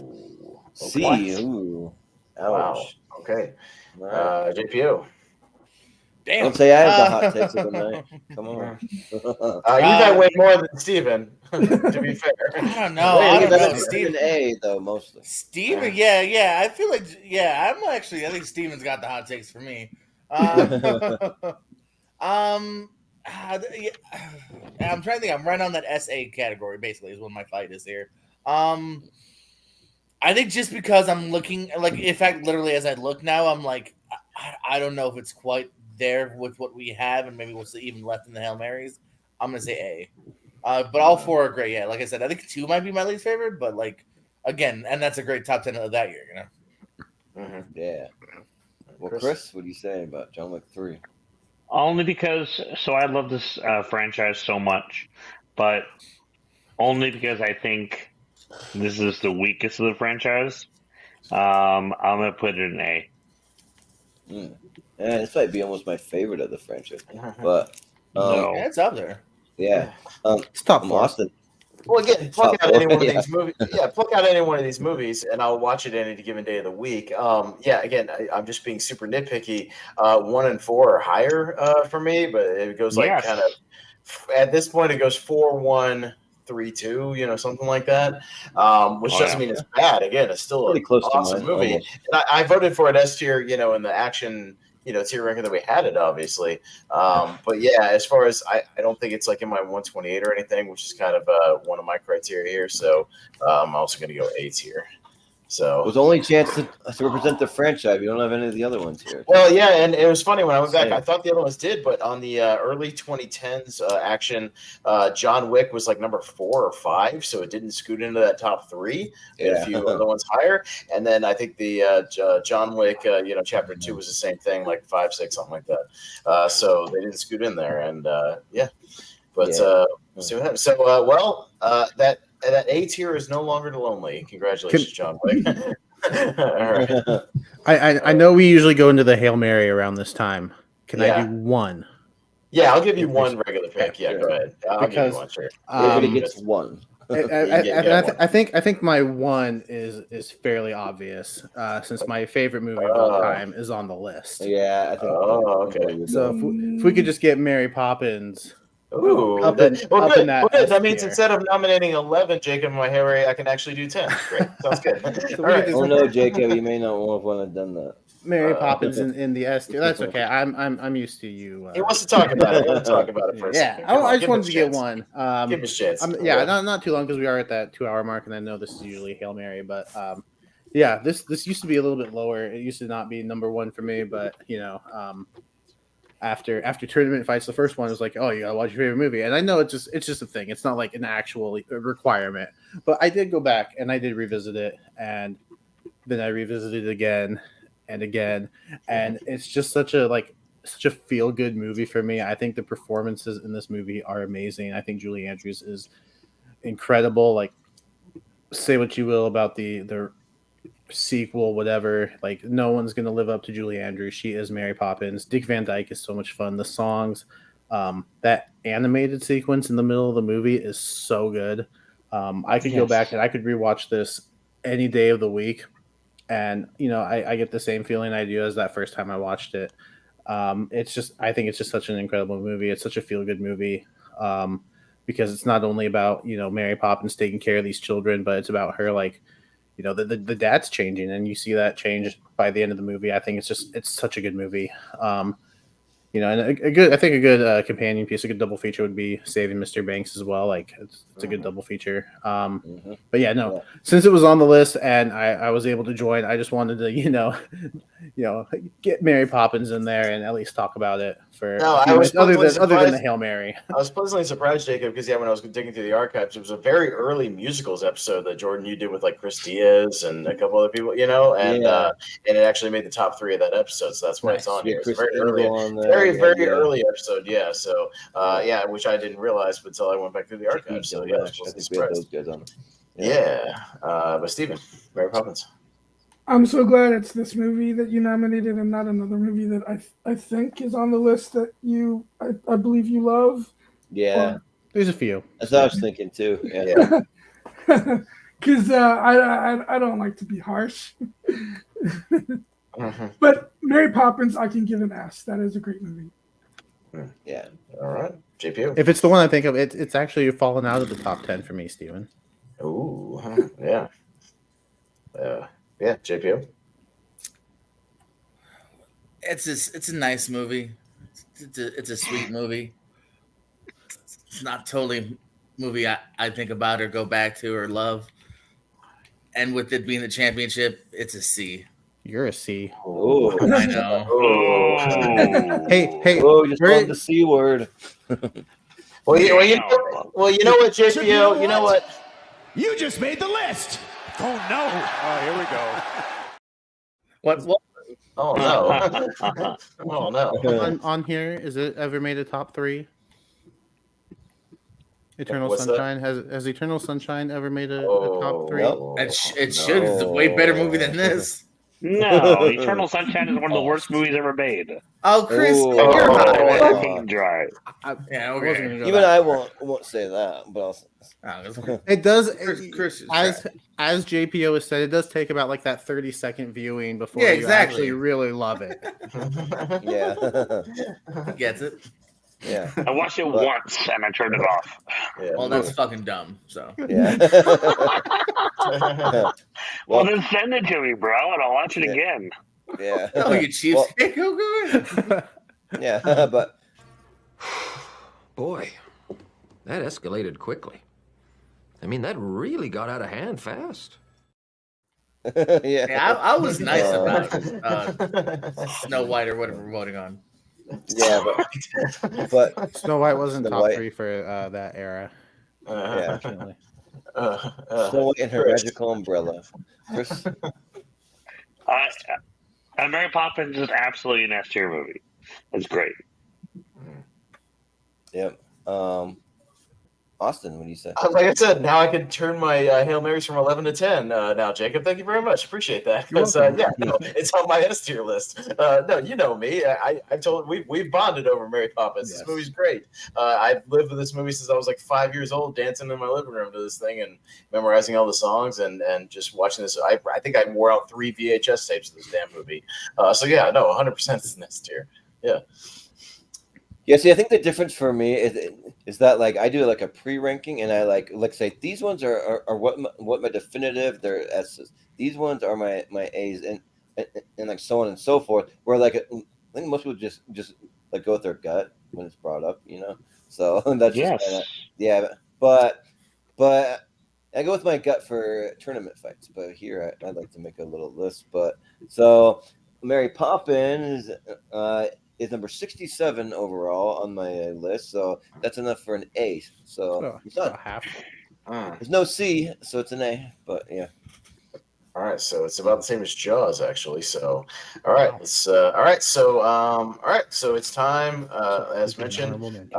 Yeah. C. Ooh. Ouch. Wow. Okay. JPO. Damn. Don't say I have the hot takes of the night. Come on. You got way more than Steven, to be fair. I don't know. Steven A, though, mostly. Steven, yeah. I feel like, I think Steven's got the hot takes for me. I'm trying to think. I'm right on that SA category, basically, is what my fight is here. I think just because I'm looking, like, in fact, literally as I look now, I'm like, I don't know if it's quite there with what we have and maybe what's even left in the Hail Marys. I'm going to say A. But all 4 are great, yeah. Like I said, I think 2 might be my least favorite, but, like, again, and that's a great top 10 of that year, you know? Mm-hmm. Yeah. Well, Chris, what do you say about John Wick 3? Only because, I love this franchise so much, but only because I think this is the weakest of the franchise. I'm going to put it in A. Yeah, this might be almost my favorite of the franchise, but yeah, it's up there. Yeah, it's top 4. Austin. Well, again, pluck out any one of these movies. Yeah, pluck out any one of these movies, and I'll watch it any given day of the week. Again, I'm just being super nitpicky. 1 and 4 are higher for me, but it goes like kind of at this point it goes 4-1. 3-2, something like that, which doesn't mean it's bad. Again, it's still an awesome movie. And I voted for it S tier, in the action, tier ranking that we had it, obviously. But yeah, as far as I don't think it's like in my 128 or anything, which is kind of one of my criteria here. So I'm also going to go A tier. So it was the only chance to represent the franchise. You don't have any of the other ones here. Well, yeah, and it was funny when I went back. I thought the other ones did, but on the early 2010s action, John Wick was like number 4 or 5, so it didn't scoot into that top 3. And a few other ones higher, and then I think the John Wick, Chapter 2 was the same thing, like 5, 6, something like that. So they didn't scoot in there, and we'll see what happens. So, that A tier is no longer lonely. Congratulations, John Wick. All right. I know we usually go into the Hail Mary around this time. Can I do one? Yeah, I'll give you one regular pick. Yeah, go ahead. I'll give you one. Sure. Everybody gets one. I think my one is fairly obvious since my favorite movie of all time is on the list. Yeah, I think. Okay. So if we could just get Mary Poppins. Ooh, that means instead of nominating 11, Jacob and Harry, I can actually do 10. Great, sounds good. All right. Oh no, Jacob, you may not want to have done that. Mary Poppins in the S tier. That's okay. I'm used to you. He wants to talk about it. Let's talk about it first. Yeah, I just wanted to get one. Give him a chance. Not too long because we are at that 2-hour mark, and I know this is usually Hail Mary, but this used to be a little bit lower. It used to not be number 1 for me, but after Tournament Fights, the first one was like, oh, you gotta watch your favorite movie, and I know it's just a thing. It's not like an actual requirement, but I did go back and I did revisit it, and then I revisited it again and again, and it's just such a feel good movie for me. I think the performances in this movie are amazing. I think Julie Andrews is incredible. Like, say what you will about the sequel, whatever, like no one's gonna live up to Julie Andrews. She is Mary Poppins. Dick Van Dyke is so much fun. The songs, that animated sequence in the middle of the movie is so good. I could go back and I could rewatch this any day of the week, and I get the same feeling I do as that first time I watched it. I think it's just such an incredible movie. It's such a feel good movie, because it's not only about Mary Poppins taking care of these children, but it's about her, like, the dad's changing, and you see that change by the end of the movie. I think it's such a good movie. And a good companion piece, a good double feature would be Saving Mr. Banks as well. Like it's a good double feature. But since it was on the list and I was able to join, I just wanted to get Mary Poppins in there and at least talk about it for other than the Hail Mary. I was pleasantly surprised, Jacob, because when I was digging through the archives, it was a very early musicals episode that Jordan you did with like Chris Diaz and a couple other people, and it actually made the top 3 of that episode, so that's why it's on here. It's very early. Very early episode, So, which I didn't realize until I went back through the archives. So, I was surprised. But Steven, Mary Poppins. I'm so glad it's this movie that you nominated and not another movie that I think is on the list that I believe you love. Yeah, there's a few. That's what I was thinking too. Yeah. Because I don't like to be harsh. But Mary Poppins, I can give an S. That is a great movie. Yeah. All right. JPO. If it's the one I think of, it's actually fallen out of the top 10 for me, Steven. Ooh. Yeah. JPO. It's a nice movie. It's a sweet movie. It's not totally a movie I think about or go back to or love. And with it being the championship, it's a C. You're a C. Oh, I know. Hey! Oh, you just called the C word. Well, you know what, JPO? You know what? You just made the list. Oh no! Oh, here we go. What? Oh no! Oh no! On here, is it ever made a top 3? Eternal What's Sunshine has Eternal Sunshine ever made a top 3? No. It should. It's a way better movie than this. No, Eternal Sunshine is one of the worst movies ever made. Oh, Chris, you're not dry. Yeah, okay. Even I won't say that, but it does. Chris as JPO has said, it does take about like that 30-second viewing before you actually really love it. Yeah, gets it. Yeah, I watched it once and I turned it off. Yeah. Well, that's fucking dumb. So yeah. Well, then send it to me, bro, and I'll watch it again. Yeah. Oh, you cheapskate! Go ahead. Yeah, but boy, that escalated quickly. I mean, that really got out of hand fast. I was nice about Snow White or whatever we're voting on. Yeah, but Snow White wasn't Snow top White. 3 for that era. Yeah. Unfortunately. Snow White and her magical umbrella. Chris? Mary Poppins is absolutely an S tier movie. It's great. Yep. Austin, what do you say? Like I said, now I can turn my Hail Marys from 11 to 10 now, Jacob. Thank you very much. Appreciate that. Because, it's on my S tier list. No, you know me. I told we've bonded over Mary Poppins. Yes. This movie's great. I've lived with this movie since I was like 5 years old, dancing in my living room to this thing and memorizing all the songs and just watching this. I think I wore out 3 VHS tapes of this damn movie. 100% it's an S tier. Yeah. Yeah, see, I think the difference for me is that like I do like a pre-ranking, and I like say these ones are what my definitive, they're S's. These ones are my A's, and like so on and so forth. Where like I think most people just like go with their gut when it's brought up, you know. So that's just but I go with my gut for tournament fights. But here I'd like to make a little list. But so Mary Poppins is number 67 overall on my list, so that's enough for an A. So it's not half. There's no C, so it's an A. But yeah. All right, so it's about the same as Jaws, actually. So, all right, so it's time. As mentioned,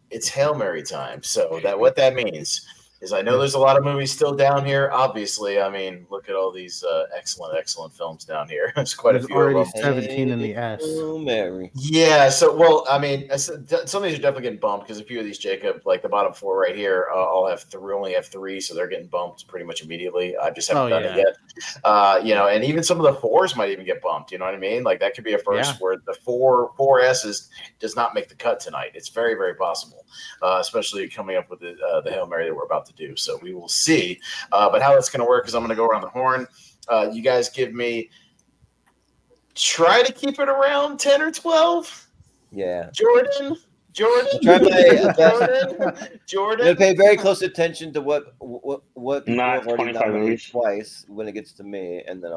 it's Hail Mary time. So what that means is I know there's a lot of movies still down here. Obviously, I mean, look at all these excellent films down here. There's quite a few. Already 17 in the S. Oh, Mary. Yeah. So, well, I mean, some of these are definitely getting bumped because a few of these, Jacob, like the bottom 4 right here, only have 3, so they're getting bumped pretty much immediately. I just haven't done it yet. And even some of the 4s might even get bumped. You know what I mean? Like that could be a first where the four S's does not make the cut tonight. It's very, very possible, especially coming up with the Hail Mary that we're about to do. So we will see. But how that's going to work is I'm going to go around the horn. You guys give me, try to keep it around 10 or 12. Yeah. Jordan. I'm gonna pay very close attention to what people have already nominated twice when it gets to me, and then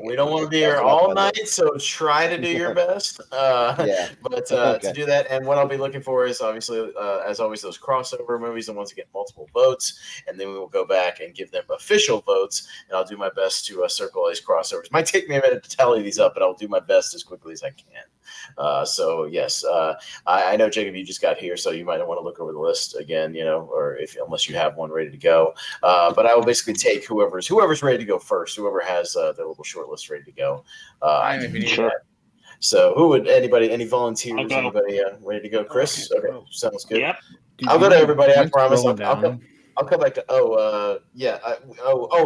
we don't want to be here all night, so try to do your best. But to do that, and what I'll be looking for is obviously, as always, those crossover movies, the ones that get multiple votes, and then we will go back and give them official votes, and I'll do my best to circle all these crossovers. Might take me a minute to tally these up, but I'll do my best as quickly as I can. I know, Jacob, you just got here, so you might want to look over the list again, or unless you have one ready to go. But I will basically take whoever's ready to go first, whoever has their little short list ready to go. Sure. So who would any volunteers? Anybody ready to go? Chris? Okay, sounds good. Yep. I'll go to everybody. I promise. I'll come back to.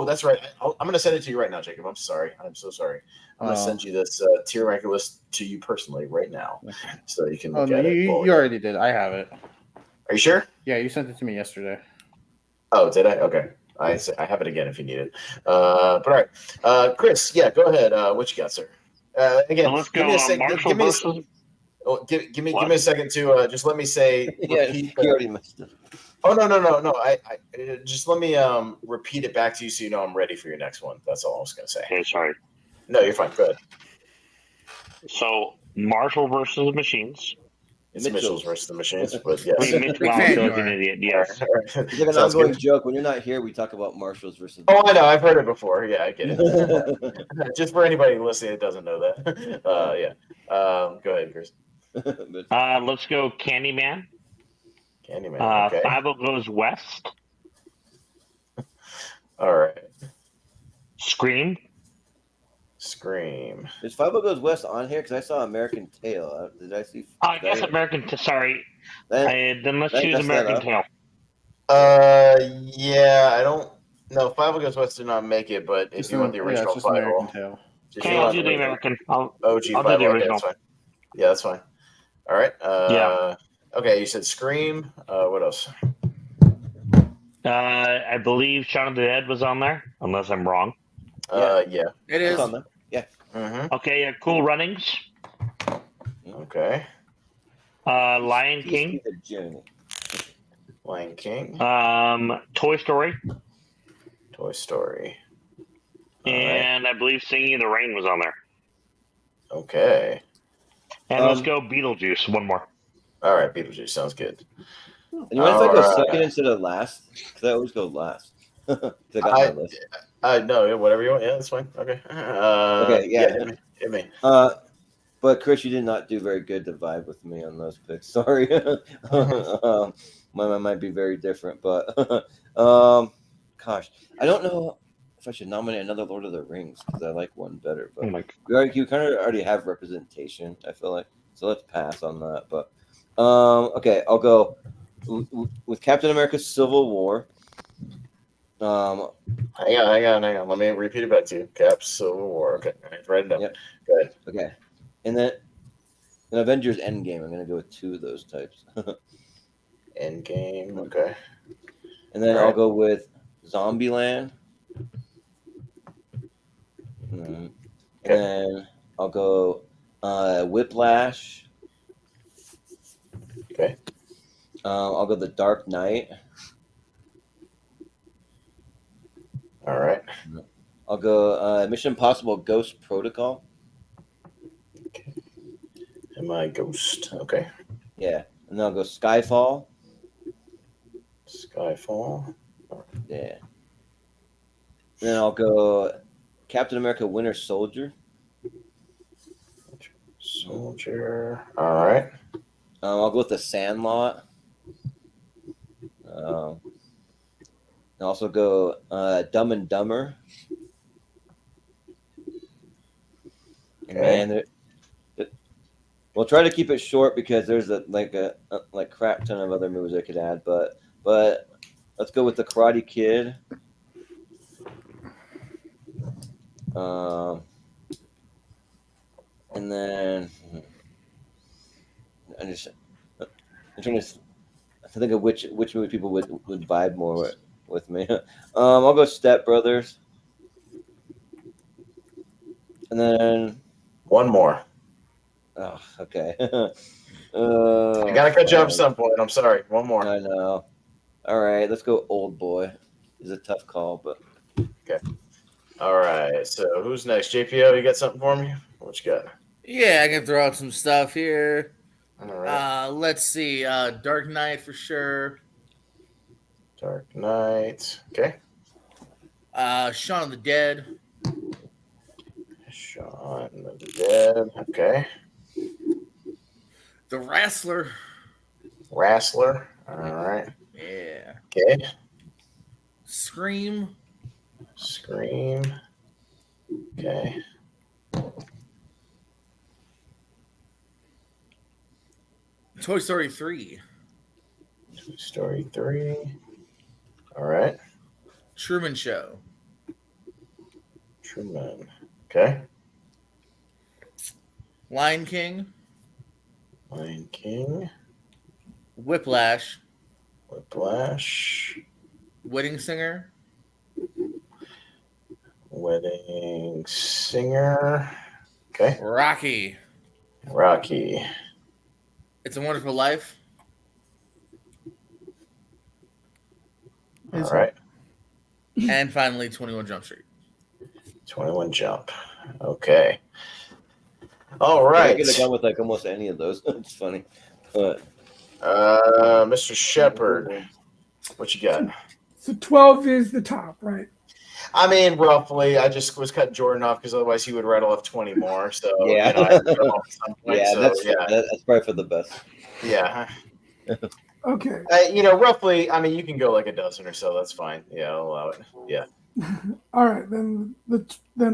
That's right. I'm going to send it to you right now, Jacob. I'm sorry. I'm so sorry. I'm going to send you this tier ranker list to you personally right now, so you can look at it. You already did. I have it. Are you sure? Yeah, you sent it to me yesterday. Oh, did I? Okay. I have it again if you need it. But all right, Chris. Yeah, go ahead. What you got, sir? Again, let's go. Give me a second to just let me say. He already missed it. Oh no! I just let me repeat it back to you so you know I'm ready for your next one. That's all I was going to say. Okay, sorry. No, you're fine. Go ahead. So Marshall versus the Machines. It's Mitchell's versus the Machines, but yes. An idiot. Yes. It's like an ongoing joke. When you're not here, we talk about Marshalls versus. Oh, I know. I've heard it before. Yeah, I get it. Just for anybody listening that doesn't know that. Go ahead, Chris. Let's go Candyman. Candyman. Okay. 5 Goes West. All right. Scream. Is 5 Goes West on here? Because I saw American Tail. Did I see? I guess American. Sorry. Then let's choose American Tail. I don't. No, 5 Goes West did not make it. But if you want the original 5, I'll do the American. I'll do the original. Yeah, that's fine. All right. Okay, you said Scream. What else? I believe Shaun of the Dead was on there, unless I'm wrong. Yeah. It is. On there. Yeah. Mm-hmm. Okay, Cool Runnings. Okay. Lion King. Lion King. Toy Story. And I believe Singing in the Rain was on there. Okay. And let's go Beetlejuice. One more. All right, Beetlejuice sounds good. And you mind if I go second instead of last? Because I always go last. I got my list. No, whatever you want. Yeah, that's fine. Okay. Okay, yeah. Hit me. But Chris, you did not do very good to vibe with me on those picks. Sorry. Mine might be very different, but gosh, I don't know if I should nominate another Lord of the Rings because I like one better. But you kind of already have representation, I feel like. So let's pass on that. But okay, I'll go with Captain America: Civil War. Hang on. Let me repeat it back to you. Cap, Civil War. Okay, write it down. Yep. Go ahead. Okay, and then in Avengers: Endgame, I'm gonna go with two of those types. Endgame. Okay. And then I'll go with Zombieland. And then I'll go Whiplash. Okay. I'll go The Dark Knight. All right. I'll go Mission Impossible Ghost Protocol. Okay. Am I Ghost? Okay. Yeah. And then I'll go Skyfall. Skyfall. Yeah. And then I'll go Captain America Winter Soldier. Soldier. All right. I'll go with The Sandlot. I'll also go Dumb and Dumber. Okay. And we'll try to keep it short because there's a crap ton of other movies I could add, but let's go with The Karate Kid. And then I'm trying to think of which movie people would vibe more with me. I'll go Step Brothers. And then one more. Oh, okay. I gotta cut you off at some point. I'm sorry. One more. I know. All right, let's go Old Boy. It's a tough call, but okay. All right. So who's next? JPO, you got something for me? What you got? Yeah, I can throw out some stuff here. All right. Let's see. Dark Knight for sure. Dark Knight. Okay. Shaun of the Dead. Shaun of the Dead. Okay. The Wrestler. Wrestler. All right. Yeah. Okay. Scream. Scream. Okay. Toy Story 3. Toy Story 3. All right. Truman Show. Truman. Okay. Lion King. Lion King. Whiplash. Whiplash. Wedding Singer. Wedding Singer. Okay. Rocky. Rocky. It's a Wonderful Life. All right. And finally, 21 Jump Street. 21 Jump. Okay. All right. I could have gone with like almost any of those. It's funny. But Mr. Shepard, what you got? So 12 is the top, right? I mean, roughly. I just was cutting Jordan off because otherwise he would rattle off 20 more. So yeah, I cut him off at some point, that's probably for the best. Yeah. Okay. Roughly. I mean, you can go like a dozen or so. That's fine. Yeah, I'll allow it. Yeah. All right, then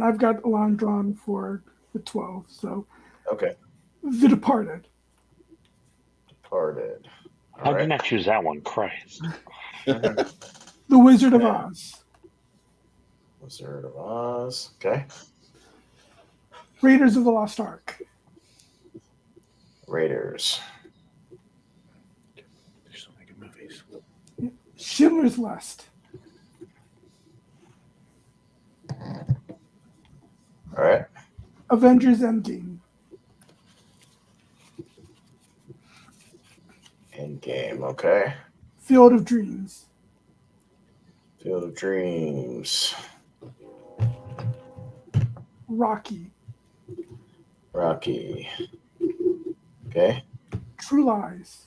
I've got a line drawn for the 12. So okay. The Departed. Departed. How did I choose that one? Christ. The Wizard of Oz. Wizard of Oz. Okay. Raiders of the Lost Ark. Raiders. There's so many good movies. Schindler's List. All right. Avengers Endgame. Endgame. Okay. Field of Dreams. Field of Dreams. Rocky. Rocky. Okay. True Lies.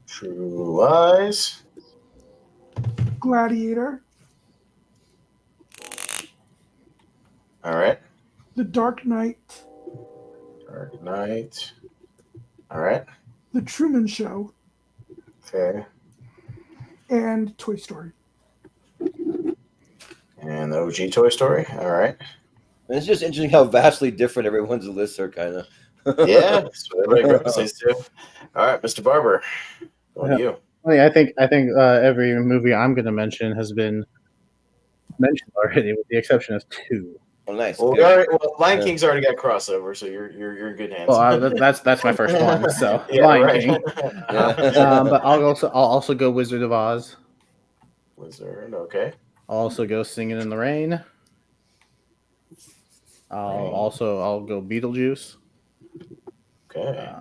True Lies. Gladiator. All right. The Dark Knight. Dark Knight. All right. The Truman Show. Okay. And Toy Story. And the OG Toy Story. All right. And it's just interesting how vastly different everyone's lists are, kind of. Yeah, that's what everybody represents too. All right, Mr. Barber, on you. I think every movie I'm going to mention has been mentioned already, with the exception of 2. Oh, nice. Well, Lion King's already got crossover, so you're in good hands. Well, that's my first one. So yeah, Lion right. King. But I'll also go Wizard of Oz. Wizard, okay. I'll also go Singing in the Rain. I'll go Beetlejuice. Okay.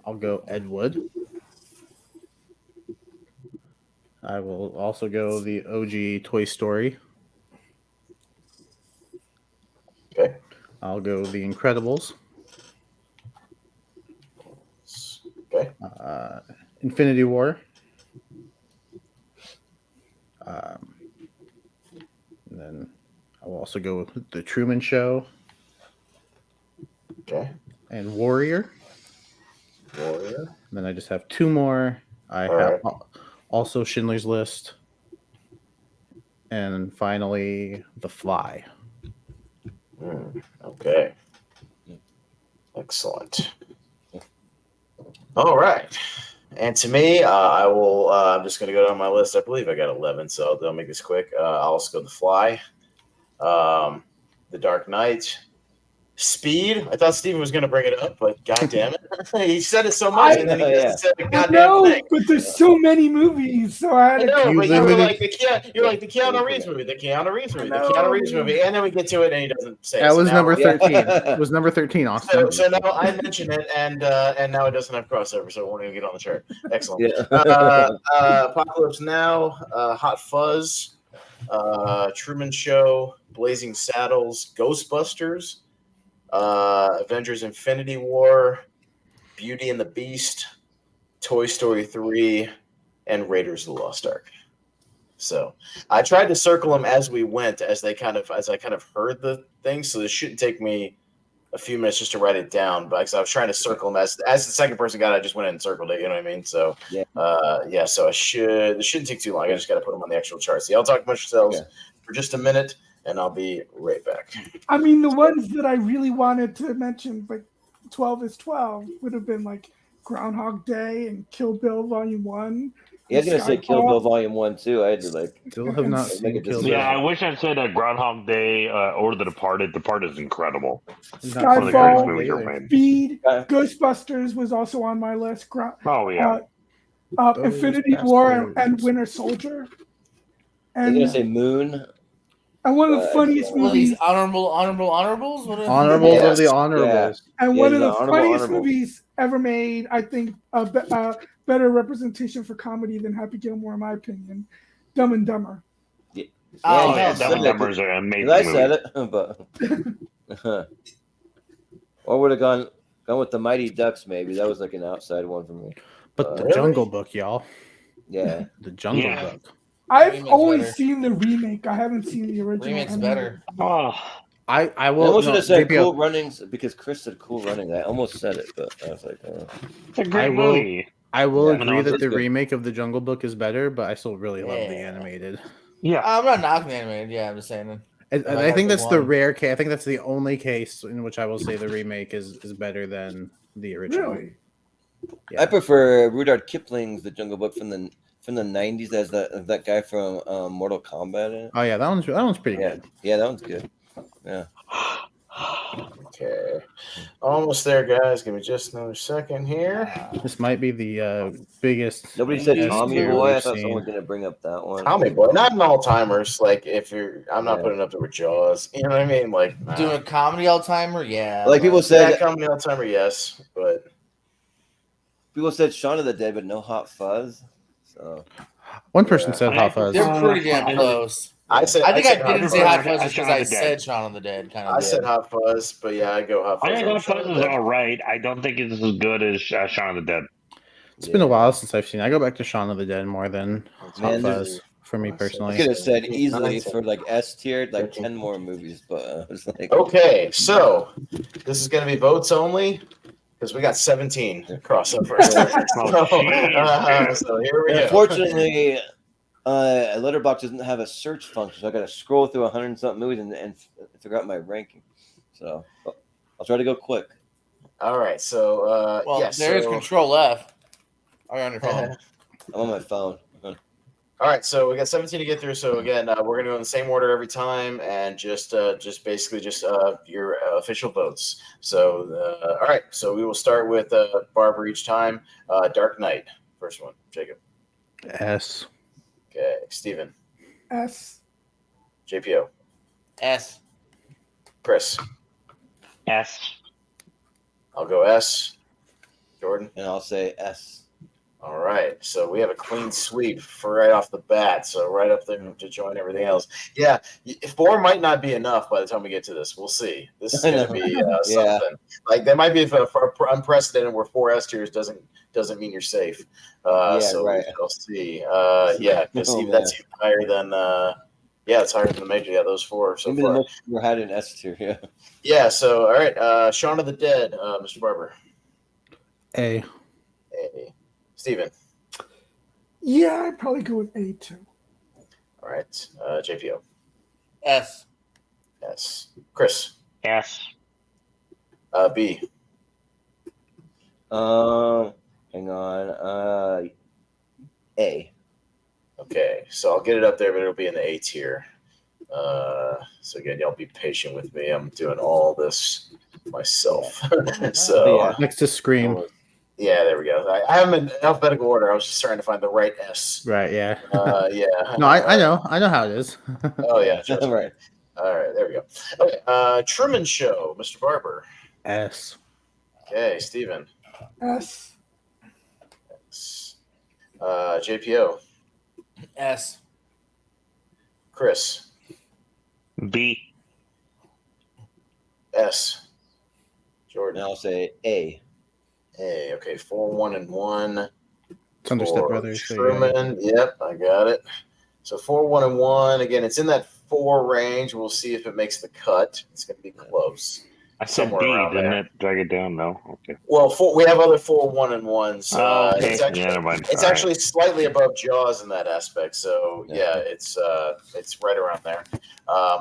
I'll go Ed Wood. I will also go the OG Toy Story. Okay. I'll go The Incredibles. Okay. Infinity War. And then I will also go with The Truman Show. Okay. And Warrior. Warrior. And then I just have 2 more. I have also Schindler's List. And finally, The Fly. Okay. Excellent. All right. And to me, I will. I'm just going to go down my list. I believe I got 11, so I'll make this quick. I'll also go The Fly, The Dark Knight, Speed. I thought Steven was going to bring it up, but God damn it, he said it so much, and then he just said the goddamn thing. But there's so many movies, so I know, but you were like the Keanu Reeves movie, the Keanu Reeves movie, and then we get to it, and he doesn't say. That was number 13. It was number 13, Austin. So now I mention it, and now it doesn't have crossover, so it won't even get on the chart. Excellent. Yeah. Apocalypse Now, Hot Fuzz, Truman Show, Blazing Saddles, Ghostbusters, Avengers Infinity War, Beauty and the Beast, Toy Story 3, and Raiders of the Lost Ark. So I tried to circle them as we went, as I kind of heard the thing. So this shouldn't take me a few minutes just to write it down, but I was trying to circle them as the second person got it, I just went in and circled it. You know what I mean? So so it shouldn't take too long. I just got to put them on the actual chart. So y'all talk amongst yourselves for just a minute, and I'll be right back. I mean, the ones that I really wanted to mention, like 12 is 12, would have been like Groundhog Day and Kill Bill Volume 1. Yeah, I was gonna say Kill Bill Volume 1 too. I had to still have not seen Kill Bill. Yeah, I wish I'd said Groundhog Day or The Departed. Departed is incredible. Skyfall, Speed, Ghostbusters was also on my list. Infinity War and Winter Soldier. And you're gonna say Moon. And one of the funniest movies. Honorables? Honorables of the Honorables. And one of the funniest movies ever made, I think, better representation for comedy than Happy Gilmore, in my opinion. Dumb and Dumber. Dumb and Dumber is an amazing movie. I said it, but or would have gone with the Mighty Ducks. Maybe that was like an outside one for me. But the Jungle Book, y'all. Yeah, the Jungle Book. I've only seen the remake. I haven't seen the original. Remake's better. I will. I almost should have said Cool Runnings because Chris said Cool Runnings. I almost said it, but I was like, it's a great movie. I will agree that the remake of the Jungle Book is better, but I still really love the animated. Yeah, I'm not knocking the animated. Yeah, I'm just saying. I think that's the rare case. I think that's the only case in which I will say the remake is better than the original. Really? I prefer Rudyard Kipling's The Jungle Book from the 90s as that guy from Mortal Kombat in it. Oh yeah, that one's pretty good. Yeah, that one's good. Yeah. Okay. Almost there, guys. Give me just another second here. This might be the biggest. Nobody said Tommy Boy. I thought someone was gonna bring up that one. Tommy Boy, not an all-timers. Like I'm not putting it up there with Jaws. You know what I mean? Like doing a comedy all-timer, yeah. Like people said, comedy all-timer, yes, but people said Shaun of the Dead, but no Hot Fuzz. So one person said Hot Fuzz. They're pretty damn close. I think I didn't say Hot Fuzz because I Shaun of the Dead. said Shaun of the Dead. Kind of. I said Hot Fuzz, but yeah, I go Hot Fuzz. I think Hot Fuzz is all right. I don't think it's as good as Shaun of the Dead. It's been a while since I've seen. I go back to Shaun of the Dead more than Hot Fuzz for me personally. I could have said easily for like S tier, like 10 more movies, but I was like, okay, so this is going to be votes only because we got 17 crossovers. So here we go. Unfortunately, Letterboxd doesn't have a search function, so I got to scroll through 100 and something movies and figure out my ranking. So I'll try to go quick. All right, so there's Control F. Are you on your phone? I'm on my phone. All right, so we got 17 to get through. So again, we're going to go in the same order every time, and just basically your official votes. So all right, so we will start with Barber each time. Dark Knight, first one. Jacob. S. Okay, Steven. S. JPO. S. Chris. S. I'll go S. Jordan. And I'll say S. All right, so we have a clean sweep for right off the bat, so right up there to join everything else. Yeah, 4 might not be enough by the time we get to this. We'll see. This is going to be something. Like there might be for unprecedented where 4 S tiers doesn't mean you're safe. So right. We'll see. Because that's even higher than it's higher than the major. Yeah, those 4 so maybe far. The most we had in S tier. Yeah. Yeah. So all right, Shaun of the Dead, Mr. Barber. A. Steven. Yeah, I'd probably go with A too. All right. JPO. S. S. Chris. S. B. Hang on. A. Okay, so I'll get it up there, but it'll be in the A tier. So again, y'all be patient with me. I'm doing all this myself. So next to Scream. Yeah, there we go. I have them in alphabetical order. I was just trying to find the right S. Right. Yeah. Yeah. No, I know how it is. Oh yeah. Right. All right. There we go. Okay. Truman Show, Mr. Barber. S. Okay, Steven. S. JPO. S. Chris. B. S. Jordan. And I'll say A. A. Okay, 4, 1, and 1. It's under Step Brothers. Truman. Yep, I got it. So 4, 1, and 1. Again, it's in that 4 range. We'll see if it makes the cut. It's going to be close. I said B, didn't it? Drag it down? No? Okay. Well, we have other 4, 1, and 1s. Okay. It's actually slightly above Jaws in that aspect. So, it's right around there.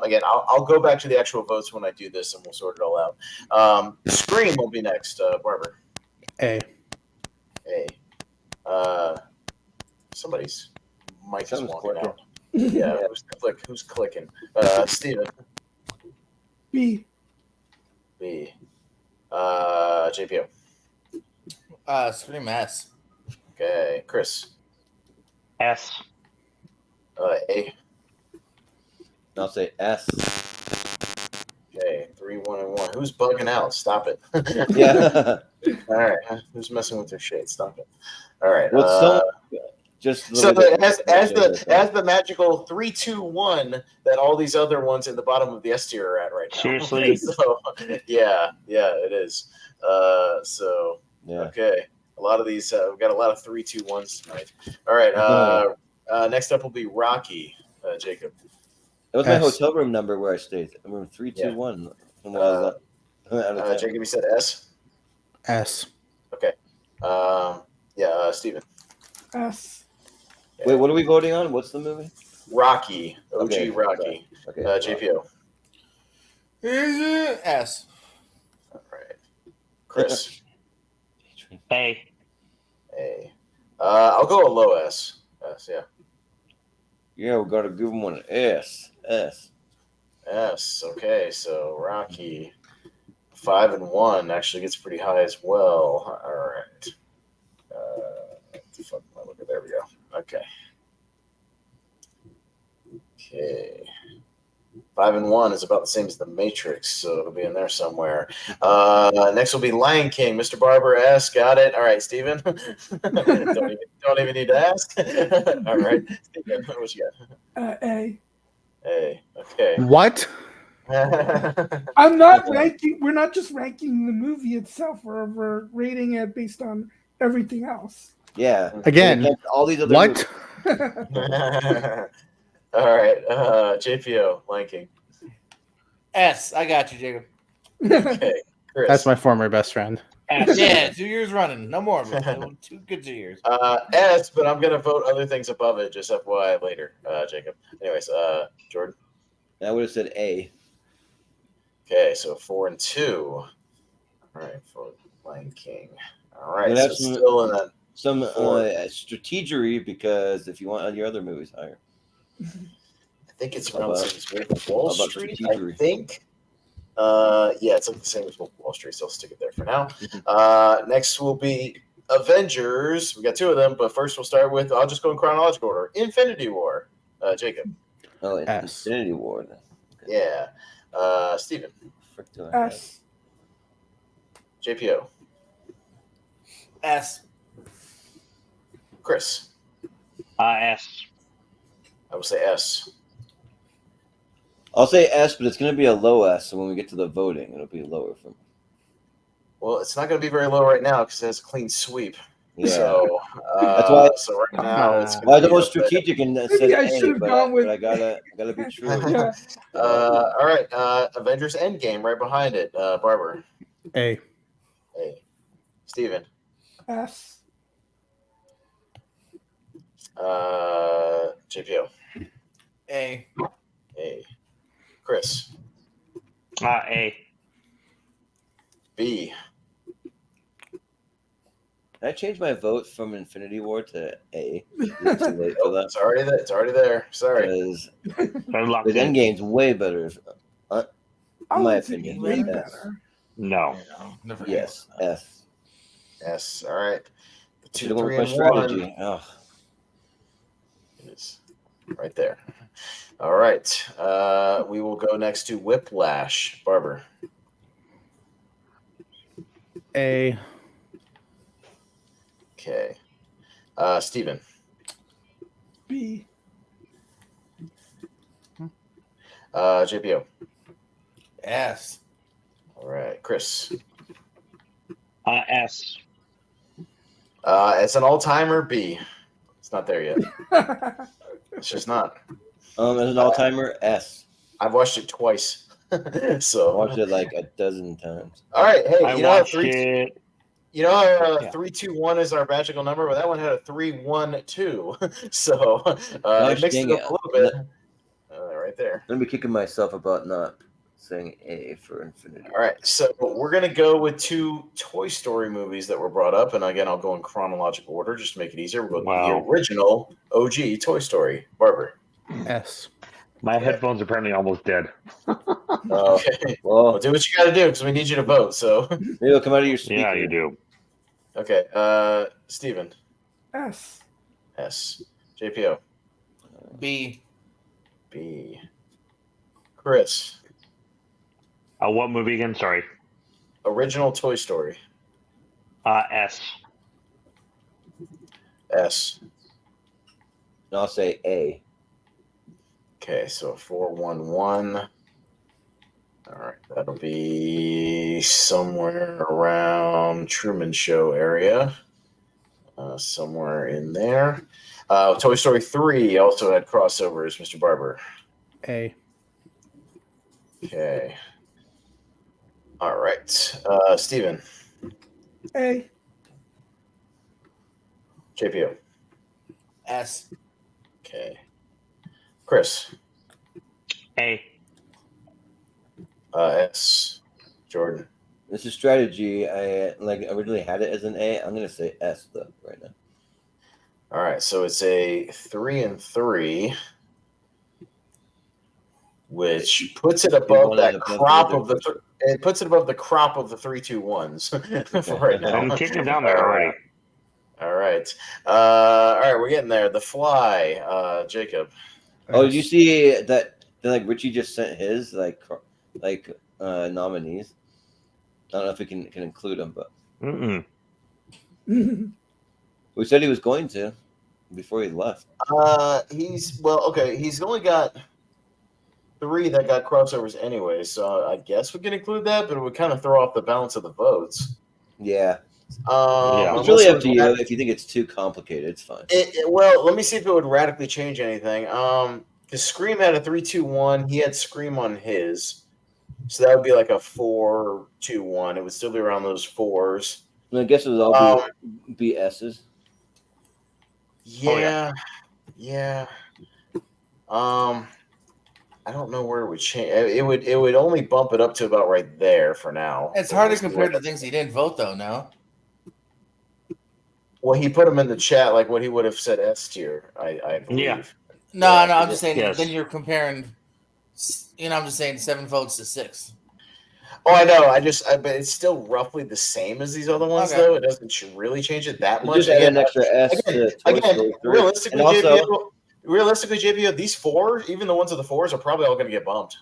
Again, I'll go back to the actual votes when I do this, and we'll sort it all out. Scream will be next, Barber. A. Somebody's mic is walking out. Yeah, who's clicking? Steven. B. B. JPO. Scream S. Okay, Chris. S. A. I'll say S. Okay, 3, 1, and 1. Who's bugging out? Stop it. Yeah. All right. Who's messing with their shade? Stop it. All right. Just so as the magical 3, 2, 1 that all these other ones in the bottom of the S tier are at right now. Seriously? So yeah, it is. Okay. A lot of these we've got a lot of 3, 2, 1s tonight. All right. Next up will be Rocky, Jacob. That was my hotel room number where I stayed. Room 321. Jacob, you said S? S. Okay. Steven. S. Wait, what are we voting on? What's the movie? Rocky. OG Okay. Rocky. Okay. JPO. S. All right. Chris. A. I'll go a low S. S, yeah. Yeah, we got to give him one S. Okay, so Rocky 5 and 1 actually gets pretty high as well. All right. There we go. Okay. 5 and 1 is about the same as the Matrix, so it'll be in there somewhere. Next will be Lion King. Mr. Barber S. Got it. All right, Steven. don't even need to ask. All right. Steven, what you got? A. A. Okay. What? I'm not ranking. We're not just ranking the movie itself. We're rating it based on everything else. Yeah. Again, all these other what? All right. JPO, Lanking. S. I got you, Jacob. Okay. Chris. That's my former best friend. Yeah, 2 years running. No more. 2 good 2 years. S, but I'm going to vote other things above it, just FYI later, Jacob. Anyways, Jordan. I would have said A. Okay, so 4 and 2. All right, for Lion King. All right, so still in that. Some strategery, because if you want your other movies higher. I think it's around the same as Wall Street, I think. Yeah, it's like the same as Wall Street, so I'll stick it there for now. Next will be Avengers. We got 2 of them, but first we'll start with, I'll just go in chronological order. Infinity War. Jacob. Oh, Infinity War. Yeah. Steven. S. JPO. S. Chris. S. I will say S. I'll say S, but it's going to be a low S. So when we get to the voting, it'll be lower from. Well, it's not going to be very low right now because it has a clean sweep. Yeah. So that's why. So right now it's. Well, I was strategic and said I should have gone with. But I gotta be true. Yeah. All right. Avengers Endgame right behind it. Barber. A. A. Steven. S. JPO. A. A. Chris. A. B. Can I change my vote from Infinity War to A? It's too late for that. It's already there. It's already there. Sorry. Because Endgame's way better, in my opinion. Way better. No. Yes. S. S. All right. 2, 3, my and strategy. 1. Oh. It is right there. All right. We will go next to Whiplash. Barber. A. Okay. Steven. B. JPO. S. All right. Chris. S. It's an all-timer. B. It's not there yet. It's just not. As an all-timer, S. I've watched it twice. So I watched it like a dozen times. All right. Hey, you know how 3-2-1 3-2-1 is our magical number? Well, that one had a 3-1-2. So it mixed it up a little bit. Right there. I'm gonna be kicking myself about not saying A for Infinity. All right, so we're gonna go with 2 Toy Story movies that were brought up, and again, I'll go in chronological order just to make it easier. We'll go with the original OG Toy Story. Barber. S. My headphones are apparently almost dead. Okay. Well, do what you got to do because we need you to vote. So maybe it'll come out of your speaker. Yeah, you do. Okay. Steven. S. S. JPO. B. B. Chris. What movie again? Sorry. Original Toy Story. S. S. And I'll say A. Okay, so 4-1-1. All right, that'll be somewhere around Truman Show area. Somewhere in there. Toy Story 3 also had crossovers, Mr. Barber. A. Okay. All right. Steven. A. JPO. S. Okay. Chris. A. S. Jordan. This is strategy. I originally had it as an A. I'm gonna say S though right now. All right, so it's a 3-3, which puts it above that crop of the. It puts it above the crop of the 3-2-1s for right now. I'm kicking down there already. All right. All right, we're getting there. The Fly, Jacob. Oh, did you see that? Like Richie just sent his nominees. I don't know if we can include them, but we said he was going to before he left. He's only got 3 that got crossovers anyway, so I guess we can include that, but it would kind of throw off the balance of the votes. Yeah. Yeah. It's really up to you. If you think it's too complicated, it's fine. Well, let me see if it would radically change anything. Because Scream had a 3-2-1. He had Scream on his. So that would be like a 4-2-1. It would still be around those 4s. I guess it would all be S's. Yeah. Yeah. I don't know where it would change. It would only bump it up to about right there for now. It's hard to compare to things he didn't vote, though, no? Well, he put them in the chat like what he would have said S tier, I believe. Yeah. No, I'm just saying. Yes. Then you're comparing. I'm just saying 7 votes to 6. Oh, I know. But it's still roughly the same as these other ones, though. It doesn't really change it that much. Just add an extra S to Toy Story 3. Realistically, And also, JPO, these 4, even the ones of the 4s, are probably all going to get bumped.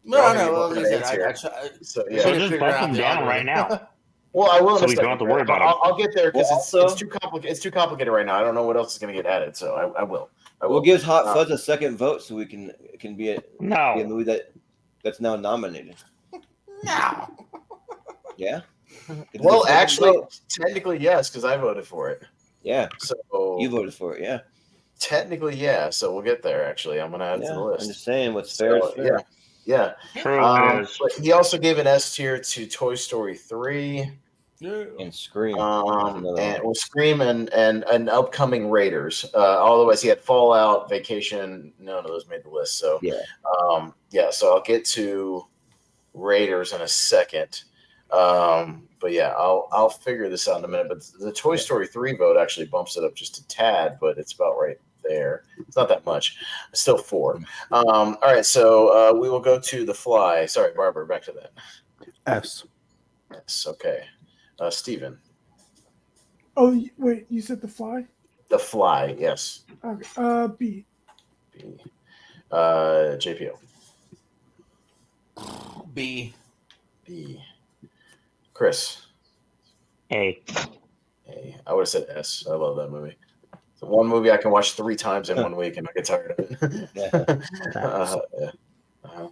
No. Well, like I said, so just bump them down right now. Well, I will. So we don't have to worry about them. I'll get there because it's too complicated. It's too complicated right now. I don't know what else is going to get added, so I will. We'll give Hot Fuzz a second vote so we can be a No. movie that's now nominated. No. Yeah. Well, actually, technically yes, because I voted for it. Yeah. So you voted for it, yeah. Technically, yeah. So we'll get there. Actually, I'm going to add it to the list. I'm just saying what's fair is fair. Yeah. True. But he also gave an S tier to Toy Story 3. And Scream. Scream and an upcoming Raiders. Otherwise, he had Fallout, Vacation. None of those made the list. So so I'll get to Raiders in a second. But yeah, I'll figure this out in a minute. But the Toy Story 3 vote actually bumps it up just a tad, but it's about right there. It's not that much. It's still 4. All right, so we will go to The Fly. Sorry, Barber, back to that. S. Yes, okay. Steven. Oh, wait, you said The Fly? The Fly, yes. Okay. B. B. JPO. B. B. Chris. A. A. I would have said S. I love that movie. It's one movie I can watch 3 times in 1 week and I get tired of it.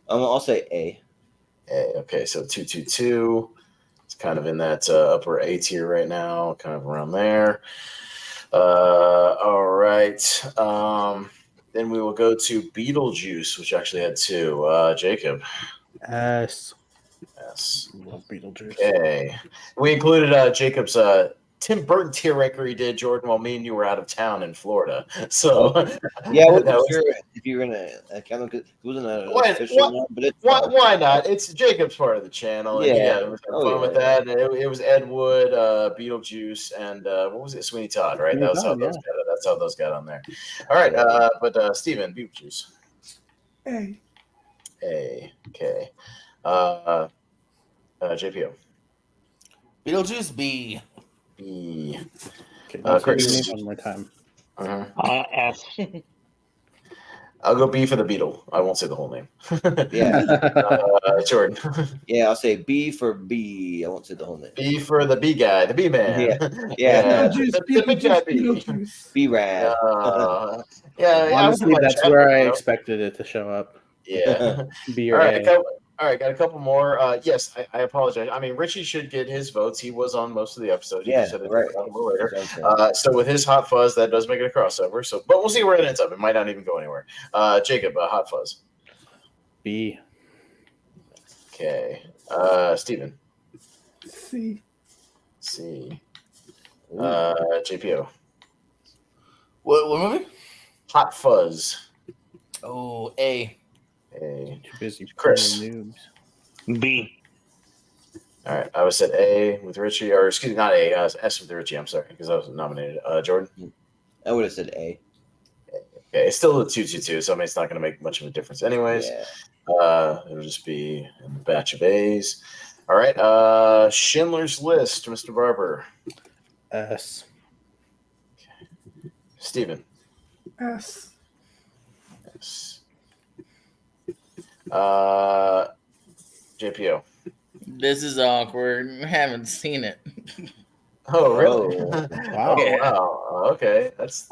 I'll say A. A. Okay, so 222. It's kind of in that upper A tier right now, kind of around there. All right. Then we will go to Beetlejuice, which actually had 2. Jacob. S. S. Love Beetlejuice. Okay. We included Jacob's Tim Burton tier ranker he did, Jordan, while me and you were out of town in Florida. So yeah, I wasn't sure if you were gonna count it. It wasn't official one, but it's why not? It's Jacob's part of the channel. Yeah, it was fun with that. And it was Ed Wood, Beetlejuice, and what was it? Sweeney Todd, right? That's how those got on there. All right, but Steven, Beetlejuice. A. A. Okay. JPO. Beetlejuice B. B. Okay, Chris. one more time. S. I'll go B for the Beetle. I won't say the whole name. Yeah. Jordan. Yeah, I'll say B for B. I won't say the whole name. B for the B guy, the B man. Yeah. The big guy B. B rad. Honestly, that's where I expected it to show up. Yeah. B or A. All right, got a couple more. Yes, I apologize. I mean, Richie should get his votes. He was on most of the episodes. Yeah, right. So with his Hot Fuzz, that does make it a crossover. So, but we'll see where it ends up. It might not even go anywhere. Jacob, Hot Fuzz. B. Okay. Steven. C. C. JPO. What movie? Hot Fuzz. Oh, A. A. Too busy. Chris. Noobs. B. All right, I was said A with Richie, or excuse me, not A. S with Richie. I'm sorry, because I was nominated. Jordan. I would have said A. Okay, it's still a 2-2-2, so I mean it's not going to make much of a difference, anyways. Yeah. It'll just be a batch of A's. All right, Schindler's List, Mr. Barber. S. Okay. Steven. S. S. JPO. This is awkward. I haven't seen it. Oh, really? Wow. Wow. Okay. That's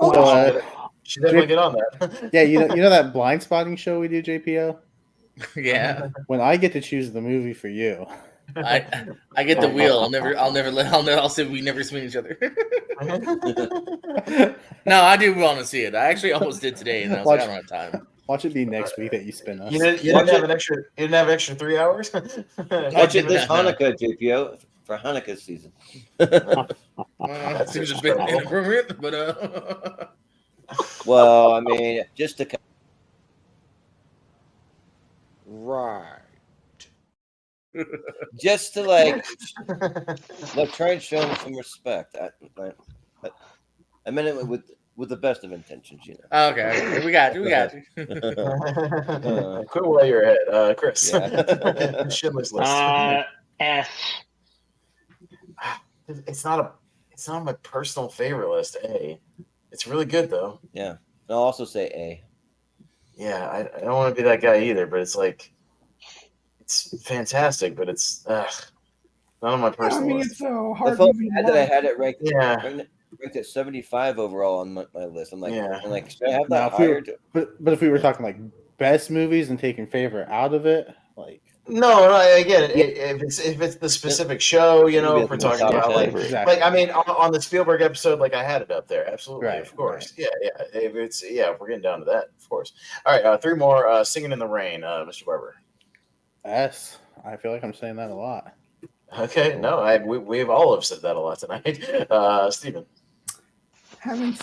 should definitely get on that. Yeah, you know that blind spotting show we do, JPO. Yeah. When I get to choose the movie for you, I get the wheel. I'll say we never seen each other. No, I do want to see it. I actually almost did today, and I was like, I don't have time. Watch it be next week that you spin us. You didn't have an extra 3 hours. Watch it this Hanukkah, JPO, for Hanukkah season. That seems a bit inappropriate, but Well, I mean, just to right, just to like try and show him some respect. I meant it with the best of intentions, you know. Okay, we got you. Quit while you're ahead, Chris. Yeah. Schindler's List. S. It's not my personal favorite list. A. It's really good though. Yeah. I'll also say A. Yeah, I don't want to be that guy either, but it's like it's fantastic, but it's not on my personal list. It's a hard I felt movie. bad that I had it ranked. Yeah. Ranked at 75 overall on my list. I'm like, should I have Now, that higher? but if we were talking like best movies and taking favorite out of it, like No, again, if it's the specific show, you know, if we're talking about like I mean, on the Spielberg episode, like I had it up there, absolutely, Right, of course, yeah. If we're getting down to that, of course. All right, 3 more. Singing in the Rain, Mr. Barber. S. I feel like I'm saying that a lot. Okay, no, we've all have said that a lot tonight. Steven. Haven't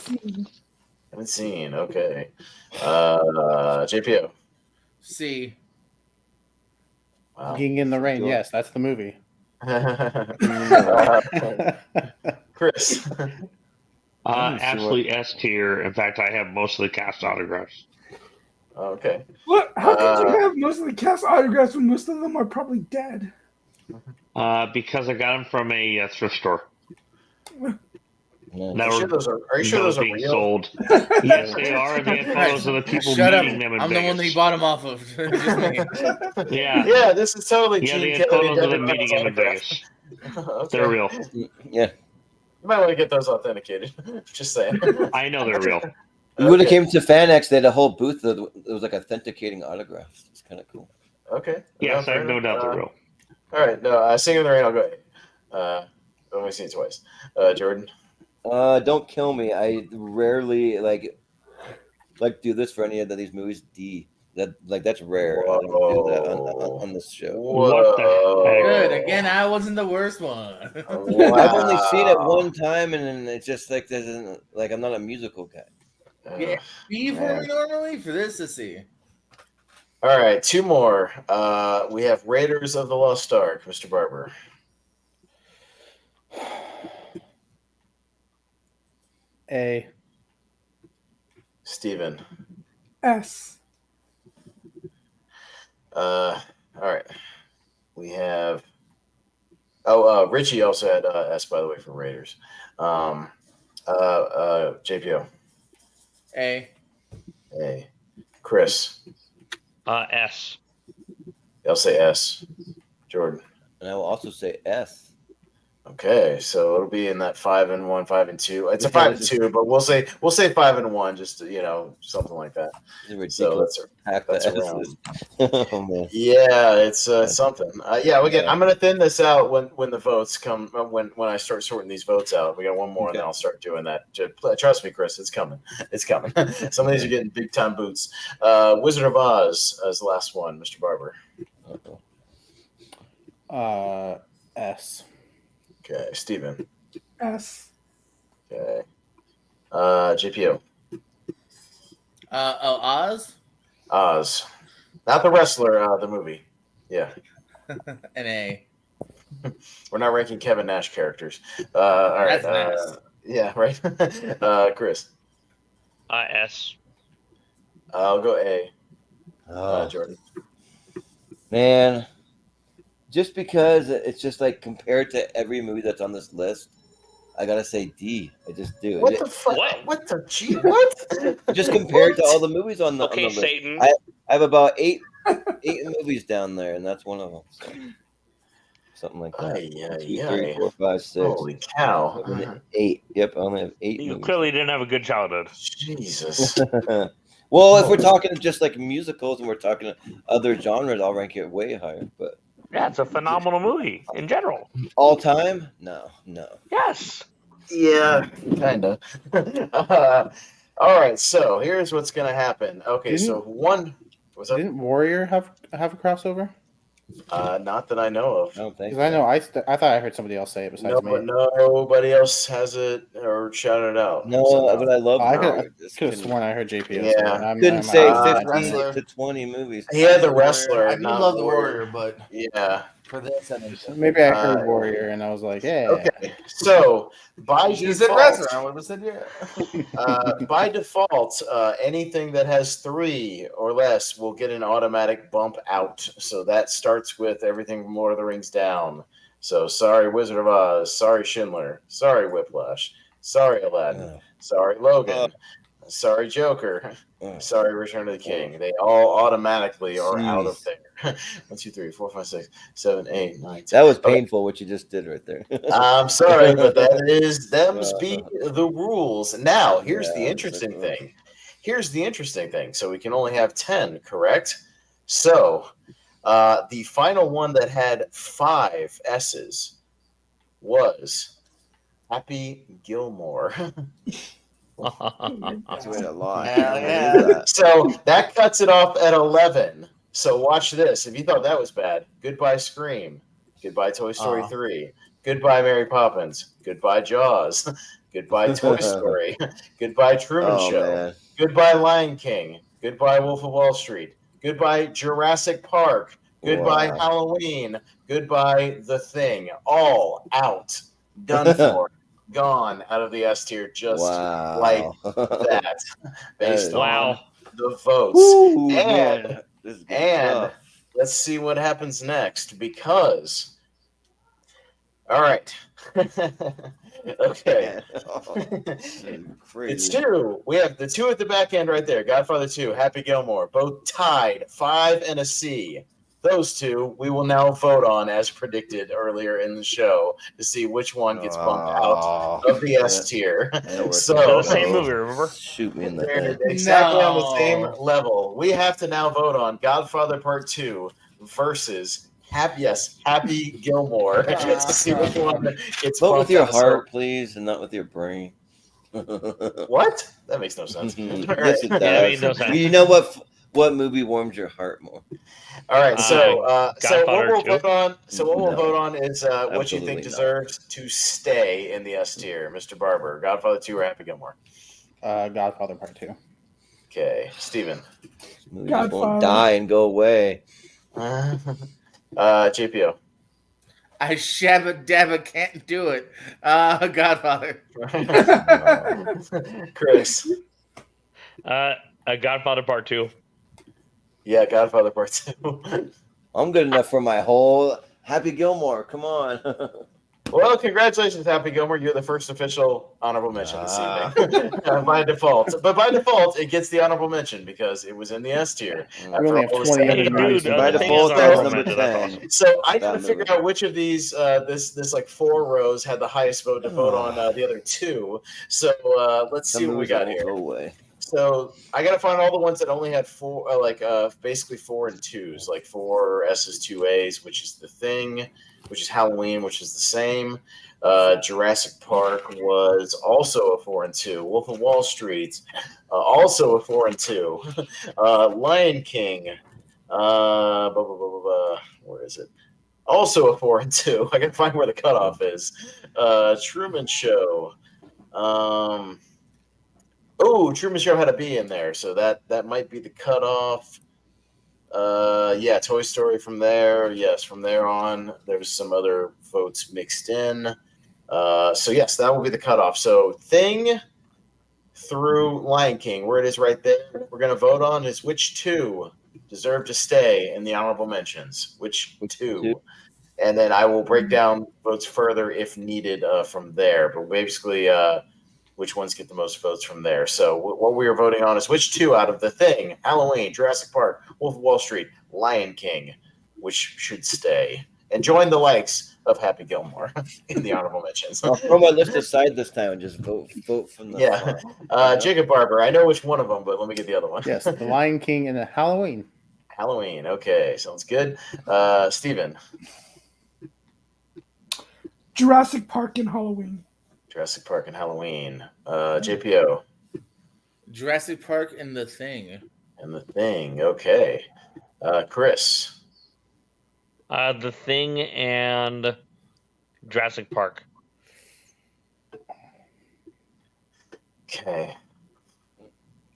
seen. Okay. JPO. C. Wow. King in the Rain. Cool. Yes, that's the movie. Chris. Absolutely S tier. In fact, I have most of the cast autographs. Okay. What? How could you have most of the cast autographs when most of them are probably dead? Because I got them from a thrift store. Are you sure those are being real? Sold. Yes, they are. They have photos of the people meeting them in I'm Vegas. the one that you bought them off of. Yeah, this is totally Gene Kelly. They have photos of them meeting them in Vegas. Okay. They're real. Yeah. You might want to get those authenticated. Just saying. I know they're real. You would have came to FanX. They had a whole booth that was like authenticating autographs. It's kind of cool. Okay. Yes, I have no doubt they're real. All right. No, Singing in the Rain, I'll go ahead. I've only seen it twice. Jordan. Don't kill me. I rarely like do this for any of these movies. D. That's rare. I don't do that on this show. What the heck? Good. Again, I wasn't the worst one. Wow. I've only seen it one time, and it's just like doesn't like I'm not a musical guy. Yeah, B for me normally for this to see. All right, 2 more. We have Raiders of the Lost Ark, Mr. Barber. A. Steven. S. All right. We have Richie also had S, by the way, for Raiders. JPO. A. Chris. S. I'll say S. Jordan. And I will also say S. Okay, so it'll be in that 5 and 1, 5 and 2. It's a 5 and 2, but we'll say 5 and 1, just to, something like that. So that's around. Oh, man. Yeah, it's something. Again, I'm gonna thin this out when the votes come. When I start sorting these votes out, we got one more, and then I'll start doing that. Trust me, Chris, it's coming. It's coming. Some of these are getting big time boots. Wizard of Oz as the last one, Mr. Barber. S. Okay, Steven. S. Okay. JPO. Oz? Oz. Not the wrestler, the movie. Yeah. An A. We're not ranking Kevin Nash characters. All right. That's nice. Yeah, right. Chris. S. I'll go A. Oh, Jordan. Man. Just because it's just like compared to every movie that's on this list, I gotta say D. I just do. What the fuck? What the G? What? Just compared to all the movies on the list. Satan. I have about eight movies down there, and that's one of them. So. something like that. Yeah, 2, 3, 4, 5, 6. Holy cow! 7, 8. Yep, I only have 8 You movies. clearly didn't have a good childhood. Jesus. Well, if we're talking just like musicals and we're talking other genres, I'll rank it way higher. But yeah, it's a phenomenal movie in general. All time? No. Yes. Yeah, kind of. All right, so here's what's going to happen. Okay, so one. Didn't Warrior have a crossover? Not that I know of. I don't think. Because I know I thought I heard somebody else say it besides me. Nobody else has it or shouted it out. No, but I love. I could have sworn I heard JP. Yeah, couldn't say 15 to 20 movies. He had the Wrestler. I do love the Warrior, but yeah, for this, maybe I heard Warrior and I was like, yeah. Okay, so by default, I would have said yeah. By default, anything that has 3 or less will get an automatic bump out. So that starts with everything from Lord of the Rings down. So sorry, Wizard of Oz. Sorry, Schindler. Sorry, Whiplash. Sorry, Aladdin. Sorry, Logan. Sorry, Joker. Sorry, Return of the King. They all automatically are out of there. 1, 2, 3, 4, 5, 6, 7, 8, 9, 10. That was painful what you just did right there. I'm sorry, but them's be the rules. Now, here's the interesting thing. Here's the interesting thing. So we can only have 10, correct? So the final one that had 5 S's was Happy Gilmore. Doing a lot. So that cuts it off at 11. So watch this. If you thought that was bad, goodbye Scream, goodbye Toy Story 3, goodbye Mary Poppins, goodbye Jaws, goodbye Toy Story, goodbye Truman Show, man. goodbye Lion King, goodbye Wolf of Wall Street, goodbye Jurassic Park, goodbye Halloween, goodbye The Thing. All out, done for. Gone out of the S tier just like that, based on the votes. Ooh, and let's see what happens next, because all right. Okay. It's 2. We have the 2 at the back end right there. Godfather 2, Happy Gilmore, both tied, 5 and a C. Those 2 we will now vote on as predicted earlier in the show to see which one gets bumped out of the S tier. So the same movie, remember? Shoot me in the they're head. exactly on the same level. We have to now vote on Godfather Part 2 versus Happy Gilmore to see which one gets Vote bumped with your out. heart, please, and not with your brain. What? That makes no sense. Yes, it does. Yeah, it made no sense. You know what movie warms your heart more? All right, so what we'll 2. vote on. So what we'll vote on is what you think absolutely deserves to stay in the S tier, Mr. Barber. Godfather 2 or Happy Gilmore? Godfather Part 2. Okay, Steven. Movies won't die and go away. JPO. I shabba dabba can't do it. Godfather. Chris. Godfather Part 2. Yeah, Godfather Part 2. I'm good enough for my whole Happy Gilmore. Come on. Well, congratulations, Happy Gilmore. You're the first official honorable mention this evening by default. But by default, it gets the honorable mention because it was in the S tier. We only have 20 other movies. By default, that was number 10. So I need to figure out which of these, this like 4 rows had the highest vote to vote on the other 2. So let's see what we got here. Go away. So I got to find all the ones that only had 4, basically 4 and 2s, like 4 S's, 2 A's, which is The Thing, which is Halloween, which is the same. Jurassic Park was also a 4 and 2. Wolf of Wall Street, also a 4 and 2. Lion King, where is it? Also a 4 and 2. I got to find where the cutoff is. Truman Show. Truman Show had a B in there, so that might be the cutoff. Toy Story from there. Yes, from there on, there's some other votes mixed in. So yes, that will be the cutoff. So Thing through Lion King, where it is right there, we're going to vote on is which 2 deserve to stay in the honorable mentions. Which 2? And then I will break down votes further if needed from there. But basically, which ones get the most votes from there. So what we are voting on is which 2 out of The Thing, Halloween, Jurassic Park, Wolf of Wall Street, Lion King, which should stay. and join the likes of Happy Gilmore in the honorable mentions. I'll throw my list aside this time and just vote from the front. Jacob Barber. I know which one of them, but let me get the other one. Yes, The Lion King and Halloween. Halloween. Okay, sounds good. Steven. Jurassic Park and Halloween. Jurassic Park and Halloween. JPO. Jurassic Park and The Thing. And The Thing. Okay. Chris. The Thing and Jurassic Park. Okay.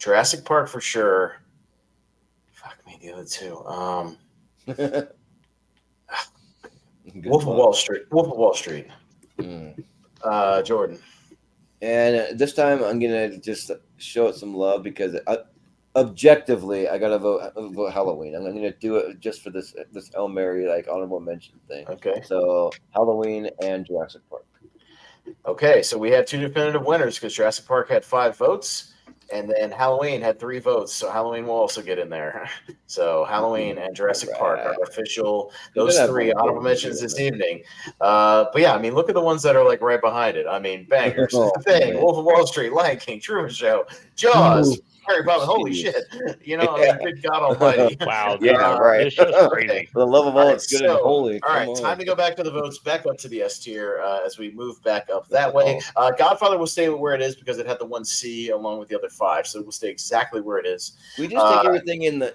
Jurassic Park for sure. Fuck me, the other two. Wolf of Wall Street. Wolf of Wall Street. Jordan. And this time I'm gonna just show it some love because objectively I gotta vote Halloween. I'm gonna do it just for this El Mary honorable mention thing. Okay. So Halloween and Jurassic Park. Okay, so we have two definitive winners because Jurassic Park had 5 votes, and then Halloween had 3 votes. So Halloween will also get in there. So Halloween and Jurassic Park are official. Those 3 honorable mentions this evening. But yeah, I mean, look at the ones that are right behind it. I mean, bangers. The Thing, Wolf of Wall Street, Lion King, Truman Show, Jaws. Harry Potter, holy shit. Good God almighty. Wow. Yeah, right. It's just crazy. For the love of all, it's good and holy. All right, time to go back to the votes, back up to the S tier as we move back up that way. Godfather will stay where it is because it had the 1C along with the other 5, so it will stay exactly where it is. We just take everything in the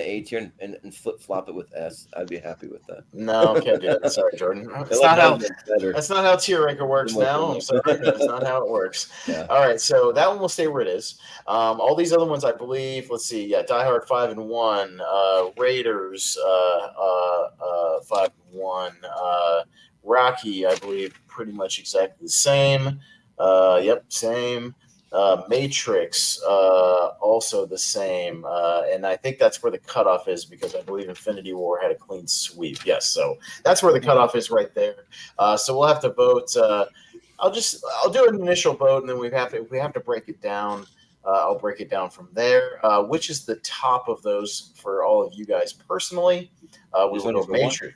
A tier and flip flop it with S. I'd be happy with that. No, can't do that. Sorry, Jordan. That's not how tier ranker works now. I'm sorry. That's not how it works. Yeah. All right, so that one will stay where it is. All these other ones, I believe, let's see. Yeah, Die Hard 5 and 1, Raiders 5 and 1, Rocky, I believe, pretty much exactly the same. Yep, same. Matrix, also the same. And I think that's where the cutoff is because I believe Infinity War had a clean sweep. Yes, so that's where the cutoff is right there. So we'll have to vote. I'll do an initial vote, and then we have to break it down. I'll break it down from there. Which is the top of those for all of you guys personally? We will go Matrix.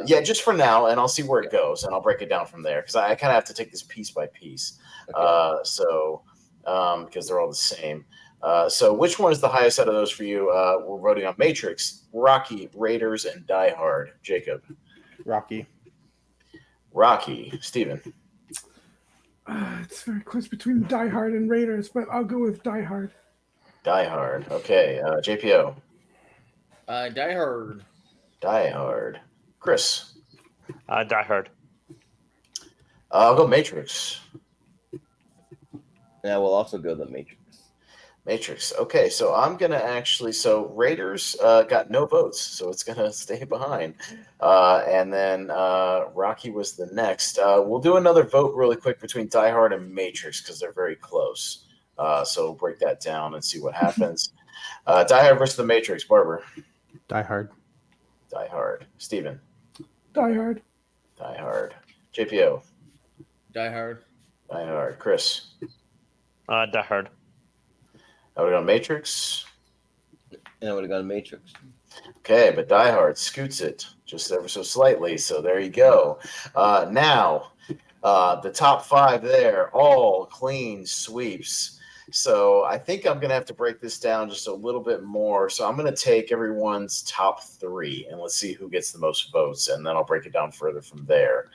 Yeah, just for now, and I'll see where it goes, and I'll break it down from there because I kind of have to take this piece by piece. Because they're all the same. So which one is the highest out of those for you? We're voting on Matrix, Rocky, Raiders, and Die Hard. Jacob. Rocky. Steven. It's very close between Die Hard and Raiders, but I'll go with Die Hard. Die Hard. Okay. JPO. Die Hard. Die Hard. Chris. Die Hard. I'll go Matrix. Yeah, we'll also go the Matrix. Okay, so I'm gonna so Raiders got no votes, so it's gonna stay behind. And then Rocky was the next. We'll do another vote really quick between Die Hard and Matrix because they're very close. So we'll break that down and see what happens. Die Hard versus the Matrix. Barber. Die Hard. Die Hard. Steven. Die Hard. Die Hard. JPO. Die Hard. Die Hard. Chris. Die Hard. I would have gone Matrix. And I would have gone Matrix. Okay, but Die Hard scoots it just ever so slightly. So there you go. Now, the top 5 there, all clean sweeps. So I think I'm going to have to break this down just a little bit more. So I'm going to take everyone's top 3 and let's see who gets the most votes. And then I'll break it down further from there.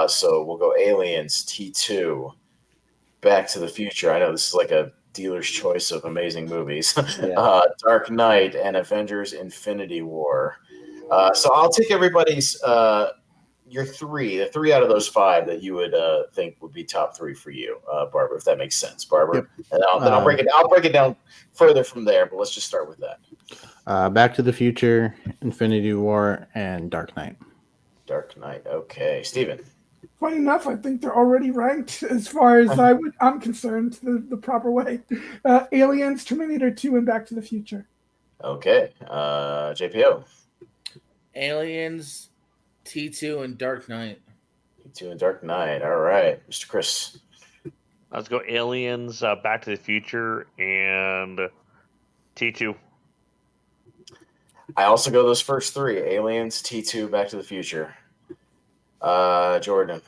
So we'll go Aliens, T2. Back to the Future. I know this is like a dealer's choice of amazing movies. Yeah. Dark Knight and Avengers Infinity War. So I'll take everybody's your 3, the 3 out of those 5 that you would think would be top 3 for you, Barber, if that makes sense, Barber. Yep. And then I'll break it down further from there, but let's just start with that. Back to the Future, Infinity War, and Dark Knight. Dark Knight. Okay. Steven. Funny enough, I think they're already ranked as far as I'm concerned the proper way. Aliens, Terminator 2, and Back to the Future. Okay. JPO. Aliens, T2, and Dark Knight. T2 and Dark Knight. All right. Mr. Chris. Let's go Aliens, Back to the Future, and T2. I also go those first three: Aliens, T2, Back to the Future. Jordan.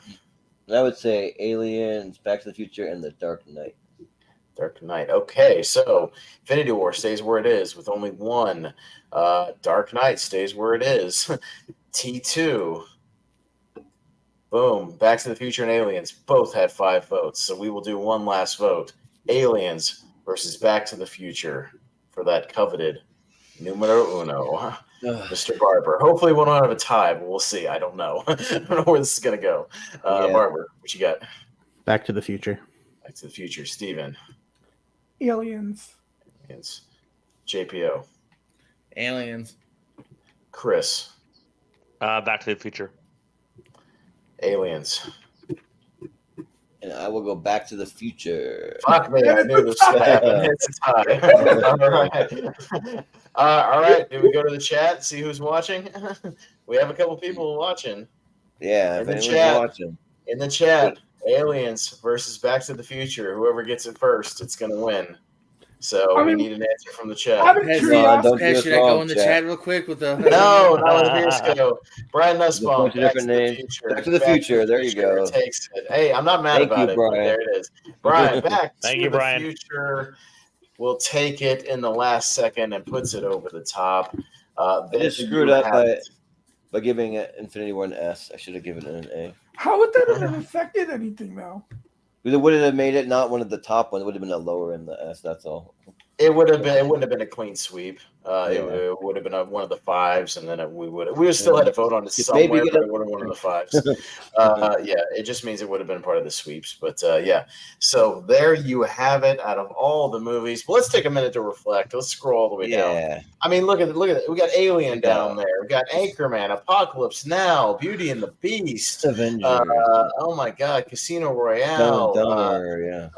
I would say Aliens, Back to the Future, and The Dark Knight. Dark Knight. Okay, so Infinity War stays where it is with only one. Dark Knight stays where it is. T2. Boom. Back to the Future and Aliens both had 5 votes. So we will do one last vote. Aliens versus Back to the Future for that coveted numero uno. Mr. Barber. Hopefully we don't have a tie, but we'll see. I don't know. I don't know where this is going to go. Barber, what you got? Back to the Future. Back to the Future. Steven. Aliens. Aliens. JPO. Aliens. Chris. Back to the Future. Aliens. And I will go Back to the Future. Fuck me, I knew this was going to happen. It's a tie. All right. Did we go to the chat, see who's watching? We have a couple people watching. Yeah, in the chat. In the chat, Aliens versus Back to the Future. Whoever gets it first, it's going to win. So we need an answer from the chat. Should I go in the chat real quick with the? No, let's go. Brian Nussbaum, Back to the Future. Back to the Future. There you go. Takes it. Hey, I'm not mad about it. But there it is. Brian, Back to the Future will take it in the last second and puts it over the top. I just screwed up by giving Infinity War an S. I should have given it an A. How would that have affected anything, though? It would have made it not one of the top ones. It would have been a lower in the S. That's all. It would have been. It wouldn't have been a clean sweep. It would have been one of the 5s, and then we would still had to vote on it somewhere. But it would have one of the 5s. It just means it would have been part of the sweeps. But so there you have it. Out of all the movies, well, let's take a minute to reflect. Let's scroll all the way down. I mean, look at it. We got Alien down there. We got Anchorman, Apocalypse Now, Beauty and the Beast, Avengers. Oh my God, Casino Royale.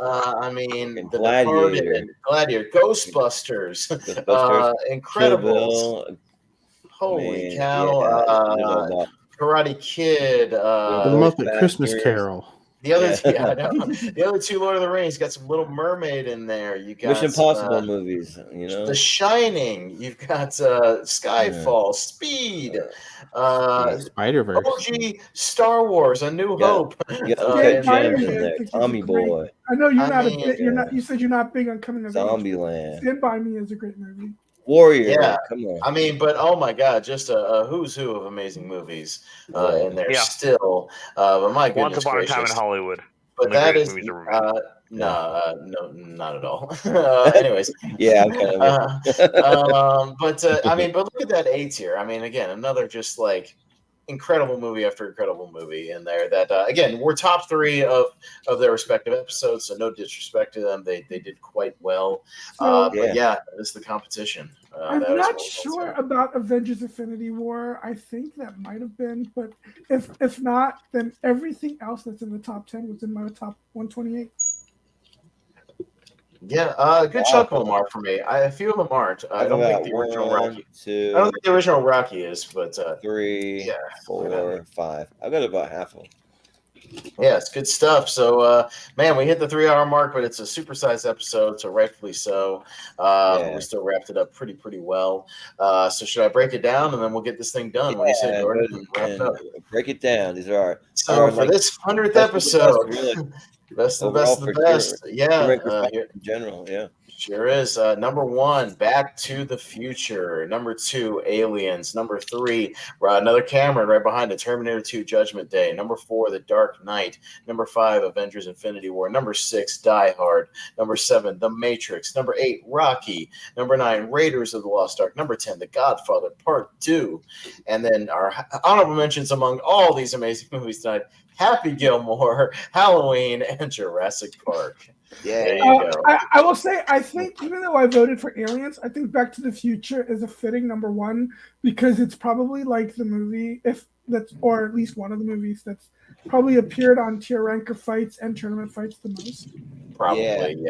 I mean, The Departed, Gladiator, Ghostbusters. Incredibles. Holy cow. Karate Kid. The Muppet Christmas Carol. The other, the other 2 Lord of the Rings. Got some Little Mermaid in there. You got Mission Impossible movies. You know, The Shining. You've got Skyfall, Speed, Spider-Verse, OG Star Wars, A New Hope. Tommy Boy. I know you're not. You said you're not big on coming of Zombieland. Stand By Me is a great movie. Warrior. Yeah, come on. I mean, but oh my God, just a who's who of amazing movies in there still. But my goodness, Once Upon a Time in Hollywood. But that is no, not at all. Anyways, yeah, I'm kind of. but I mean, but look at that A tier. I mean, again, another just like incredible movie after incredible movie in there. That again, we're top 3 of their respective episodes. So no disrespect to them, they did quite well. But it's the competition. I'm not sure about Avengers: Infinity War. I think that might have been, but if not, then everything else that's in the top 10 was in my top 128. Yeah, good chunk of them are for me. A few of them aren't. I don't think the original Rocky. I don't think the original Rocky is, but 3, 4, 5. I've got about half of them. Yeah, it's good stuff. So, man, we hit the 3-hour mark, but it's a supersized episode, so rightfully so. We still wrapped it up pretty well. So should I break it down, and then we'll get this thing done? What do you say, Jordan? Break it down. These are so for this 100th episode. Best of the best. In general, Sure is. Number 1, Back to the Future. Number 2, Aliens. Number 3, another Cameron right behind it, Terminator 2, Judgment Day. Number 4, The Dark Knight. Number 5, Avengers: Infinity War. Number 6, Die Hard. Number 7, The Matrix. Number 8, Rocky. Number 9, Raiders of the Lost Ark. Number 10, The Godfather Part 2. And then our honorable mentions among all these amazing movies tonight: Happy Gilmore, Halloween, and Jurassic Park. Yeah, there you go. I will say, I think even though I voted for Aliens, I think Back to the Future is a fitting number 1 because it's probably like the movie, or at least one of the movies that's probably appeared on tier ranker fights and tournament fights the most. Probably,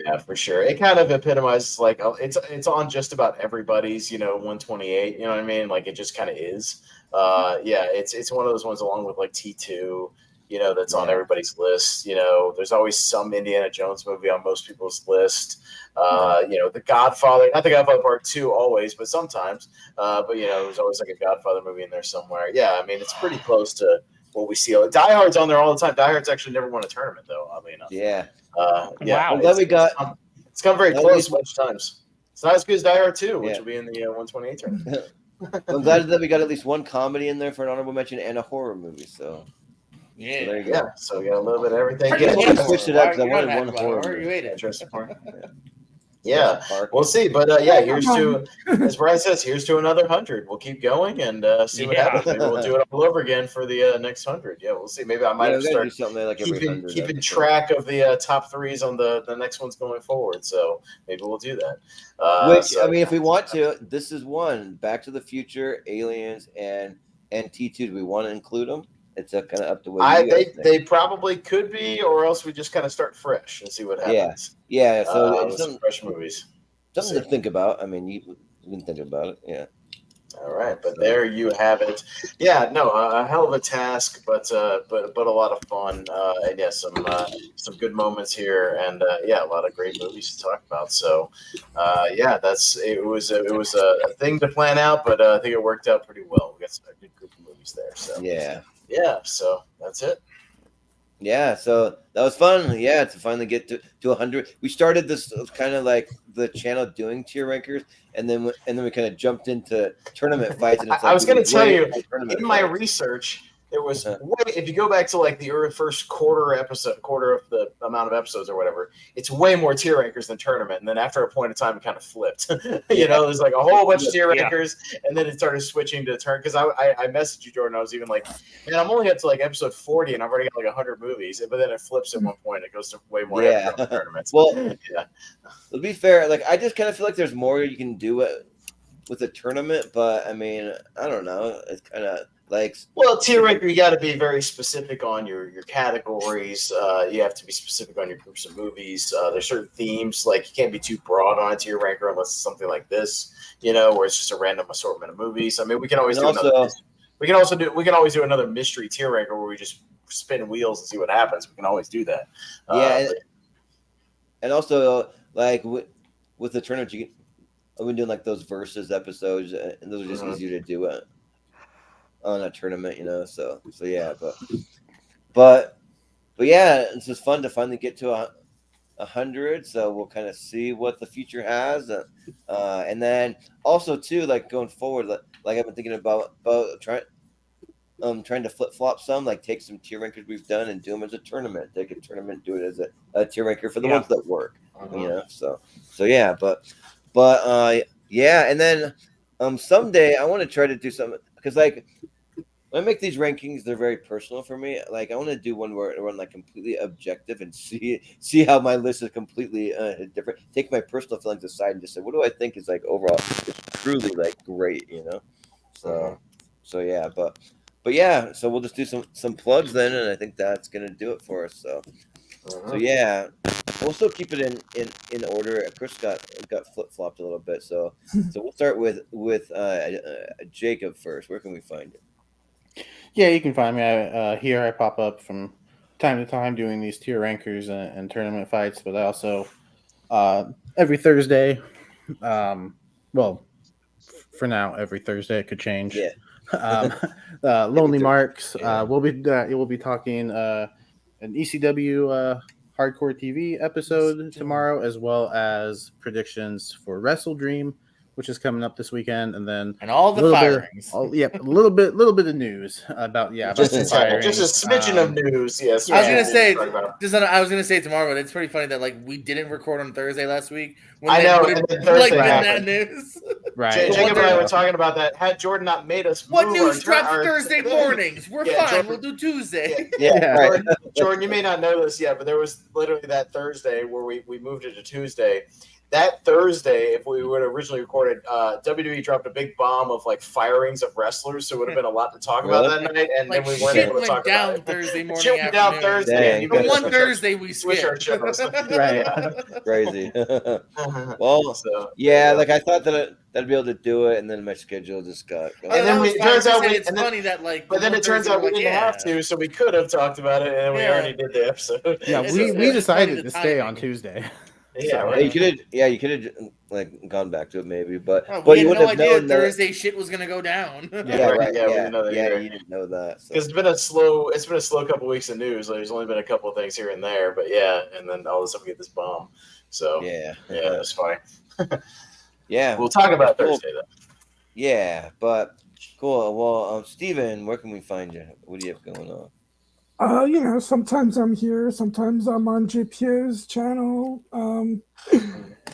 yeah, for sure. It kind of epitomizes like it's on just about everybody's 128. You know what I mean? Like it just kind of is. It's one of those ones along with like T2. that's on everybody's list. There's always some Indiana Jones movie on most people's list. The Godfather, not the Godfather Part 2 always, but sometimes. But there's always like a Godfather movie in there somewhere. Yeah, I mean, it's pretty close to what we see. Die Hard's on there all the time. Die Hard's actually never won a tournament, though, oddly enough. Yeah. Yeah. I'm glad we got. It's come very close a bunch of times. It's not as good as Die Hard 2, which will be in the 128 tournament. I'm glad that we got at least one comedy in there for an honorable mention and a horror movie. So yeah, so there you go. Yeah. So we got a little bit of everything. I switched it up because I wanted one horror. You ate it. Jurassic Park. Yeah, we'll see. But here's to, as Brian says, here's to another 100. We'll keep going and see what happens. Maybe we'll do it all over again for the next 100. Yeah, we'll see. Maybe I might have started keeping track of the top threes on the next ones going forward. So maybe we'll do that. If we want to, this is one. Back to the Future, Aliens, and T2. Do we want to include them? It's kind of up to what they probably could be, or else we just kind of start fresh and see what happens. Yeah. So some fresh movies, something to think about. I mean, you can think about it. Yeah. All right, but there you have it. Yeah, no, a hell of a task, but a lot of fun, and some good moments here, and a lot of great movies to talk about. So, it was a thing to plan out, but I think it worked out pretty well. We got a good group of movies there. So yeah, so that's it. Yeah, so that was fun. Yeah, to finally get to 100. We started this kind of like the channel doing tier rankers, and then we kind of jumped into tournament fights. And I was going to tell you, in my research, there was if you go back to like the first quarter of the amount of episodes or whatever, it's way more tier rankers than tournament. And then after a point in time, it kind of flipped. There's like a whole bunch of tier rankers, and then it started switching to turn. Because I messaged you, Jordan. I was even like, man, I'm only up to like episode 40, and I've already got like 100 movies. But then it flips at one point. It goes to way more tournaments. Well, to be fair, like I just kind of feel like there's more you can do with a tournament. But I mean, I don't know. It's kind of. Tier ranker, you got to be very specific on your categories. You have to be specific on your groups of movies. There's certain themes, like you can't be too broad on a tier ranker unless it's something like this, where it's just a random assortment of movies. I mean, we can always do another mystery tier ranker where we just spin wheels and see what happens. We can always do that. And also like with the tournament, I've been doing like those versus episodes, and those are just easier to do on a tournament, so yeah, but yeah, it's just fun to finally get to 100. So we'll kind of see what the future has, and then also too, like going forward, like I've been thinking about trying to flip flop some, like take some tier rankers we've done and do them as a tournament. Take a tournament, do it as a tier ranker for the ones that work, So yeah, but and then someday I want to try to do something because like. When I make these rankings, they're very personal for me. Like I want to do one where I'm like completely objective and see how my list is completely different. Take my personal feelings aside and just say, what do I think is like overall it's truly like great, So yeah, but yeah, so we'll just do some plugs then, and I think that's gonna do it for us. So yeah, we'll still keep it in order. Chris got flip flopped a little bit, so we'll start with Jacob first. Where can we find it? Yeah, you can find me here. I pop up from time to time doing these tier rankers and tournament fights, but I also every Thursday, for now every Thursday, it could change. Yeah. Lonely Marks. We'll be talking an ECW Hardcore TV episode tomorrow, as well as predictions for Wrestle Dream, which is coming up this weekend, and then all the firings. A little bit of news about just a smidgen of news. Yes, I was gonna say tomorrow, but it's pretty funny that like we didn't record on Thursday last week. I know, and then Thursday that news. Right. Jacob and I were talking about that. Had Jordan not made us, what news drops Thursday mornings? We're fine. Jordan, we'll do Tuesday. Yeah, Jordan, you may not know this yet, but there was literally that Thursday where we moved it to Tuesday. that Thursday, if we would have originally recorded, WWE dropped a big bomb of like firings of wrestlers, so it would have been a lot to talk about that night, and Like, then we weren't shit able to talk went down about it. Thursday morning. Shit went down afternoon. Thursday. And you The gotta one switch our- Thursday we switch our skipped. shows. Right. Crazy. Well, So, yeah, like I thought that I'd be able to do it, and then my schedule just got. And then it turns out it's funny that like, but then it turns out we like, didn't have to, so we could have talked about it, and we already did the episode. Yeah, we decided to stay on Tuesday. Yeah, So, right. you could have like gone back to it maybe, but we you had wouldn't no have idea known Thursday shit was gonna go down. Yeah, right. Yeah, we Yeah, didn't know that yeah, either. you didn't know that. So. It's been a slow couple weeks of news. Like, there's only been a couple of things here and there, but yeah, and then all of a sudden we get this bomb. So yeah, it's fine. Yeah, we'll talk about cool. Thursday though. Yeah, but cool. Well, Steven, where can we find you? What do you have going on? Sometimes I'm here, sometimes I'm on JP's channel. You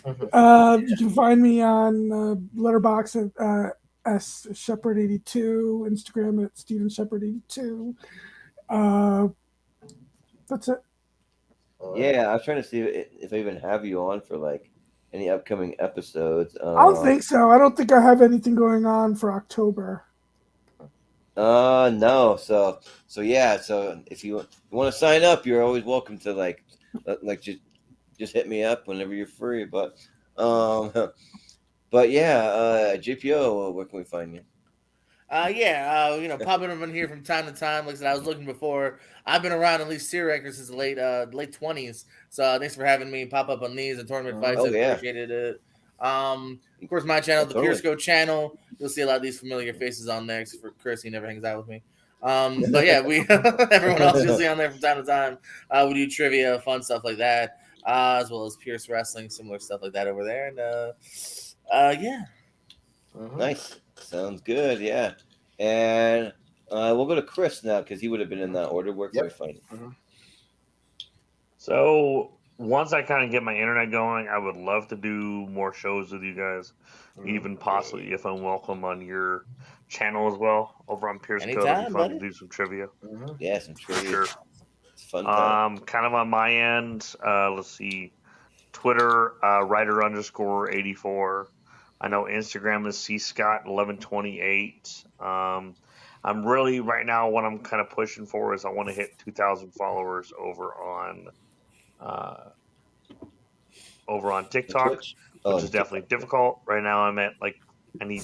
can find me on Letterboxd at Shepard82, Instagram at Steven Shepard82. That's it. Yeah, I was trying to see if I even have you on for like any upcoming episodes. I don't think so. I don't think I have anything going on for October. No. So yeah. So if you want to sign up, you're always welcome to like just hit me up whenever you're free. But yeah, JPO, where can we find you? Popping up in here from time to time. Like I said, I was looking before. I've been around at least Tier Records since the late 20s. So thanks for having me pop up on these and tournament fights. I appreciated it. Of course, my channel, the Pure Scope channel. You'll see a lot of these familiar faces on there. Except for Chris, he never hangs out with me. But yeah, we everyone else you'll see on there from time to time. We do trivia, fun stuff like that, as well as Pierce Wrestling, similar stuff like that over there. And yeah. Nice. Sounds good. Yeah. And we'll go to Chris now because he would have been in that order. Where can we find him? So once I kind of get my internet going, I would love to do more shows with you guys, even possibly if I'm welcome on your channel as well over on Pierce Code. It'd be fun to do some trivia. Yeah, some trivia. Sure. It's fun time. Kind of on my end. Let's see, Twitter writer_84. I know Instagram is cscott1128. I'm really right now what I'm kind of pushing for is I want to hit 2,000 followers over on TikTok, which is definitely difficult. Right now I'm at I need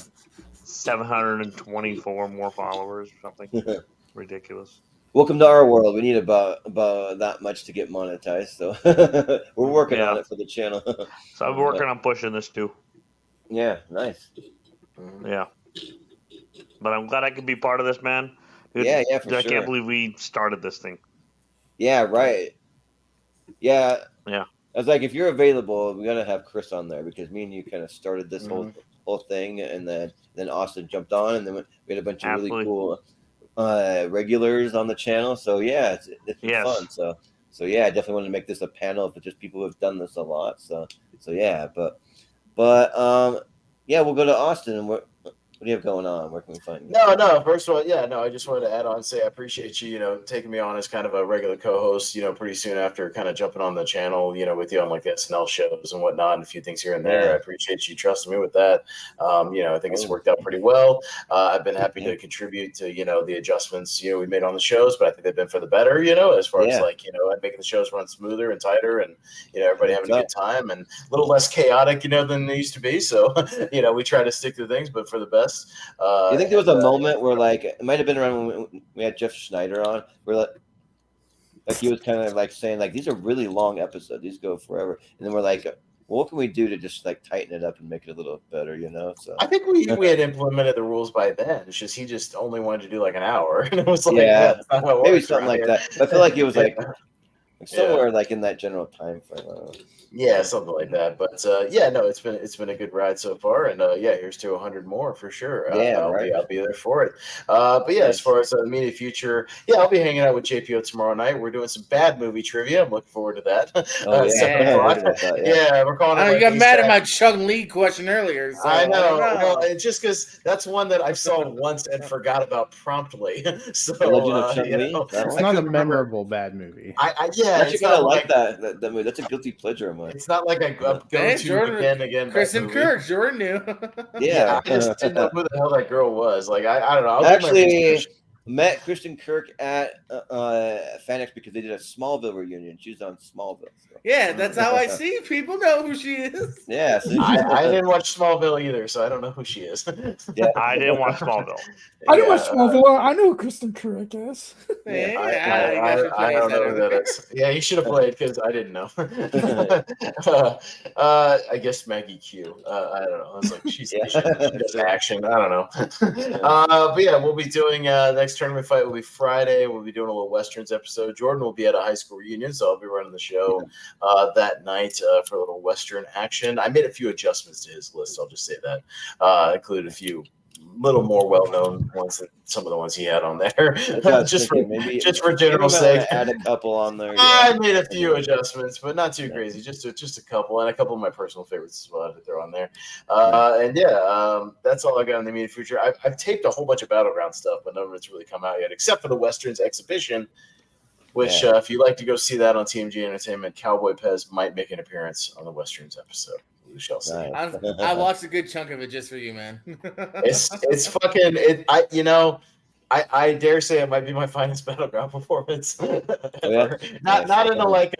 724 more followers or something. Ridiculous. Welcome to our world. We need about that much to get monetized. So we're working on it for the channel. So I'm working on pushing this too. Yeah, nice. Yeah. But I'm glad I could be part of this, man. Dude, yeah, for sure. I can't believe we started this thing. Yeah, right. Yeah. Yeah. I was like, if you're available, we gotta have Chris on there because me and you kind of started this whole thing, and then Austin jumped on, and then we had a bunch of really cool regulars on the channel. So yeah, it's fun. So yeah, I definitely want to make this a panel for just people who have done this a lot. So yeah, but yeah, we'll go to Austin. And what do you have going on? Where can we find you? No. First of all, I just wanted to add on and say I appreciate you, taking me on as kind of a regular co-host, pretty soon after kind of jumping on the channel, with you on like the SNL shows and whatnot, and a few things here and there. I appreciate you trusting me with that. I think it's worked out pretty well. I've been happy to contribute to, the adjustments, we made on the shows, but I think they've been for the better, as far as making the shows run smoother and tighter and, everybody having a good time and a little less chaotic, than they used to be. So, we try to stick to things, but for the best. You think there was a moment where it might have been around when we had Jeff Schneider on, where he was kind of saying these are really long episodes, these go forever, and then we're like, well, what can we do to just tighten it up and make it a little better, So I think we had implemented the rules by then. It's just he just only wanted to do an hour, and it was maybe something like that. But I feel like it was somewhere in that general time frame. Yeah, something like that. But it's been a good ride so far, and here's to 100 more for sure. I'll be there for it. But as far as the immediate future, I'll be hanging out with JPO tomorrow night. We're doing some bad movie trivia. I'm looking forward to that. 7 o'clock. We're calling it. You got mad at my Chung Lee question earlier. So I know. Well, it's just because that's one that I saw once and forgot about promptly. So Legend of Chung Lee. It's not a memorable bad movie. Yeah, I actually kind of like that movie. That's a guilty pleasure of mine. It's not like I go to again. Kristen Kirk, Jordan knew. Yeah, I just didn't know who the hell that girl was. Like I don't know. I actually met Kristen Kirk at FanX because they did a Smallville reunion. She was on Smallville. So. Yeah, that's how I see. People know who she is. Yeah, so I didn't watch Smallville either, so I don't know who she is. Yeah. I didn't watch Smallville. I didn't watch Smallville. I know who Kristen Kirk is. Yeah, I don't know who that is. Yeah, he should have played because I didn't know. I guess Maggie Q. I don't know. I was like, she does action. I don't know. But yeah, we'll be doing next tournament fight will be Friday. We'll be doing a little Westerns episode. Jordan will be at a high school reunion, so I'll be running the show that night for a little Western action. I made a few adjustments to his list. I'll just say that. Included a few little more well-known ones than some of the ones he had on there. just for general sake. Add a couple on there. I made a few adjustments, but not too crazy. Just a couple, and a couple of my personal favorites as well to throw on there. That's all I got in the immediate future. I've taped a whole bunch of Battleground stuff, but none of it's really come out yet, except for the Westerns exhibition, which if you like to go see that on TMG Entertainment, Cowboy Pez might make an appearance on the Westerns episode. We shall see. I watched a good chunk of it just for you, man. It's fucking I dare say it might be my finest Battleground performance ever. Not in a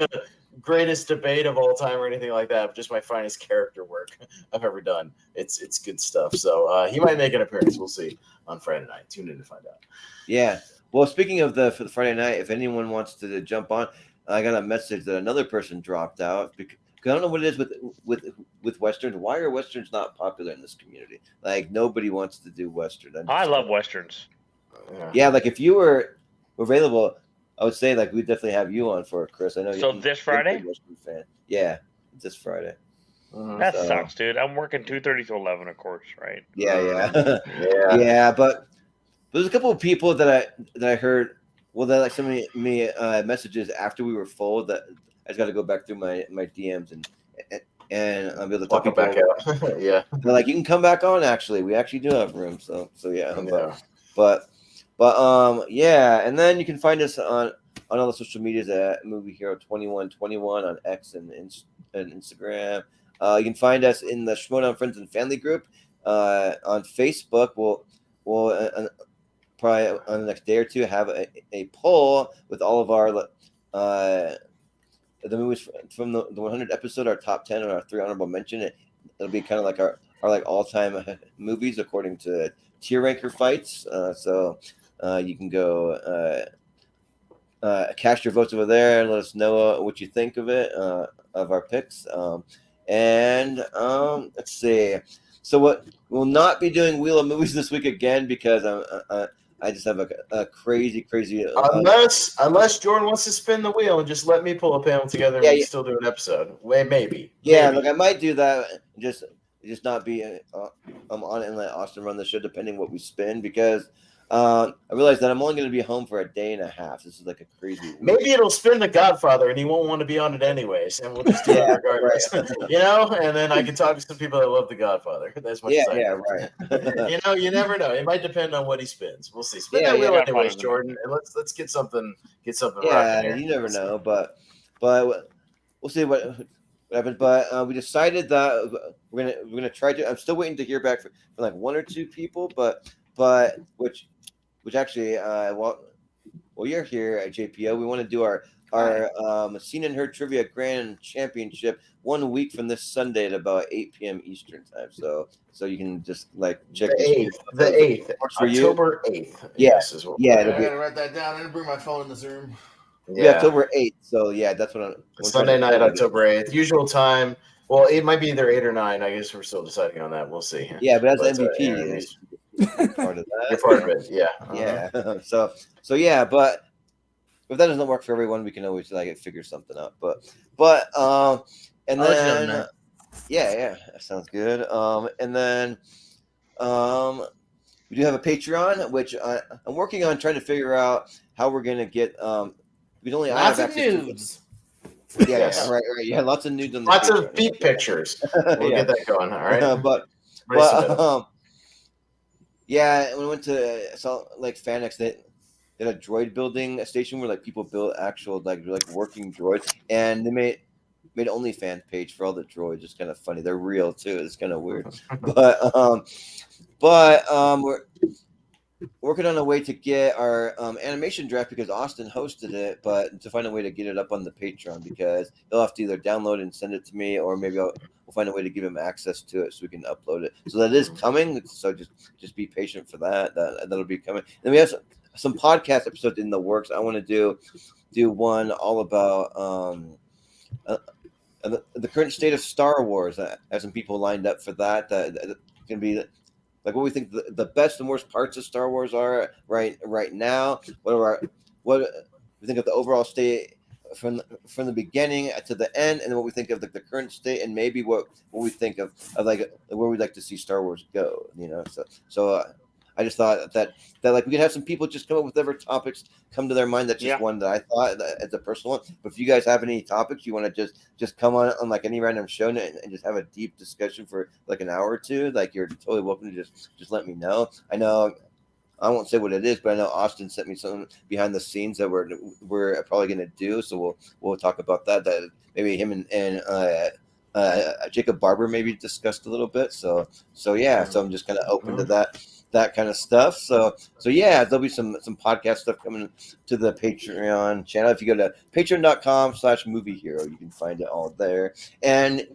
greatest debate of all time or anything like that, but just my finest character work I've ever done. It's good stuff. So he might make an appearance. We'll see on Friday night. Tune in to find out. Yeah. Well, speaking of the Friday night, if anyone wants to jump on, I got a message that another person dropped out because I don't know what it is with Westerns. Why are Westerns not popular in this community? Like, nobody wants to do Western. I love Westerns. Yeah, like if you were available, I would say like we'd definitely have you on for it, Chris. I know. So this Friday? Western fan. Yeah, this Friday. That sucks, dude. I'm working 2:30 to 11, of course, right? Yeah. Yeah, but there's a couple of people that I heard. Well, that like sent me messages after we were full that I just got to go back through my DMs and I'll be able to talk back out. Yeah, they're like, you can come back on. Actually, we actually do have room. So yeah. But yeah, and then you can find us on all the social medias at Movie Hero 2121 on X and Instagram. You can find us in the Schmodown Friends and Family group on Facebook. We'll probably on the next day or two have a poll with all of our the movies from the 100 episode, our top 10 and our 3 honorable mention. It'll be kind of like our like all-time movies according to tier ranker fights. So you can go cast your votes over there and let us know what you think of it, of our picks. Let's see. So what we'll not be doing Wheel of Movies this week again because I just have a crazy. Unless Jordan wants to spin the wheel and just let me pull a panel together and still do an episode. Maybe. Yeah, look, I might do that. Just not be on it and let Austin run the show depending what we spin because I realized that I'm only going to be home for a day and a half. This is like a crazy week. Maybe it'll spin The Godfather and he won't want to be on it anyways, and we'll just do it regardless. Right. And then I can talk to some people that love The Godfather. That's much as I know. Right. You never know. It might depend on what he spins. We'll see. Spin that wheel anyways, Jordan, and let's get something rocking here. You never know, but we'll see what happens. But we decided that we're gonna try to. I'm still waiting to hear back from like 1 or 2 people, but which actually, you're here at JPO. We want to do our Seen and Heard Trivia Grand Championship 1 week from this Sunday at about 8 p.m. Eastern time. So you can just like check the 8th, October 8th. Yes, I gotta write that down. I didn't bring my phone in this room. Yeah, October 8th. So yeah, that's what I'm. Sunday night, October 8th. Usual time. Well, it might be either 8 or 9. I guess we're still deciding on that. We'll see. Yeah, but as MVP. Part of that. You're part of it, yeah. Yeah. So yeah, but if that doesn't work for everyone, we can always figure something out. But and then yeah, that sounds good. And then we do have a Patreon, which I'm working on trying to figure out how we're gonna get. We only lots of nudes. Yeah, right. Yeah, lots of nudes on the lots of feet pictures. We'll get that going. All right. But yeah, we went to Salt Lake FanX. a droid building station where like people build actual like working droids, and they made an OnlyFans page for all the droids. It's kind of funny. They're real too. It's kind of weird, but we're working on a way to get our animation draft because Austin hosted it, but to find a way to get it up on the Patreon because he'll have to either download and send it to me, or maybe we'll find a way to give him access to it so we can upload it. So that is coming. So just be patient for that. That'll be coming. Then we have some podcast episodes in the works. I want to do one all about the current state of Star Wars. I have some people lined up for that. That can be like what we think the best and worst parts of Star Wars are right now. What we think of the overall state from the beginning to the end, and then what we think of the current state, and maybe what we think of like where we'd like to see Star Wars go. So I just thought that like we could have some people just come up with whatever topics come to their mind. That's just one that I thought as a personal one. But if you guys have any topics you want to just come on like any random show and just have a deep discussion for like an hour or two, like you're totally welcome to just let me know. I know I won't say what it is, but I know Austin sent me something behind the scenes that we're probably going to do. So we'll talk about that. That maybe him and Jacob Barber maybe discussed a little bit. So yeah. So I'm just kind of open to that kind of stuff. So yeah, there'll be some podcast stuff coming to the Patreon channel. If you go to patreon.com/moviehero, you can find it all there. And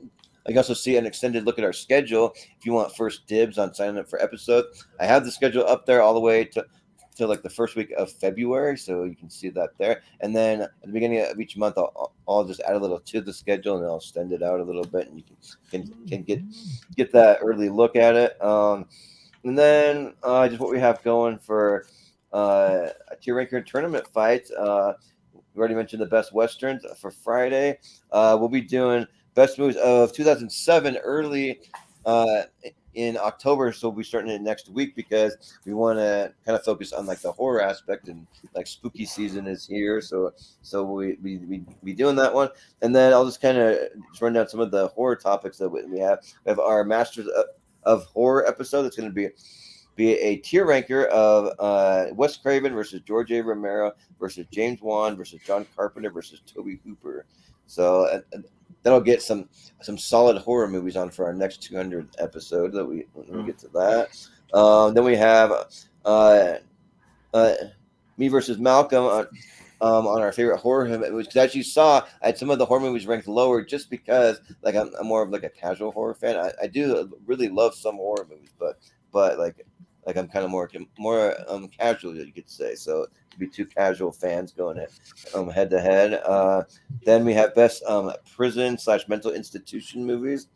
you can also see an extended look at our schedule if you want first dibs on signing up for episodes. I have the schedule up there all the way to like the first week of February, so you can see that there. And then at the beginning of each month, I'll just add a little to the schedule, and I'll extend it out a little bit, and you can get that early look at it. And then just what we have going for a tier ranker tournament fight. We already mentioned the best westerns for Friday. We'll be doing best movies of 2007 early in October, so we'll be starting it next week because we want to kind of focus on like the horror aspect, and like spooky season is here, so we be doing that one. And then I'll just kind of run down some of the horror topics that we have. We have our Masters of Horror episode. It's going to be a tier ranker of Wes Craven versus George A. Romero versus James Wan versus John Carpenter versus Tobe Hooper. So that'll get some solid horror movies on for our next 200 episode that we get to that. Then we have me versus Malcolm on our favorite horror movies. Because as you saw, I had some of the horror movies ranked lower just because like I'm more of like a casual horror fan. I do really love some horror movies, but like I'm kind of more casual, you could say. So to be two casual fans going head to head. Then we have best prison/mental institution movies.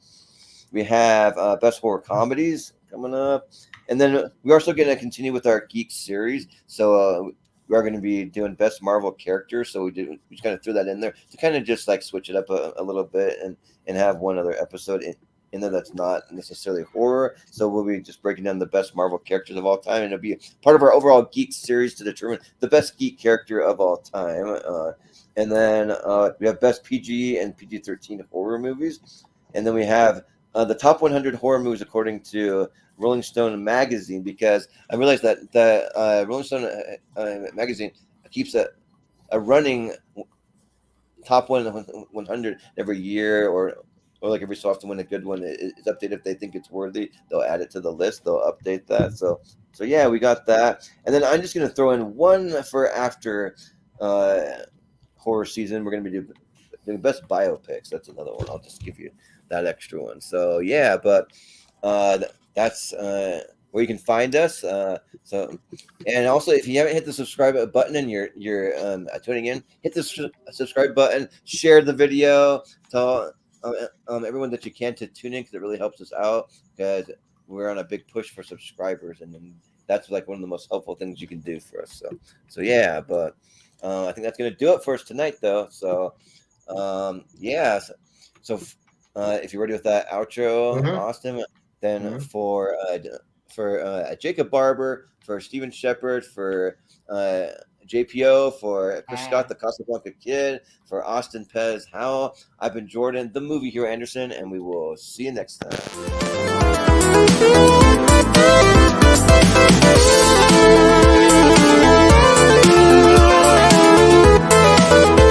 We have best horror comedies coming up, and then we're also going to continue with our geek series. So we are going to be doing best Marvel characters. So we just kind of threw that in there to kind of just like switch it up a little bit and have one other episode in there that's not necessarily horror. So we'll be just breaking down the best Marvel characters of all time, and it'll be part of our overall geek series to determine the best geek character of all time. And then we have best PG and PG-13 horror movies, and then we have the top 100 horror movies according to Rolling Stone magazine, because I realized that the Rolling Stone magazine keeps a running top 100 every year, or like every so often when a good one is updated. If they think it's worthy, they'll add it to the list. They'll update that. So yeah, we got that. And then I'm just going to throw in one for after horror season. We're going to be doing best biopics. That's another one. I'll just give you that extra one. So yeah, but that's where you can find us. So, and also if you haven't hit the subscribe button and you're tuning in, hit the subscribe button, share the video, tell everyone that you can to tune in, because it really helps us out, because we're on a big push for subscribers, and then that's like one of the most helpful things you can do for us. So yeah, but I think that's going to do it for us tonight, though. So yeah, so if you're ready with that outro, Austin, then for Jacob Barber, for Steven Shepard, for JPO, for Chris Scott, the Casablanca Kid, for Austin Pez Howell, I've been Jordan, the Movie Hero Anderson, and we will see you next time.